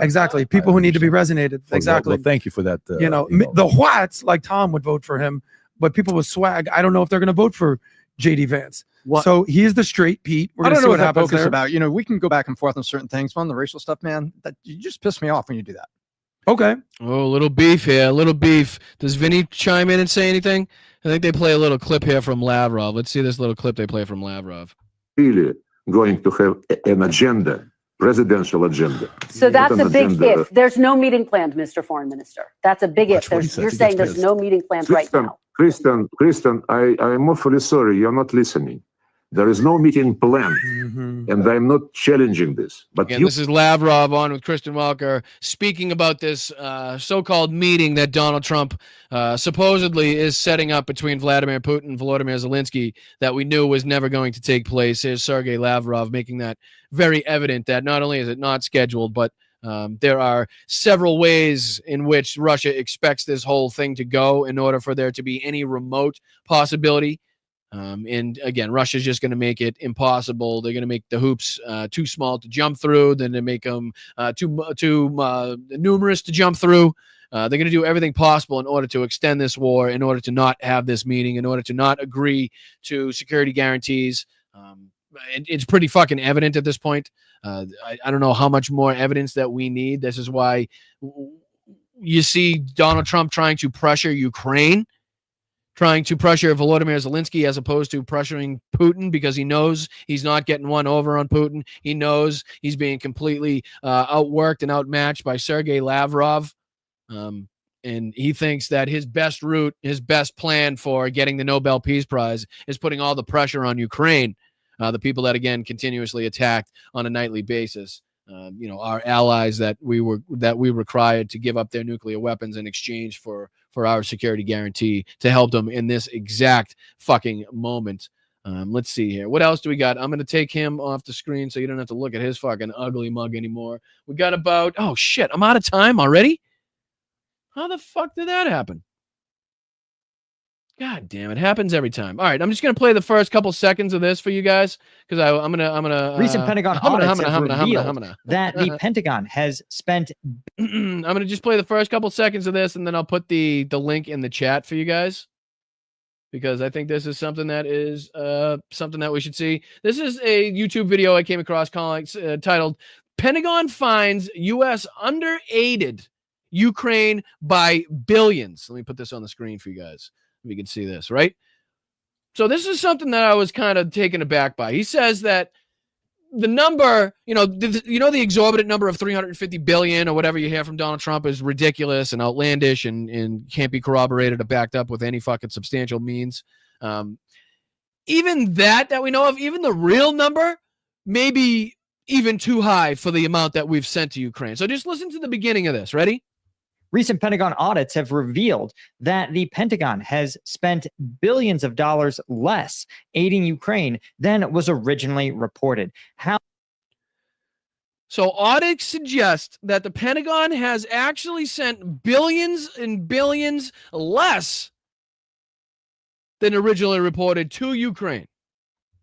Exactly. People who need to be resonated. Exactly. Well, thank you for that. The whites, like Tom, would vote for him, but people with swag, I don't know if they're going to vote for JD Vance. So he is the straight Pete. We're I don't gonna see know what what that happens book is there. about. We can go back and forth on certain things, but on the racial stuff, man, that you just piss me off when you do that. Okay. Oh, a little beef here. A little beef. Does Vinny chime in and say anything? I think they play a little clip here from Lavrov. Let's see this little clip they play from Lavrov. Really going to have an agenda, presidential agenda. So that's Not a an big agenda. if. There's no meeting planned, Mr. Foreign Minister. That's a big if. what he said. You're He saying gets there's no meeting planned right now. Christian, I am awfully sorry. You're not listening. There is no meeting planned, and I'm not challenging this. But Again, this is Lavrov on with Kristen Welker speaking about this so-called meeting that Donald Trump supposedly is setting up between Vladimir Putin and Volodymyr Zelensky that we knew was never going to take place. Here's Sergei Lavrov making that very evident that not only is it not scheduled, but there are several ways in which Russia expects this whole thing to go in order for there to be any remote possibility. And again, Russia's just going to make it impossible. They're going to make the hoops too small to jump through. Then they make them too numerous to jump through. They're going to do everything possible in order to extend this war, in order to not have this meeting, in order to not agree to security guarantees. It's pretty fucking evident at this point. I don't know how much more evidence that we need. This is why you see Donald Trump trying to pressure Ukraine, trying to pressure Volodymyr Zelensky as opposed to pressuring Putin, because he knows he's not getting one over on Putin. He knows he's being completely outworked and outmatched by Sergei Lavrov. And he thinks that his best route, his best plan for getting the Nobel Peace Prize is putting all the pressure on Ukraine, the people that, again, continuously attacked on a nightly basis. Our allies that we required to give up their nuclear weapons in exchange for for our security guarantee to help them in this exact fucking moment. Let's see here. What else do we got? I'm going to take him off the screen so you don't have to look at his fucking ugly mug anymore. We got about, oh shit, I'm out of time already? How the fuck did that happen? God damn, it happens every time. All right, I'm just going to play the first couple seconds of this for you guys because I'm going to Recent Pentagon audits have revealed that the Pentagon has spent. I'm going to just play the first couple seconds of this and then I'll put the link in the chat for you guys because I think this is something that is something that we should see. This is a YouTube video I came across titled Pentagon Finds U.S. Under-Aided Ukraine by Billions. Let me put this on the screen for you guys. If you can see this, right? So this is something that I was kind of taken aback by. He says that the number, the exorbitant number of 350 billion or whatever you hear from Donald Trump is ridiculous and outlandish and can't be corroborated or backed up with any fucking substantial means. Even that we know of, even the real number, may be even too high for the amount that we've sent to Ukraine. So just listen to the beginning of this. Ready? Recent Pentagon audits have revealed that the Pentagon has spent billions of dollars less aiding Ukraine than was originally reported. So audits suggest that the Pentagon has actually sent billions and billions less than originally reported to Ukraine.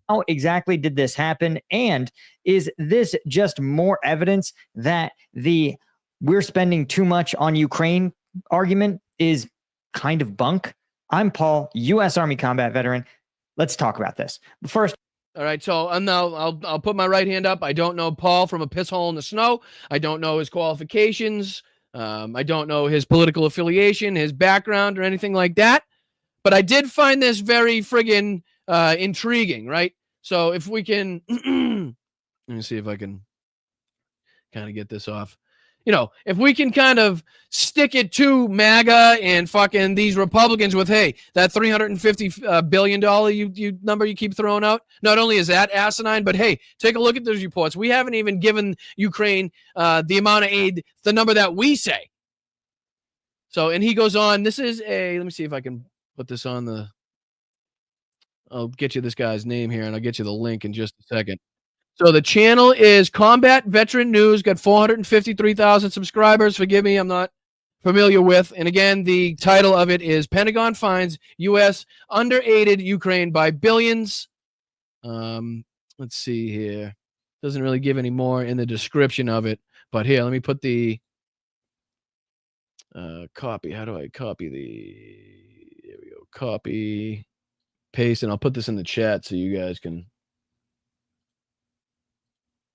How exactly did this happen? And is this just more evidence that the we're spending too much on Ukraine argument is kind of bunk? I'm Paul, U.S. Army combat veteran. Let's talk about this. First. All right, so I'll put my right hand up. I don't know Paul from a piss hole in the snow. I don't know his qualifications. I don't know his political affiliation, his background, or anything like that. But I did find this very friggin' intriguing, right? So if we can, let me see if I can kind of get this off. If we can kind of stick it to MAGA and fucking these Republicans with, hey, that $350 billion number you keep throwing out, not only is that asinine, but hey, take a look at those reports. We haven't even given Ukraine the amount of aid, the number that we say. So, and he goes on, this is let me see if I can put this on I'll get you this guy's name here and I'll get you the link in just a second. So the channel is Combat Veteran News, got 453,000 subscribers. Forgive me, I'm not familiar with. And again, the title of it is Pentagon Finds U.S. Under-Aided Ukraine by Billions. Let's see here. Doesn't really give any more in the description of it. But here, let me put the copy. How do I copy there we go. Copy, paste, and I'll put this in the chat so you guys can.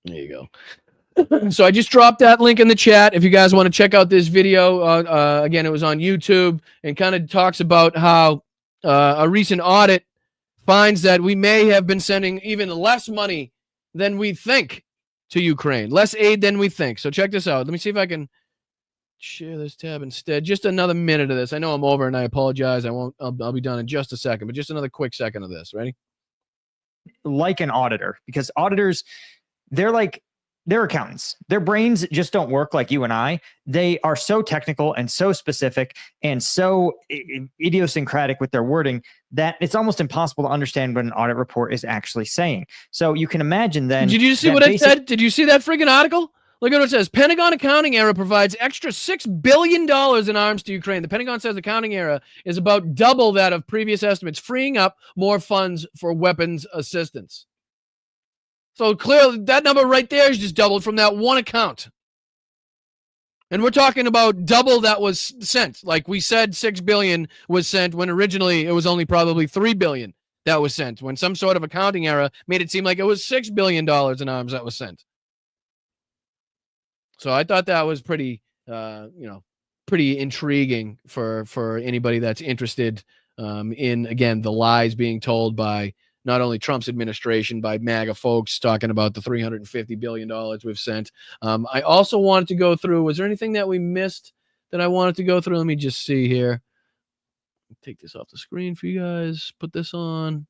There you go. So I just dropped that link in the chat. If you guys want to check out this video, again, it was on YouTube and kind of talks about how a recent audit finds that we may have been sending even less money than we think to Ukraine, less aid than we think. So check this out. Let me see if I can share this tab instead. Just another minute of this. I know I'm over and I apologize. I'll be done in just a second, but just another quick second of this. Ready? Like an auditor, because auditors, they're accountants. Their brains just don't work like you and I. They are so technical and so specific and so idiosyncratic with their wording that it's almost impossible to understand what an audit report is actually saying. So you can imagine then. Did you see what it said? Did you see that friggin' article? Look at what it says. Pentagon accounting error provides extra $6 billion in arms to Ukraine. The Pentagon says accounting error is about double that of previous estimates, freeing up more funds for weapons assistance. So clearly that number right there is just doubled from that one account. And we're talking about double that was sent. Like we said, 6 billion was sent when originally it was only probably 3 billion that was sent, when some sort of accounting error made it seem like it was $6 billion in arms that was sent. So I thought that was pretty intriguing for anybody that's interested in, again, the lies being told by not only Trump's administration, by MAGA folks talking about the $350 billion we've sent. I also wanted to go through, was there anything that we missed that I wanted to go through? Let me just see here. Take this off the screen for you guys. Put this on.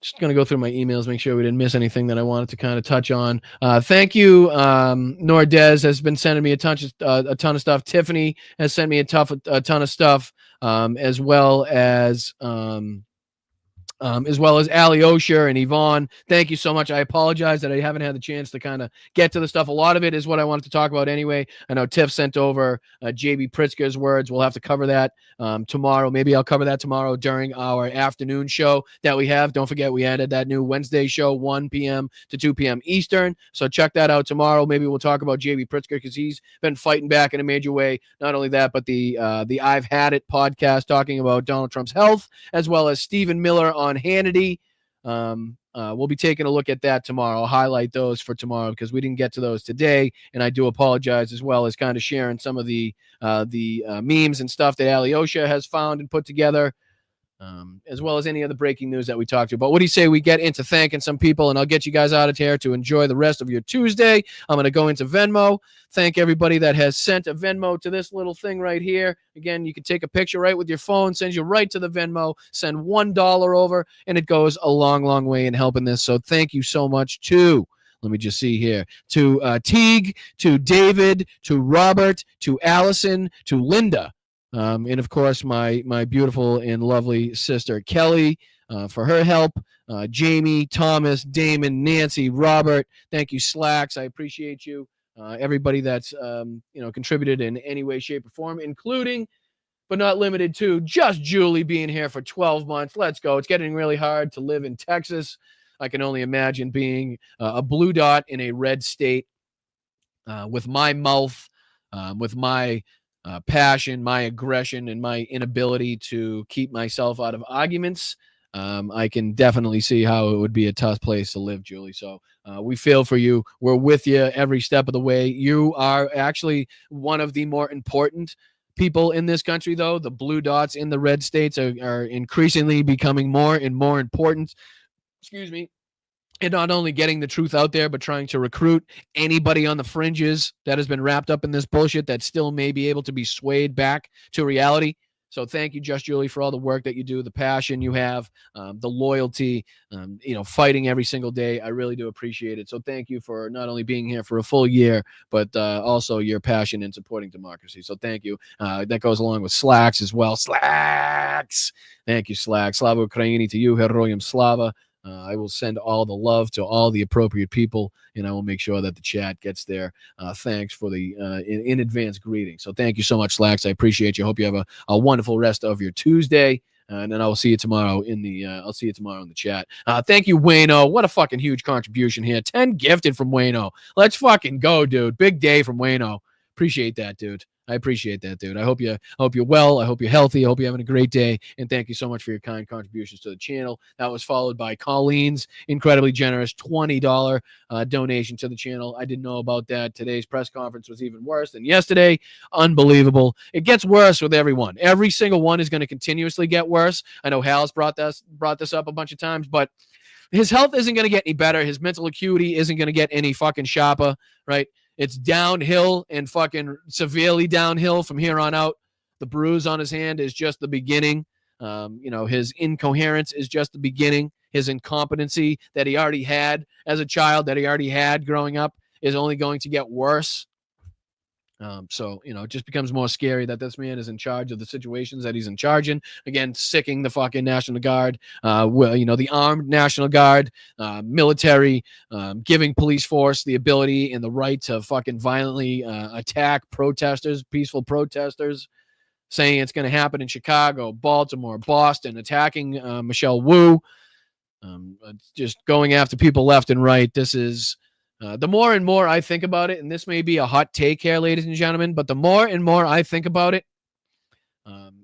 Just going to go through my emails, make sure we didn't miss anything that I wanted to kind of touch on. Thank you. Nordez has been sending me a ton of stuff. Tiffany has sent me a ton of stuff, as well as Alyosha and Yvonne. Thank you so much. I apologize that I haven't had the chance to kind of get to the stuff. A lot of it is what I wanted to talk about anyway. I know Tiff sent over JB Pritzker's words. We'll have to cover that tomorrow. Maybe I'll cover that tomorrow during our afternoon show that we have. Don't forget, we added that new Wednesday show, 1 p.m. to 2 p.m. Eastern. So check that out tomorrow. Maybe we'll talk about JB Pritzker because he's been fighting back in a major way. Not only that, but the I've Had It podcast talking about Donald Trump's health, as well as Stephen Miller on Hannity. We'll be taking a look at that tomorrow. I'll highlight those for tomorrow because we didn't get to those today, and I do apologize, as well as kind of sharing some of the memes and stuff that Alyosha has found and put together, as well as any other breaking news that we talked about. What do you say we get into thanking some people, and I'll get you guys out of here to enjoy the rest of your Tuesday. I'm going to go into Venmo. Thank everybody that has sent a Venmo to this little thing right here. Again, you can take a picture right with your phone, sends you right to the Venmo, send $1 over, and it goes a long, long way in helping this. So thank you so much to, let me just see here, to Teague, to David, to Robert, to Allison, to Linda, and of course my beautiful and lovely sister Kelly for her help. Jamie, Thomas, Damon, Nancy, Robert. Thank you, Slacks. I appreciate you. Everybody that's contributed in any way, shape, or form, including but not limited to just Julie being here for 12 months. Let's go. It's getting really hard to live in Texas. I can only imagine being a blue dot in a red state, with my mouth, with my passion, my aggression, and my inability to keep myself out of arguments. I can definitely see how it would be a tough place to live, Julie. So we feel for you. We're with you every step of the way. You are actually one of the more important people in this country, though. The blue dots in the red states are increasingly becoming more and more important. Excuse me. And not only getting the truth out there, but trying to recruit anybody on the fringes that has been wrapped up in this bullshit that still may be able to be swayed back to reality. So thank you, Just Julie, for all the work that you do, the passion you have, the loyalty, fighting every single day. I really do appreciate it. So thank you for not only being here for a full year, but also your passion in supporting democracy. So thank you. That goes along with Slacks as well. Slacks. Thank you, Slacks. Slava Ukraini to you. Heroyam Slava. I will send all the love to all the appropriate people, and I will make sure that the chat gets their thanks for the in advance greeting. So thank you so much, Slacks. I appreciate you. Hope you have a wonderful rest of your Tuesday, and then I will see you tomorrow in the chat. Thank you, Wayno. What a fucking huge contribution here. 10 gifted from Wayno. Let's fucking go, dude. Big day from Wayno. Appreciate that, dude. I appreciate that, dude. I hope you're well. I hope you're healthy. I hope you're having a great day. And thank you so much for your kind contributions to the channel. That was followed by Colleen's incredibly generous $20 donation to the channel. I didn't know about that. Today's press conference was even worse than yesterday. Unbelievable. It gets worse with everyone. Every single one is going to continuously get worse. I know Hal's brought this up a bunch of times, but his health isn't going to get any better. His mental acuity isn't going to get any fucking sharper, right? It's downhill and fucking severely downhill from here on out. The bruise on his hand is just the beginning. His incoherence is just the beginning. His incompetency that he already had as a child, that he already had growing up, is only going to get worse. It just becomes more scary that this man is in charge of the situations that he's in charge in. Again, sicking the fucking National Guard, the armed National Guard, military, giving police force the ability and the right to fucking violently attack protesters, peaceful protesters, saying it's going to happen in Chicago, Baltimore, Boston, attacking Michelle Wu, just going after people left and right. This is... the more and more I think about it, and this may be a hot take here, ladies and gentlemen, but the more and more I think about it,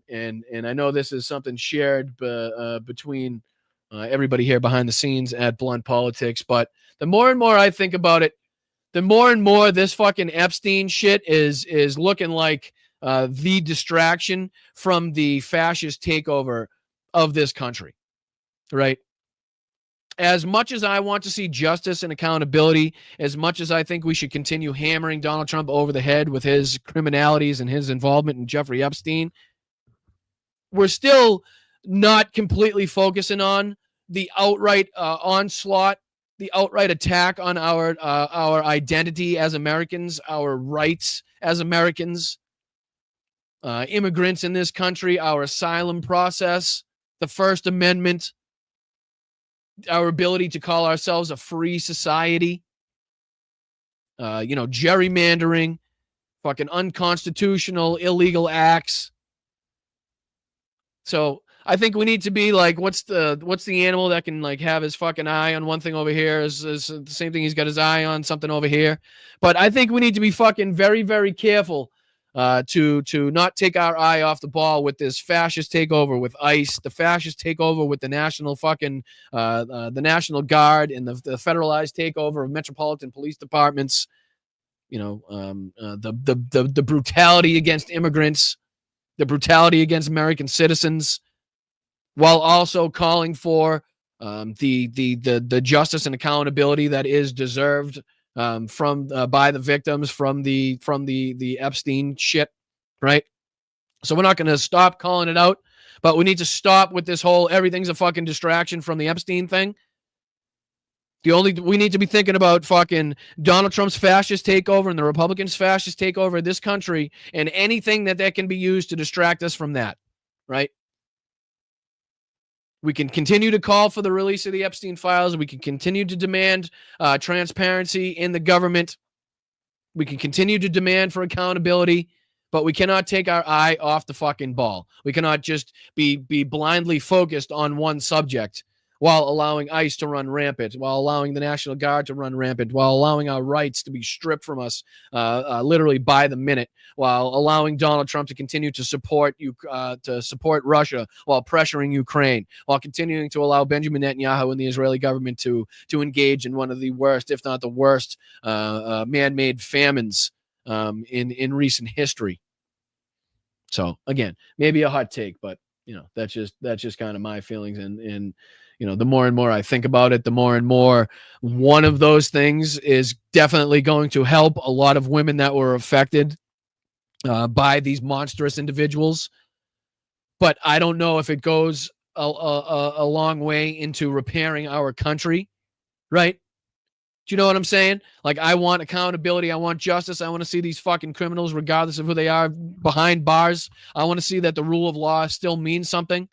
and I know this is something shared between everybody here behind the scenes at Blunt Politics, but the more and more I think about it, the more and more this fucking Epstein shit is looking like the distraction from the fascist takeover of this country, right? As much as I want to see justice and accountability, as much as I think we should continue hammering Donald Trump over the head with his criminalities and his involvement in Jeffrey Epstein, we're still not completely focusing on the outright onslaught, the outright attack on our identity as Americans, our rights as Americans, immigrants in this country, our asylum process, the First Amendment, our ability to call ourselves a free society, gerrymandering, fucking unconstitutional, illegal acts. So I think we need to be like, what's the animal that can like have his fucking eye on one thing over here is the same thing he's got his eye on something over here. But I think we need to be fucking very, very careful to not take our eye off the ball with this fascist takeover with ICE, the fascist takeover with the national fucking the National Guard, and the federalized takeover of metropolitan police departments. The brutality against immigrants, the brutality against American citizens, while also calling for the justice and accountability that is deserved by the victims from the Epstein shit, right? So we're not going to stop calling it out, but we need to stop with this whole everything's a fucking distraction from the Epstein thing. We need to be thinking about fucking Donald Trump's fascist takeover and the Republicans' fascist takeover of this country, and anything that can be used to distract us from that, right? We can continue to call for the release of the Epstein files. We can continue to demand transparency in the government. We can continue to demand for accountability, but we cannot take our eye off the fucking ball. We cannot just be blindly focused on one subject while allowing ICE to run rampant, while allowing the National Guard to run rampant, while allowing our rights to be stripped from us literally by the minute, while allowing Donald Trump to continue to support Russia while pressuring Ukraine, while continuing to allow Benjamin Netanyahu and the Israeli government to engage in one of the worst, if not the worst, man-made famines in recent history. So again, maybe a hot take, but that's just kind of my feelings. And the more and more I think about it, the more and more one of those things is definitely going to help a lot of women that were affected by these monstrous individuals. But I don't know if it goes a long way into repairing our country, right? Do you know what I'm saying? Like, I want accountability. I want justice. I want to see these fucking criminals, regardless of who they are, behind bars. I want to see that the rule of law still means something.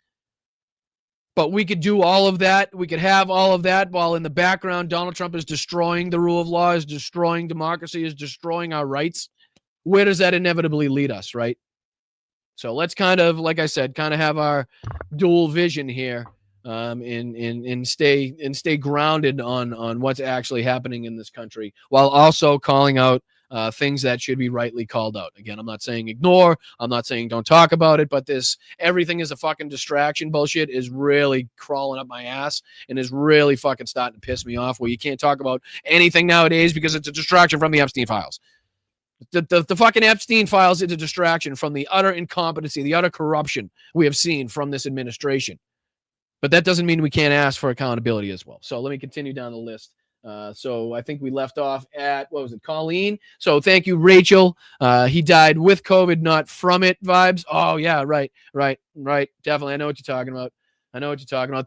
But we could do all of that. We could have all of that while in the background, Donald Trump is destroying the rule of law, is destroying democracy, is destroying our rights. Where does that inevitably lead us, right? So let's kind of, like I said, kind of have our dual vision here, and stay grounded on what's actually happening in this country, while also calling out things that should be rightly called out. Again, I'm not saying ignore. I'm not saying don't talk about it, but this everything is a fucking distraction bullshit is really crawling up my ass and is really fucking starting to piss me off, where you can't talk about anything nowadays because it's a distraction from the Epstein files. The fucking Epstein files is a distraction from the utter incompetency, the utter corruption we have seen from this administration. But that doesn't mean we can't ask for accountability as well. So let me continue down the list. So I think we left off at, what was it, Colleen? So thank you, Rachel. He died with COVID, not from it vibes. Oh, yeah, right. Definitely. I know what you're talking about.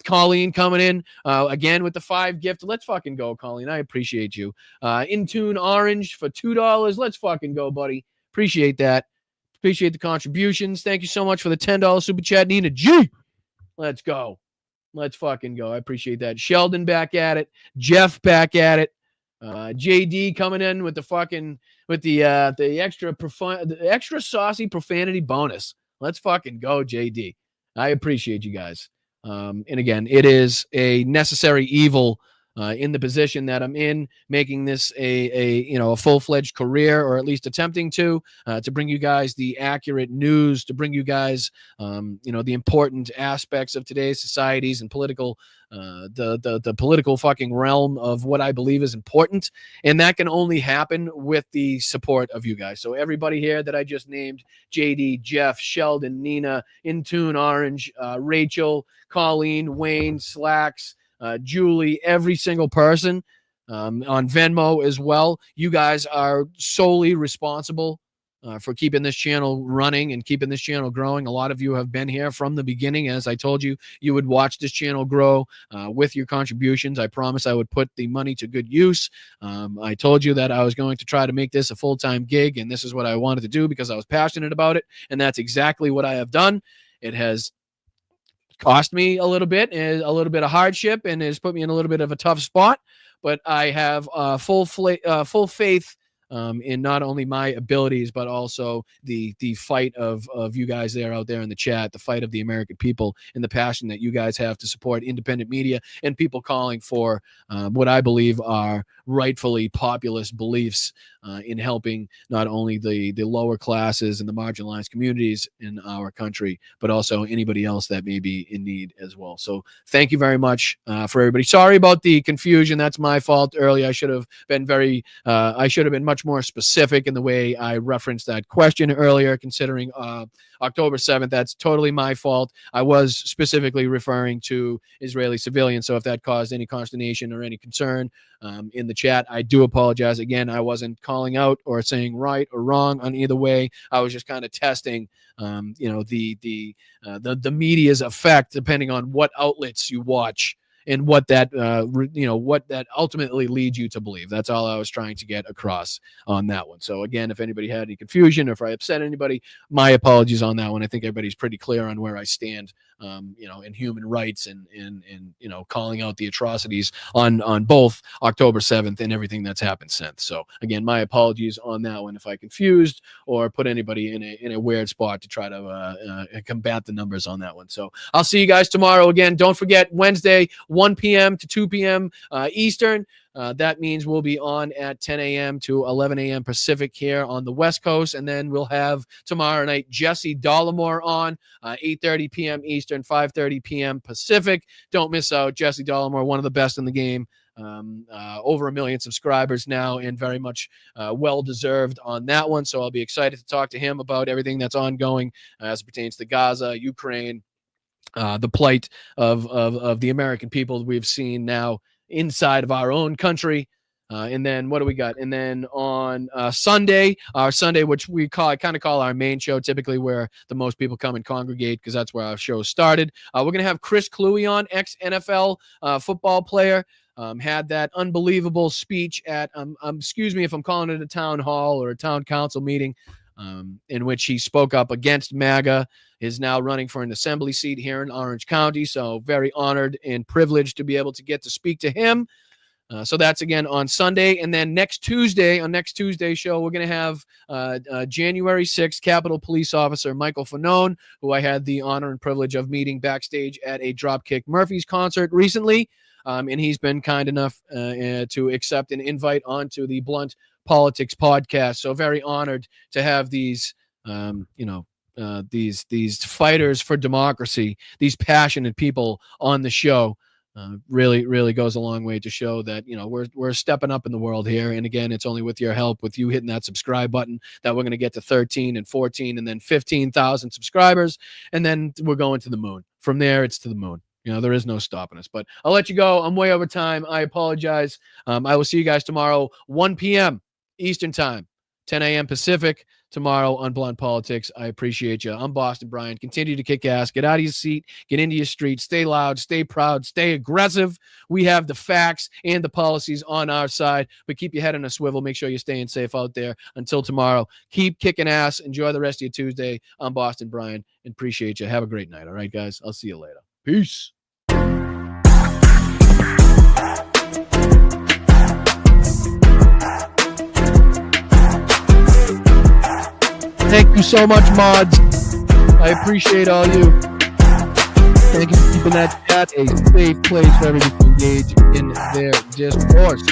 Colleen coming in again with the 5 gift. Let's fucking go, Colleen. I appreciate you. Intune Orange for $2. Let's fucking go, buddy. Appreciate that. Appreciate the contributions. Thank you so much for the $10 super chat, Nina G. Let's go. Let's fucking go. I appreciate that. Sheldon back at it. Jeff back at it. JD coming in with the extra saucy profanity bonus. Let's fucking go, JD. I appreciate you guys. And again, it is a necessary evil in the position that I'm in, making this a full-fledged career, or at least attempting to bring you guys the accurate news, to bring you guys the important aspects of today's societies and political the political fucking realm of what I believe is important. And that can only happen with the support of you guys. So everybody here that I just named, JD, Jeff, Sheldon, Nina, Intune Orange, Rachel, Colleen, Wayne, Slacks, Julie, every single person on Venmo as well. You guys are solely responsible for keeping this channel running and keeping this channel growing. A lot of you have been here from the beginning. As I told you, you would watch this channel grow with your contributions. I promise I would put the money to good use. I told you that I was going to try to make this a full-time gig, and this is what I wanted to do because I was passionate about it, and that's exactly what I have done. It has cost me a little bit of hardship, and has put me in a little bit of a tough spot, but I have full faith in not only my abilities, but also the fight of you guys out there in the chat, the fight of the American people, and the passion that you guys have to support independent media and people calling for what I believe are rightfully populist beliefs in helping not only the lower classes and the marginalized communities in our country, but also anybody else that may be in need as well. So thank you very much for everybody. Sorry about the confusion. That's my fault earlier. I should have been much more specific in the way I referenced that question earlier, considering October 7th. That's totally my fault. I was specifically referring to Israeli civilians. So if that caused any consternation or any concern in the chat, I do apologize. Again, I wasn't calling out or saying right or wrong on either way. I was just kind of testing, the media's effect, depending on what outlets you watch and what that ultimately leads you to believe. That's all I was trying to get across on that one. So again, if anybody had any confusion or if I upset anybody, my apologies on that one. I think everybody's pretty clear on where I stand, in human rights and calling out the atrocities on both October 7th and everything that's happened since. So again, my apologies on that one if I confused or put anybody in a weird spot to try to combat the numbers on that one. So I'll see you guys tomorrow. Again, don't forget Wednesday, 1 p.m. to 2 p.m. Eastern. That means we'll be on at 10 a.m. to 11 a.m. Pacific here on the West Coast. And then we'll have tomorrow night Jesse Dollemore on 8:30 p.m. Eastern, 5:30 p.m. Pacific. Don't miss out. Jesse Dollemore, one of the best in the game. Over 1 million subscribers now, and very much well-deserved on that one. So I'll be excited to talk to him about everything that's ongoing as it pertains to Gaza, Ukraine, the plight of the American people we've seen now inside of our own country. And then what do we got? And then on Sunday, which we kind of call our main show, typically where the most people come and congregate because that's where our show started. We're going to have Chris Cluey on, ex-NFL football player. Had that unbelievable speech at, excuse me if I'm calling it a town hall or a town council meeting, in which he spoke up against MAGA, is now running for an assembly seat here in Orange County. So very honored and privileged to be able to get to speak to him. So that's again on Sunday. And then next Tuesday, on next Tuesday's show, we're going to have January 6th Capitol Police Officer Michael Fanone, who I had the honor and privilege of meeting backstage at a Dropkick Murphys concert recently. And he's been kind enough to accept an invite onto the Blunt Politics podcast. So very honored to have these, these fighters for democracy, these passionate people on the show. Really goes a long way to show that, we're stepping up in the world here. And again, it's only with your help, with you hitting that subscribe button, that we're going to get to 13 and 14 and then 15,000 subscribers. And then we're going to the moon. From there, it's to the moon. There is no stopping us. But I'll let you go. I'm way over time. I apologize. I will see you guys tomorrow, 1 p.m. Eastern time, 10 a.m. Pacific, tomorrow on Blunt Politics. I appreciate you. I'm Boston Brian. Continue to kick ass. Get out of your seat. Get into your street. Stay loud. Stay proud. Stay aggressive. We have the facts and the policies on our side, but keep your head on a swivel. Make sure you're staying safe out there. Until tomorrow, keep kicking ass. Enjoy the rest of your Tuesday. I'm Boston Brian and appreciate you. Have a great night. All right, guys. I'll see you later. Peace. Thank you so much, mods. I appreciate all you. Thank you for keeping that chat a safe place for everybody to engage in their discourse.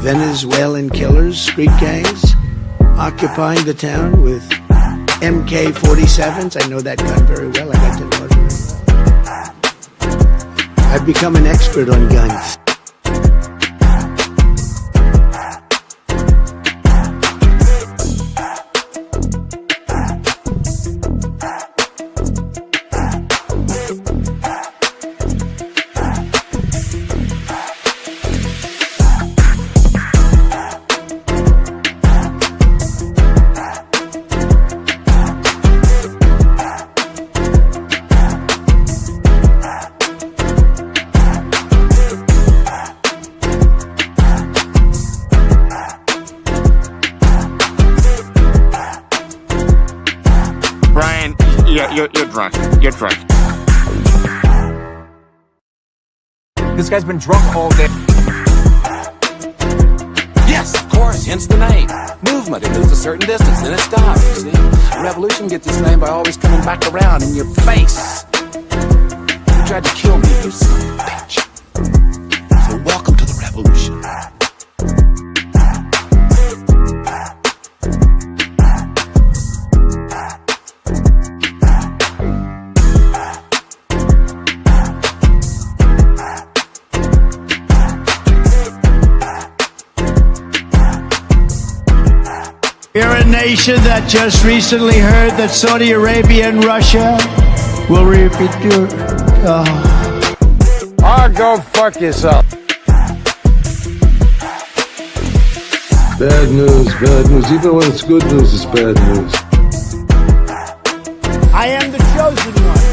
Venezuelan killers, street gangs, occupying the town with MK-47s. I know that gun very well. I got to know it very well. I've become an expert on guns. Brian, you're drunk. You're drunk. This guy's been drunk all day. Yes, of course, hence the name. Movement, it moves a certain distance, then it stops, you see. A revolution gets its name by always coming back around in your face. You tried to kill me, you son of a bitch. So welcome to the revolution. You're a nation that just recently heard that Saudi Arabia and Russia will repeat your... Go fuck yourself. Bad news, bad news. Even when it's good news, it's bad news. I am the chosen one.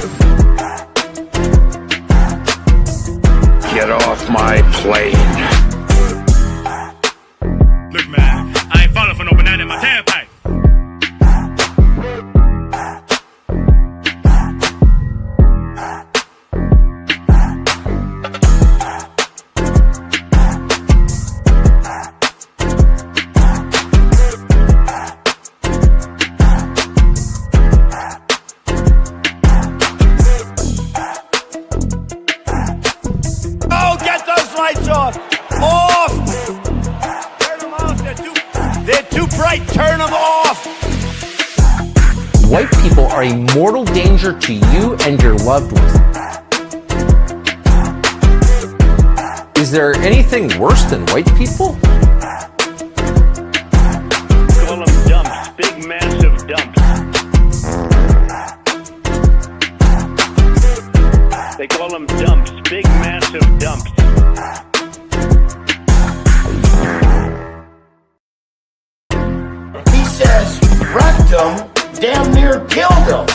Get off my plane. Look, man, I ain't falling for no banana in my tailpipe. Oh, get those lights off! Off! Turn them off. They're too bright. Turn them off. White people are a mortal danger to you and your loved ones. Is there anything worse than white people? Call them dumps, big massive dumps. They call them dumps, big massive dumps. He says rectum damn near killed him.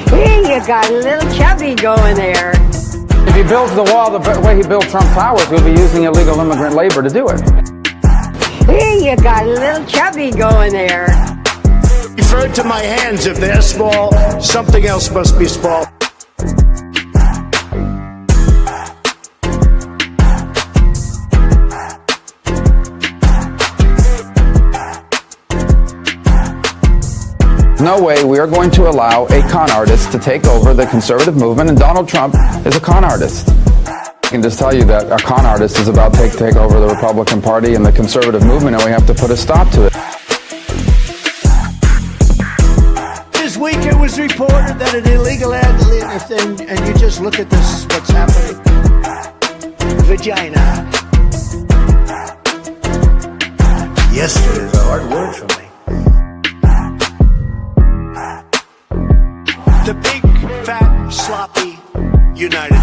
Hey, you got a little chubby going there. If he builds the wall the way he built Trump Towers, we'll be using illegal immigrant labor to do it. Hey, you got a little chubby going there. Refer to my hands. If they're small, something else must be small. No way we are going to allow a con artist to take over the conservative movement, and Donald Trump is a con artist. I can just tell you that a con artist is about to take over the Republican Party and the conservative movement, and we have to put a stop to it. This week it was reported that an illegal thing, and you just look at this, what's happening. Vagina. Yesterday is a hard word for me. The big, fat, sloppy United